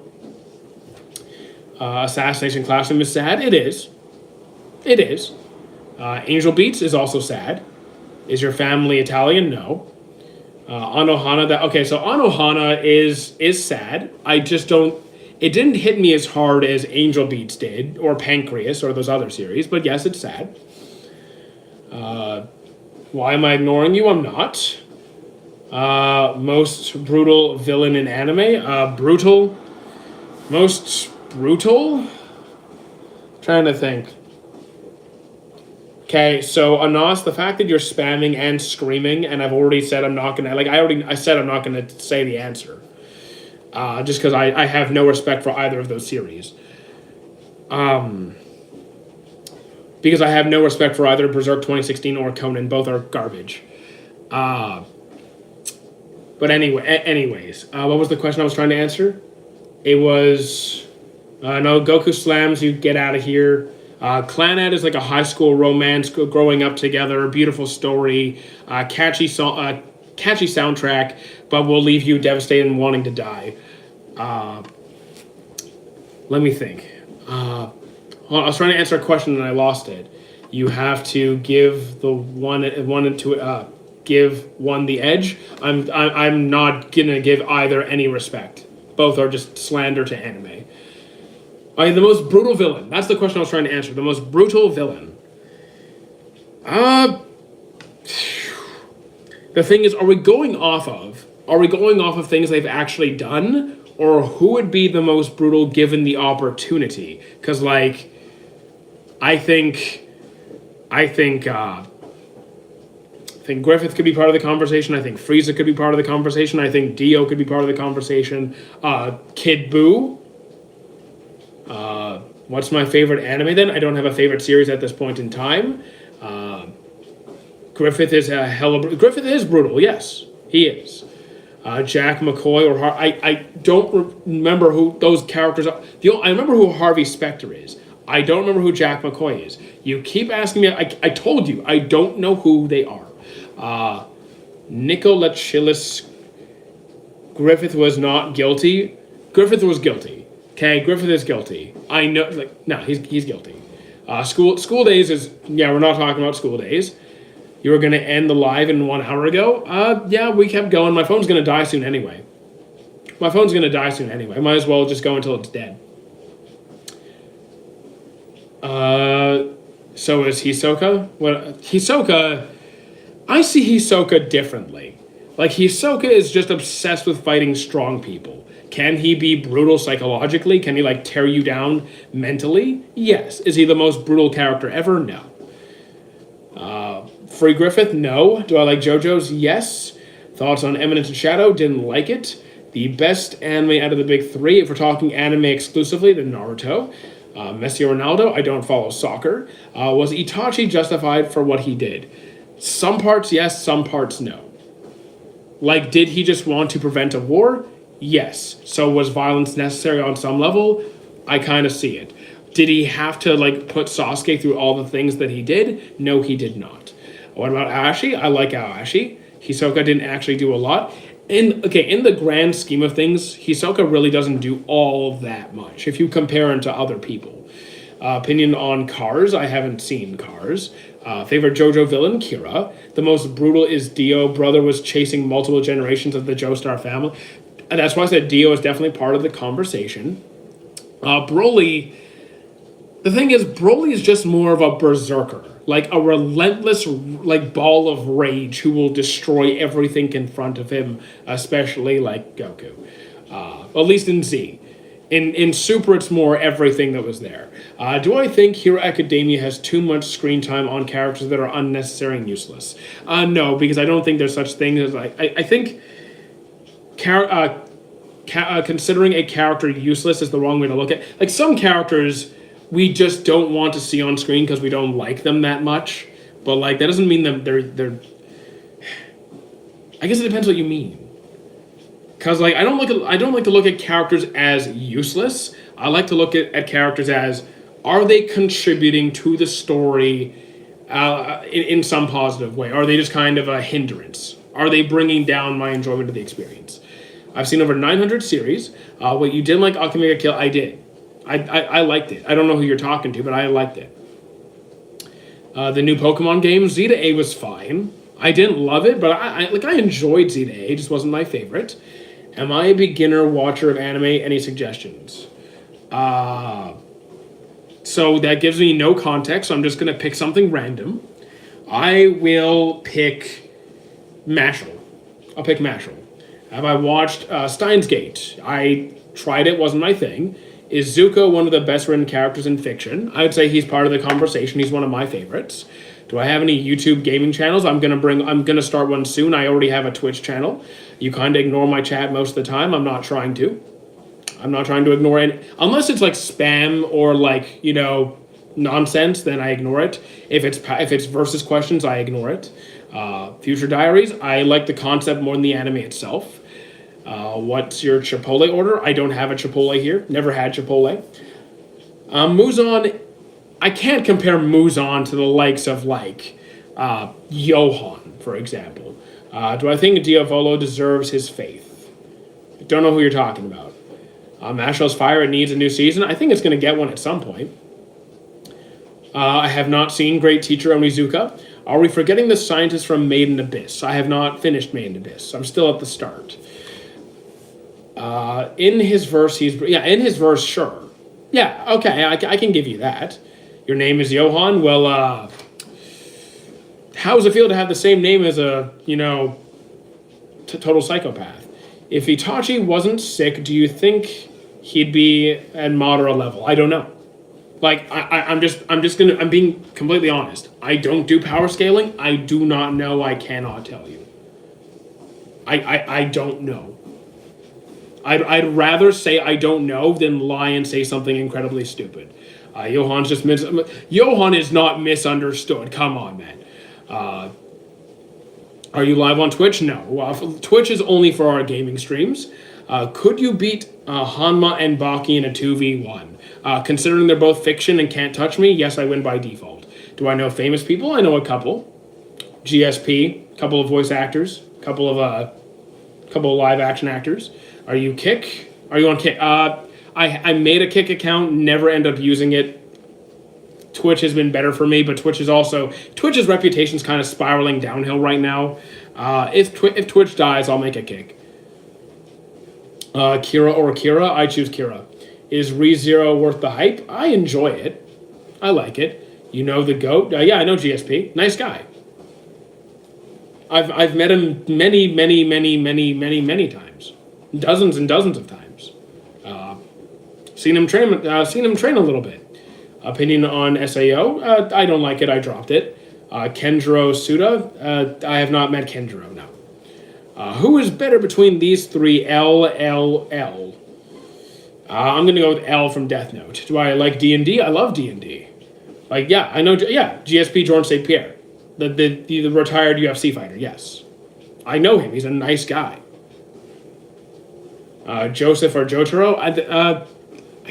Assassination Classroom is sad. It is. It is. Angel Beats is also sad. Is your family Italian? No. Anohana, so Anohana is sad. I just don't... It didn't hit me as hard as Angel Beats did, or Pancreas, or those other series, but yes, it's sad. Why am I ignoring you? I'm not. Most brutal villain in anime? Brutal? Most brutal? Trying to think. Okay, so Anas, the fact that you're spamming and screaming, and I've already said I'm not gonna, I said I'm not gonna say the answer. Just because I have no respect for either of those series. Because I have no respect for either Berserk 2016 or Conan. Both are garbage. But anyways, what was the question I was trying to answer? It was, no, Goku slams you, get out of here. Clannad is like a high school romance, growing up together, beautiful story, catchy soundtrack, but will leave you devastated and wanting to die. Let me think. I was trying to answer a question and I lost it. You have to give give one the edge. I'm not gonna give either any respect. Both are just slander to anime. The most brutal villain. That's the question I was trying to answer. The most brutal villain. The thing is, are we going off of things they've actually done, or who would be the most brutal given the opportunity? Because like, I think Griffith could be part of the conversation. I think Frieza could be part of the conversation. I think Dio could be part of the conversation. Kid Buu. What's my favorite anime then? I don't have a favorite series at this point in time. Griffith is Griffith is brutal, yes. He is. Jack McCoy or I don't remember who those characters are. I remember who Harvey Specter is. I don't remember who Jack McCoy is. You keep asking me. I told you I don't know who they are. Nicolachillis Griffith was not guilty. Griffith was guilty. Okay, Griffith is guilty. I know. Like, no, he's guilty. School days is we're not talking about school days. You were gonna end the live in 1 hour ago. Yeah, we kept going. My phone's gonna die soon anyway. Might as well just go until it's dead. So is Hisoka? Hisoka, I see Hisoka differently. Like, Hisoka is just obsessed with fighting strong people. Can he be brutal psychologically? Can he, like, tear you down mentally? Yes. Is he the most brutal character ever? No. Free Griffith? No. Do I like JoJo's? Yes. Thoughts on Eminence and Shadow? Didn't like it. The best anime out of the big three, if we're talking anime exclusively, then Naruto. Messi or Ronaldo? I don't follow soccer. Was Itachi justified for what he did? Some parts yes, some parts no. Like, did he just want to prevent a war? Yes. So was violence necessary on some level? I kind of see it. Did he have to, like, put Sasuke through all the things that he did? No, he did not. What about Aoshi? I like Aoshi. Hisoka didn't actually do a lot. In the grand scheme of things, Hisoka really doesn't do all that much if you compare him to other people. Opinion on Cars? I haven't seen Cars. Favorite JoJo villain? Kira. The most brutal is Dio. Brother was chasing multiple generations of the Joestar family. And that's why I said Dio is definitely part of the conversation. Broly. The thing is, Broly is just more of a berserker. Like a relentless, like, ball of rage who will destroy everything in front of him, especially like Goku. At least in Z. In Super, it's more everything that was there. Do I think Hero Academia has too much screen time on characters that are unnecessary and useless? No, because I don't think there's such thing as I think considering a character useless is the wrong way to look at it. Like, some characters we just don't want to see on screen because we don't like them that much. But, like, that doesn't mean that they're... I guess it depends what you mean. Because, like, I don't like to look at characters as useless. I like to look at characters as, are they contributing to the story in some positive way? Are they just kind of a hindrance? Are they bringing down my enjoyment of the experience? I've seen over 900 series. What you didn't like Akame ga Kill, I did. I liked it. I don't know who you're talking to, but I liked it. The new Pokemon game, Z to A was fine. I didn't love it, but I enjoyed Z to A. It just wasn't my favorite. Am I a beginner watcher of anime? Any suggestions? So that gives me no context, so I'm just going to pick something random. I will pick Mashle. I'll pick Mashle. Have I watched Steins Gate? I tried it, wasn't my thing. Is Zuko one of the best written characters in fiction? I would say he's part of the conversation. He's one of my favorites. Do I have any YouTube gaming channels? I'm gonna start one soon. I already have a Twitch channel. You kind of ignore my chat most of the time. I'm not trying to ignore it. Unless it's like spam or like, nonsense, then I ignore it. If it's versus questions, I ignore it. Future Diaries, I like the concept more than the anime itself. What's your Chipotle order? I don't have a Chipotle here. Never had Chipotle. Muzan, I can't compare Muzan to the likes of, like, Johan, for example. Do I think Diavolo deserves his faith? I don't know who you're talking about. Mashle's Fire, it needs a new season. I think it's going to get one at some point. I have not seen Great Teacher Onizuka. Are we forgetting the scientist from Made in Abyss? I have not finished Made in Abyss. I'm still at the start. In his verse, sure. Yeah, okay, I can give you that. Your name is Johan? Well, how does it feel to have the same name as a, total psychopath? If Itachi wasn't sick, do you think he'd be at Madara level? I don't know. Like, I'm being completely honest. I don't do power scaling. I do not know. I cannot tell you. I don't know. I'd rather say I don't know than lie and say something incredibly stupid. Johan is not misunderstood. Come on, man. Are you live on Twitch? No. Twitch is only for our gaming streams. Could you beat Hanma and Baki in a 2v1? Considering they're both fiction and can't touch me, yes, I win by default. Do I know famous people? I know a couple. GSP, couple of voice actors, couple of live action actors. Are you Kick? Are you on Kick? I made a Kick account, never end up using it. Twitch has been better for me, but Twitch's reputation is kind of spiraling downhill right now. If Twitch dies, I'll make a Kick. Kira or Kira? I choose Kira. Is ReZero worth the hype? I enjoy it. I like it. You know the GOAT? Yeah, I know GSP. Nice guy. I've met him many times. Dozens and dozens of times. Seen him train a little bit. Opinion on SAO? I don't like it. I dropped it. Kenjiro Suda? I have not met Kenjiro, no. Who is better between these three? L. I'm going to go with L from Death Note. Do I like D&D? I love D&D. Like, yeah, I know, yeah, GSP Jordan St. Pierre. The retired UFC fighter, yes. I know him. He's a nice guy. Joseph or Jotaro? I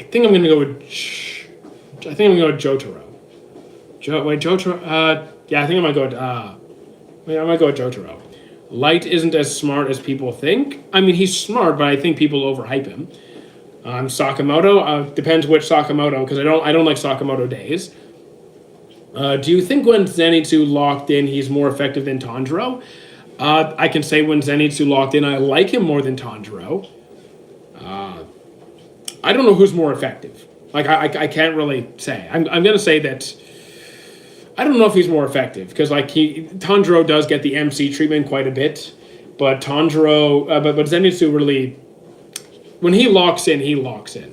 think I'm going to go with... I think I'm going to go with Jotaro. Jotaro... yeah, I think I might go with... I might go with Jotaro. Light isn't as smart as people think. I mean, he's smart, but I think people overhype him. Sakamoto. Depends which Sakamoto, because I don't like Sakamoto days. Do you think when Zenitsu locked in, he's more effective than Tanjiro? I can say when Zenitsu locked in, I like him more than Tanjiro. I don't know who's more effective. Like, I can't really say. I'm going to say that I don't know if he's more effective, because like Tanjiro does get the MC treatment quite a bit, but Tanjiro, but Zenitsu really, when he locks in, he locks in.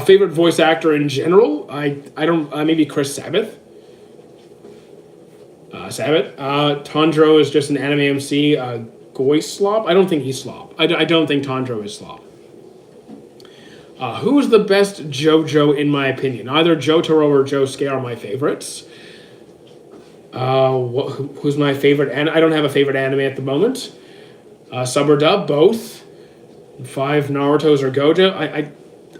Favorite voice actor in general? I don't, maybe Chris Sabat. Tanjiro is just an anime MC. Goy Slop? I don't think he's Slop. I don't think Tanjiro is Slop. Who is the best JoJo in my opinion? Either Jotaro or Josuke are my favorites. Who's my favorite? And I don't have a favorite anime at the moment. Sub or dub, both. 5 Naruto's or Gojo.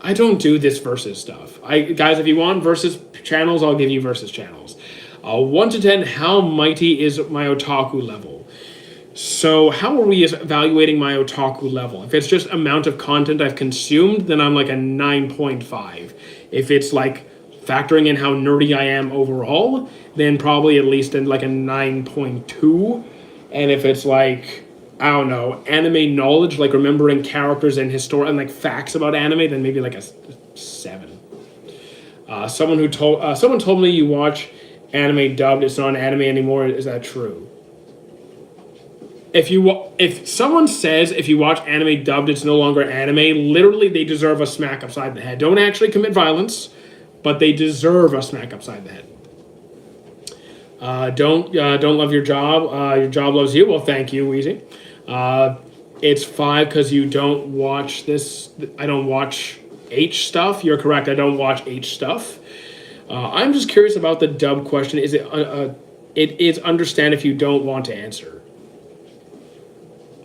I don't do this versus stuff. Guys, if you want versus channels, I'll give you versus channels. 1 to 10, how mighty is my otaku level? So how are we evaluating my otaku level? If it's just amount of content I've consumed, then I'm like a 9.5. If it's like factoring in how nerdy I am overall, then probably at least in like a 9.2. And if it's like, I don't know, anime knowledge, like remembering characters and and like facts about anime, then maybe like a 7. Someone told me you watch anime dubbed, it's not anime anymore. Is that true? If someone says if you watch anime dubbed, it's no longer anime, literally they deserve a smack upside the head. Don't actually commit violence, but they deserve a smack upside the head. Don't love your job. Your job loves you. Well, thank you, Weezy. It's 5 because you don't watch this. I don't watch H stuff. You're correct. I don't watch H stuff. I'm just curious about the dub question. Is it? It is understand if you don't want to answer.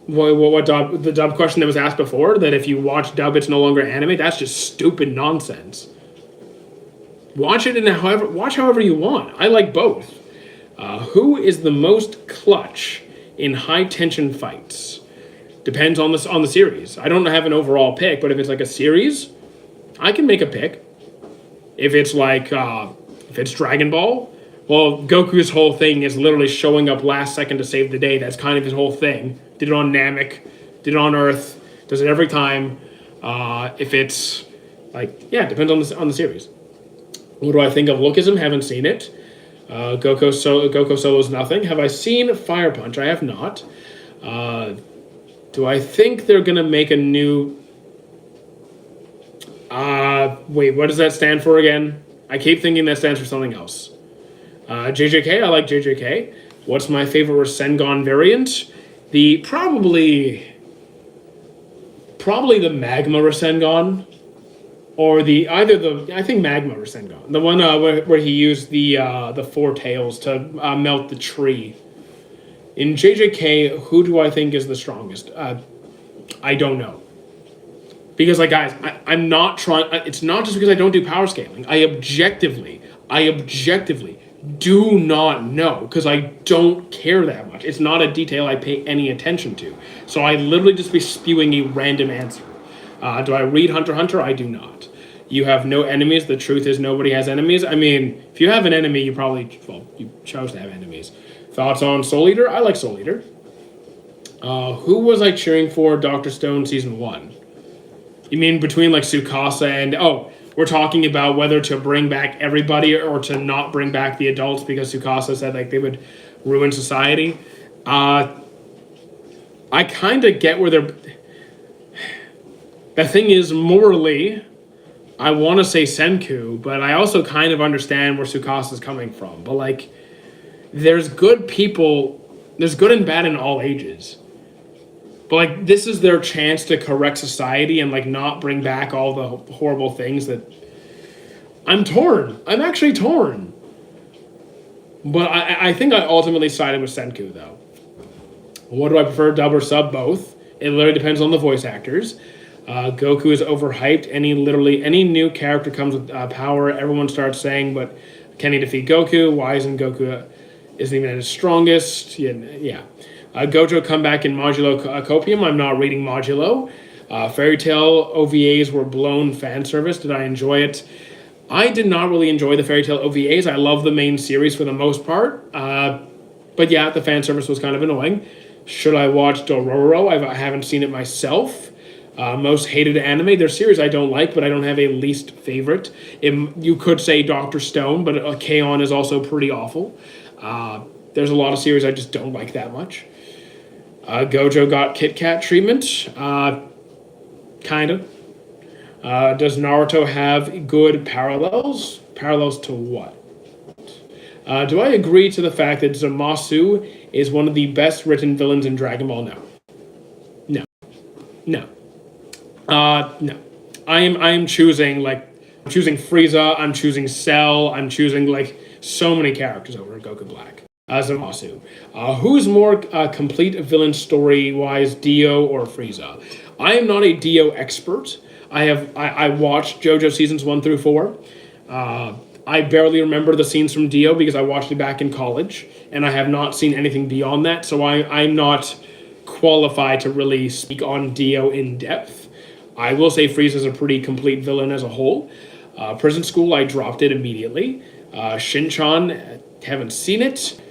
What dub? The dub question that was asked before, that if you watch dub, it's no longer anime. That's just stupid nonsense. Watch it in however you want. I like both. Who is the most clutch in high tension fights? Depends on the series. I don't have an overall pick, but if it's like a series, I can make a pick. If it's like if it's Dragon Ball, well, Goku's whole thing is literally showing up last second to save the day. That's kind of his whole thing. Did it on Namek, did it on Earth, does it every time. If it's like, yeah, it depends on the series. What do I think of Lookism? Haven't seen it. Goku Solo's nothing. Have I seen Fire Punch? I have not. Do I think they're gonna make a new? Wait, what does that stand for again? I keep thinking that stands for something else. JJK, I like JJK. What's my favorite Rasengan variant? The probably the Magma Rasengan, or I think Magma Rasengan, the one where he used the 4 tails to melt the tree. In JJK, who do I think is the strongest? I don't know. Because, like, guys, I'm not trying. It's not just because I don't do power scaling. I objectively do not know because I don't care that much. It's not a detail I pay any attention to. So I literally just be spewing a random answer. Do I read Hunter x Hunter? I do not. You have no enemies. The truth is nobody has enemies. I mean, if you have an enemy, you probably, well, you chose to have enemies. Thoughts on Soul Eater? I like Soul Eater. Who was I cheering for Dr. Stone Season 1? You mean between, like, Tsukasa and... Oh, we're talking about whether to bring back everybody or to not bring back the adults because Tsukasa said, like, they would ruin society. I kind of get where they're... The thing is, morally, I want to say Senku, but I also kind of understand where Tsukasa's coming from. But, like, there's good people... There's good and bad in all ages. But, like, this is their chance to correct society and, like, not bring back all the horrible things that... I'm torn. I'm actually torn. But I think I ultimately sided with Senku, though. What do I prefer, dub or sub? Both. It literally depends on the voice actors. Goku is overhyped. Any new character comes with power, everyone starts saying, but can he defeat Goku? Why isn't Goku... isn't even at his strongest? Yeah. Gojo come back in Modulo Copium. I'm not reading Modulo. Fairy Tail OVAs were blown fan service. Did I enjoy it? I did not really enjoy the Fairy Tail OVAs. I love the main series for the most part. But yeah, the fan service was kind of annoying. Should I watch Dororo? I haven't seen it myself. Most hated anime. There's series I don't like, but I don't have a least favorite. You could say Dr. Stone, but K-On! Is also pretty awful. There's a lot of series I just don't like that much. Gojo got Kit Kat treatment. Kind of. Does Naruto have good parallels? Parallels to what? Do I agree to the fact that Zamasu is one of the best written villains in Dragon Ball? No. No. I am choosing, like, I'm choosing Frieza, I'm choosing Cell, I'm choosing, like, so many characters over Goku Black. Zamasu. Who's more complete villain story-wise, Dio or Frieza? I am not a Dio expert. I watched JoJo seasons 1 through 4. I barely remember the scenes from Dio because I watched it back in college, and I have not seen anything beyond that, so I'm not qualified to really speak on Dio in depth. I will say Frieza's a pretty complete villain as a whole. Prison School, I dropped it immediately. Shin-chan, haven't seen it.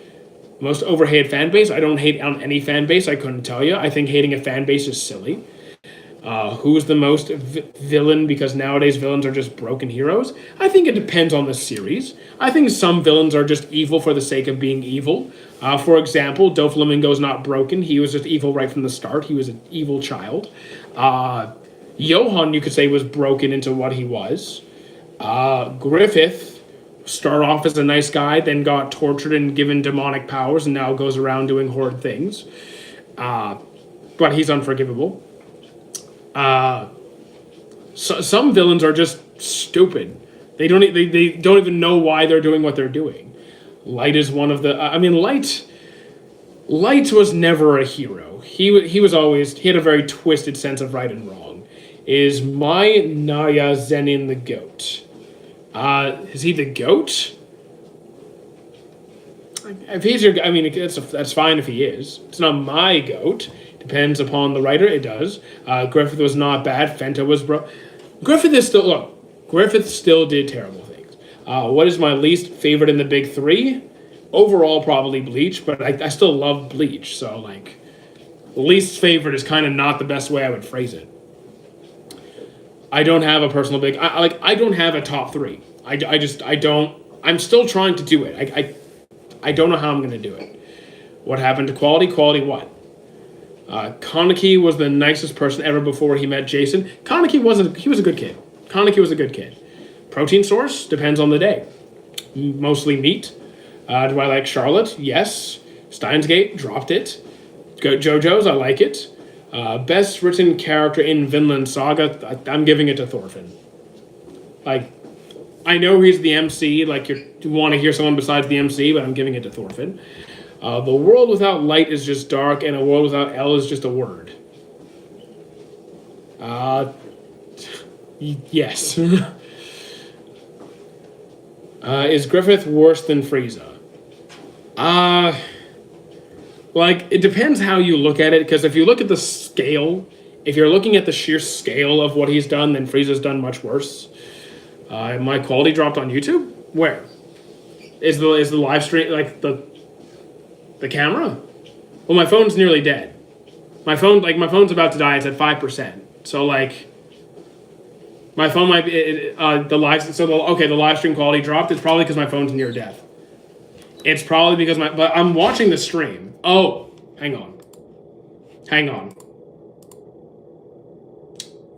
Most overhated fan base, I don't hate on any fan base, I couldn't tell you. I think hating a fan base is silly. Who's the most villain, because nowadays villains are just broken heroes? I think it depends on the series. I think some villains are just evil for the sake of being evil. For example, Doflamingo's not broken. He was just evil right from the start. He was an evil child. Johan, you could say, was broken into what he was. Griffith started off as a nice guy, then got tortured and given demonic powers, and now goes around doing horrid things. But he's unforgivable. Some villains are just stupid. They don't even know why they're doing what they're doing. Light is one of the... Light was never a hero. He was always... He had a very twisted sense of right and wrong. Is my Naya Zenin the GOAT? Is he the GOAT? If he's your... I mean, that's fine if he is. It's not my GOAT. Depends upon the writer, it does. Griffith was not bad. Fenta was Griffith still did terrible things. What is my least favorite in the big three? Overall, probably Bleach, but I still love Bleach. So, like, least favorite is kind of not the best way I would phrase it. I don't have a personal big... I don't have a top three. I don't... I'm still trying to do it. I don't know how I'm going to do it. What happened to Quality? Quality what? Kaneki was the nicest person ever before he met Jason. Kaneki he was a good kid. Kaneki was a good kid. Protein source? Depends on the day. Mostly meat. Do I like Charlotte? Yes. Steins Gate? Dropped it. JoJo's? I like it. Best written character in Vinland Saga? I'm giving it to Thorfinn. Like, I know he's the MC, like you want to hear someone besides the MC, but I'm giving it to Thorfinn. The world without light is just dark, and a world without L is just a word. Yes. Is Griffith worse than Frieza? Like, it depends how you look at it, because if you look at the scale, if you're looking at the sheer scale of what he's done, then Frieza's done much worse. My quality dropped on YouTube? Where? Is the live stream, like, the camera? Well, my phone's nearly dead. My phone's about to die. It's at 5%. So, like, my phone might be, the live stream quality dropped. It's probably because my phone's near death. It's probably because but I'm watching the stream. Oh, hang on.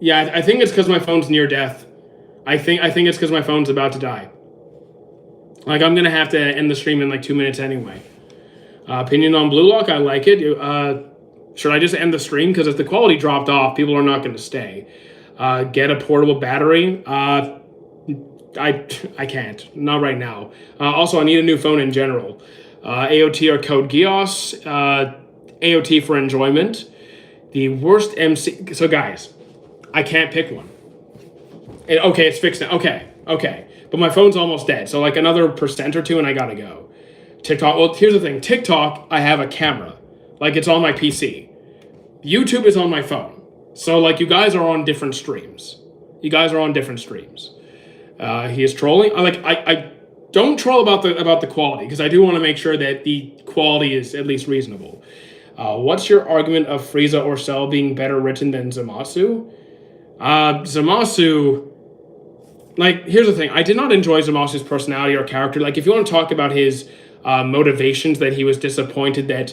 Yeah, I think it's because my phone's near death. I think it's because my phone's about to die. Like, I'm gonna have to end the stream in like 2 minutes anyway. Opinion on Blue Lock, I like it. Should I just end the stream? Because if the quality dropped off, people are not going to stay. Get a portable battery. I can't. Not right now. Also, I need a new phone in general. AOT or Code Geass. AOT for enjoyment. The worst MC... So, guys, I can't pick one. Okay, it's fixed now. Okay. But my phone's almost dead. So, like, another % or two and I gotta go. TikTok, well, here's the thing. TikTok, I have a camera. Like, it's on my PC. YouTube is on my phone. So, like, you guys are on different streams. He is trolling. I don't troll about the quality, because I do want to make sure that the quality is at least reasonable. What's your argument of Frieza or Cell being better written than Zamasu? Zamasu... Like, here's the thing. I did not enjoy Zamasu's personality or character. Like, if you want to talk about his motivations, that he was disappointed that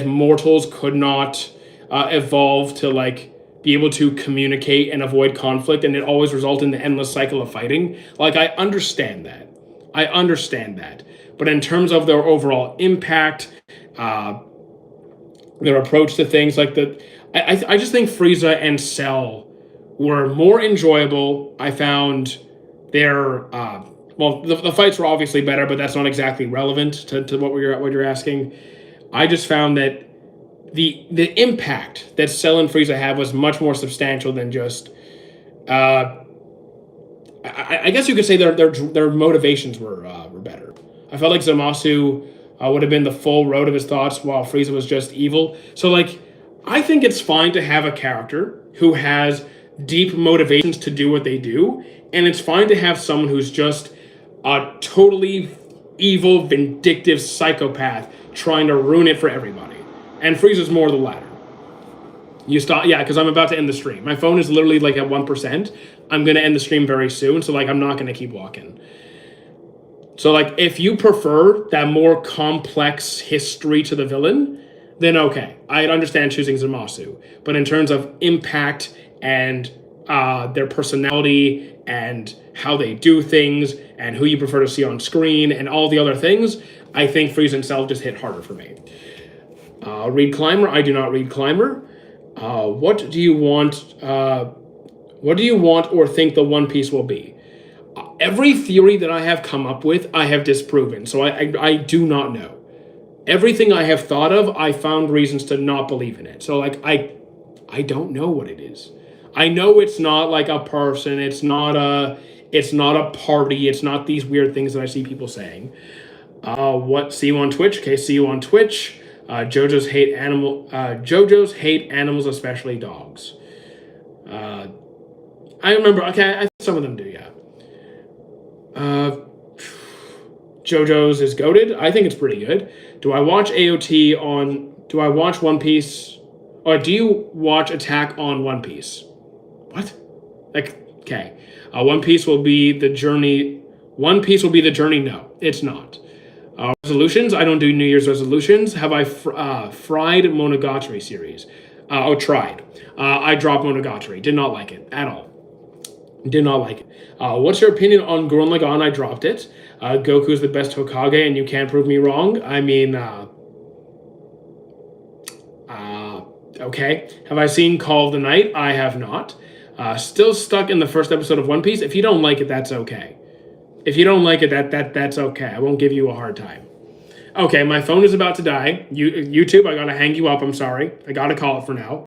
mortals could not evolve to, like, be able to communicate and avoid conflict, and it always resulted in the endless cycle of fighting. Like, I understand that. But in terms of their overall impact, their approach to things, like I just think Frieza and Cell were more enjoyable. I found their the fights were obviously better, but that's not exactly relevant to what you're asking. I just found that the impact that Cell and Frieza had was much more substantial than just. I guess you could say their motivations were better. I felt like Zamasu would have been the full road of his thoughts, while Frieza was just evil. So, like, I think it's fine to have a character who has deep motivations to do what they do, and it's fine to have someone who's just a totally evil, vindictive psychopath trying to ruin it for everybody. And Frieza's more the latter. You stop, yeah, because I'm about to end the stream. My phone is literally like at 1%. I'm going to end the stream very soon, so like I'm not going to keep walking. So like if you prefer that more complex history to the villain, then okay, I'd understand choosing Zamasu. But in terms of impact and their personality and how they do things and who you prefer to see on screen and all the other things, I think Frieza and Cell just hit harder for me. Read Climber, I do not read Climber. What do you want or think the One Piece will be? Every theory that I have come up with, I have disproven. So I do not know. Everything I have thought of, I found reasons to not believe in it. So like I don't know what it is. I know it's not like a person. It's not a party. It's not these weird things that I see people saying. See you on Twitch. Okay, see you on Twitch. JoJo's hate animals, especially dogs. I remember. Okay, some of them do. Yeah. JoJo's is goated. I think it's pretty good. Do I watch One Piece, or do you watch Attack on One Piece? What? Like, okay. One Piece will be the journey. No, it's not. Resolutions. I don't do New Year's resolutions. Have I fried Monogatari series? Tried. I dropped Monogatari. Did not like it at all. Did not like it. What's your opinion on Gurren Lagann? I dropped it. Goku's the best Hokage, and you can't prove me wrong. I mean, okay. Have I seen Call of the Night? I have not. Still stuck in the first episode of One Piece. If you don't like it, that's okay. If you don't like it, that's okay. I won't give you a hard time. Okay, my phone is about to die. YouTube, I gotta hang you up. I'm sorry. I gotta call it for now.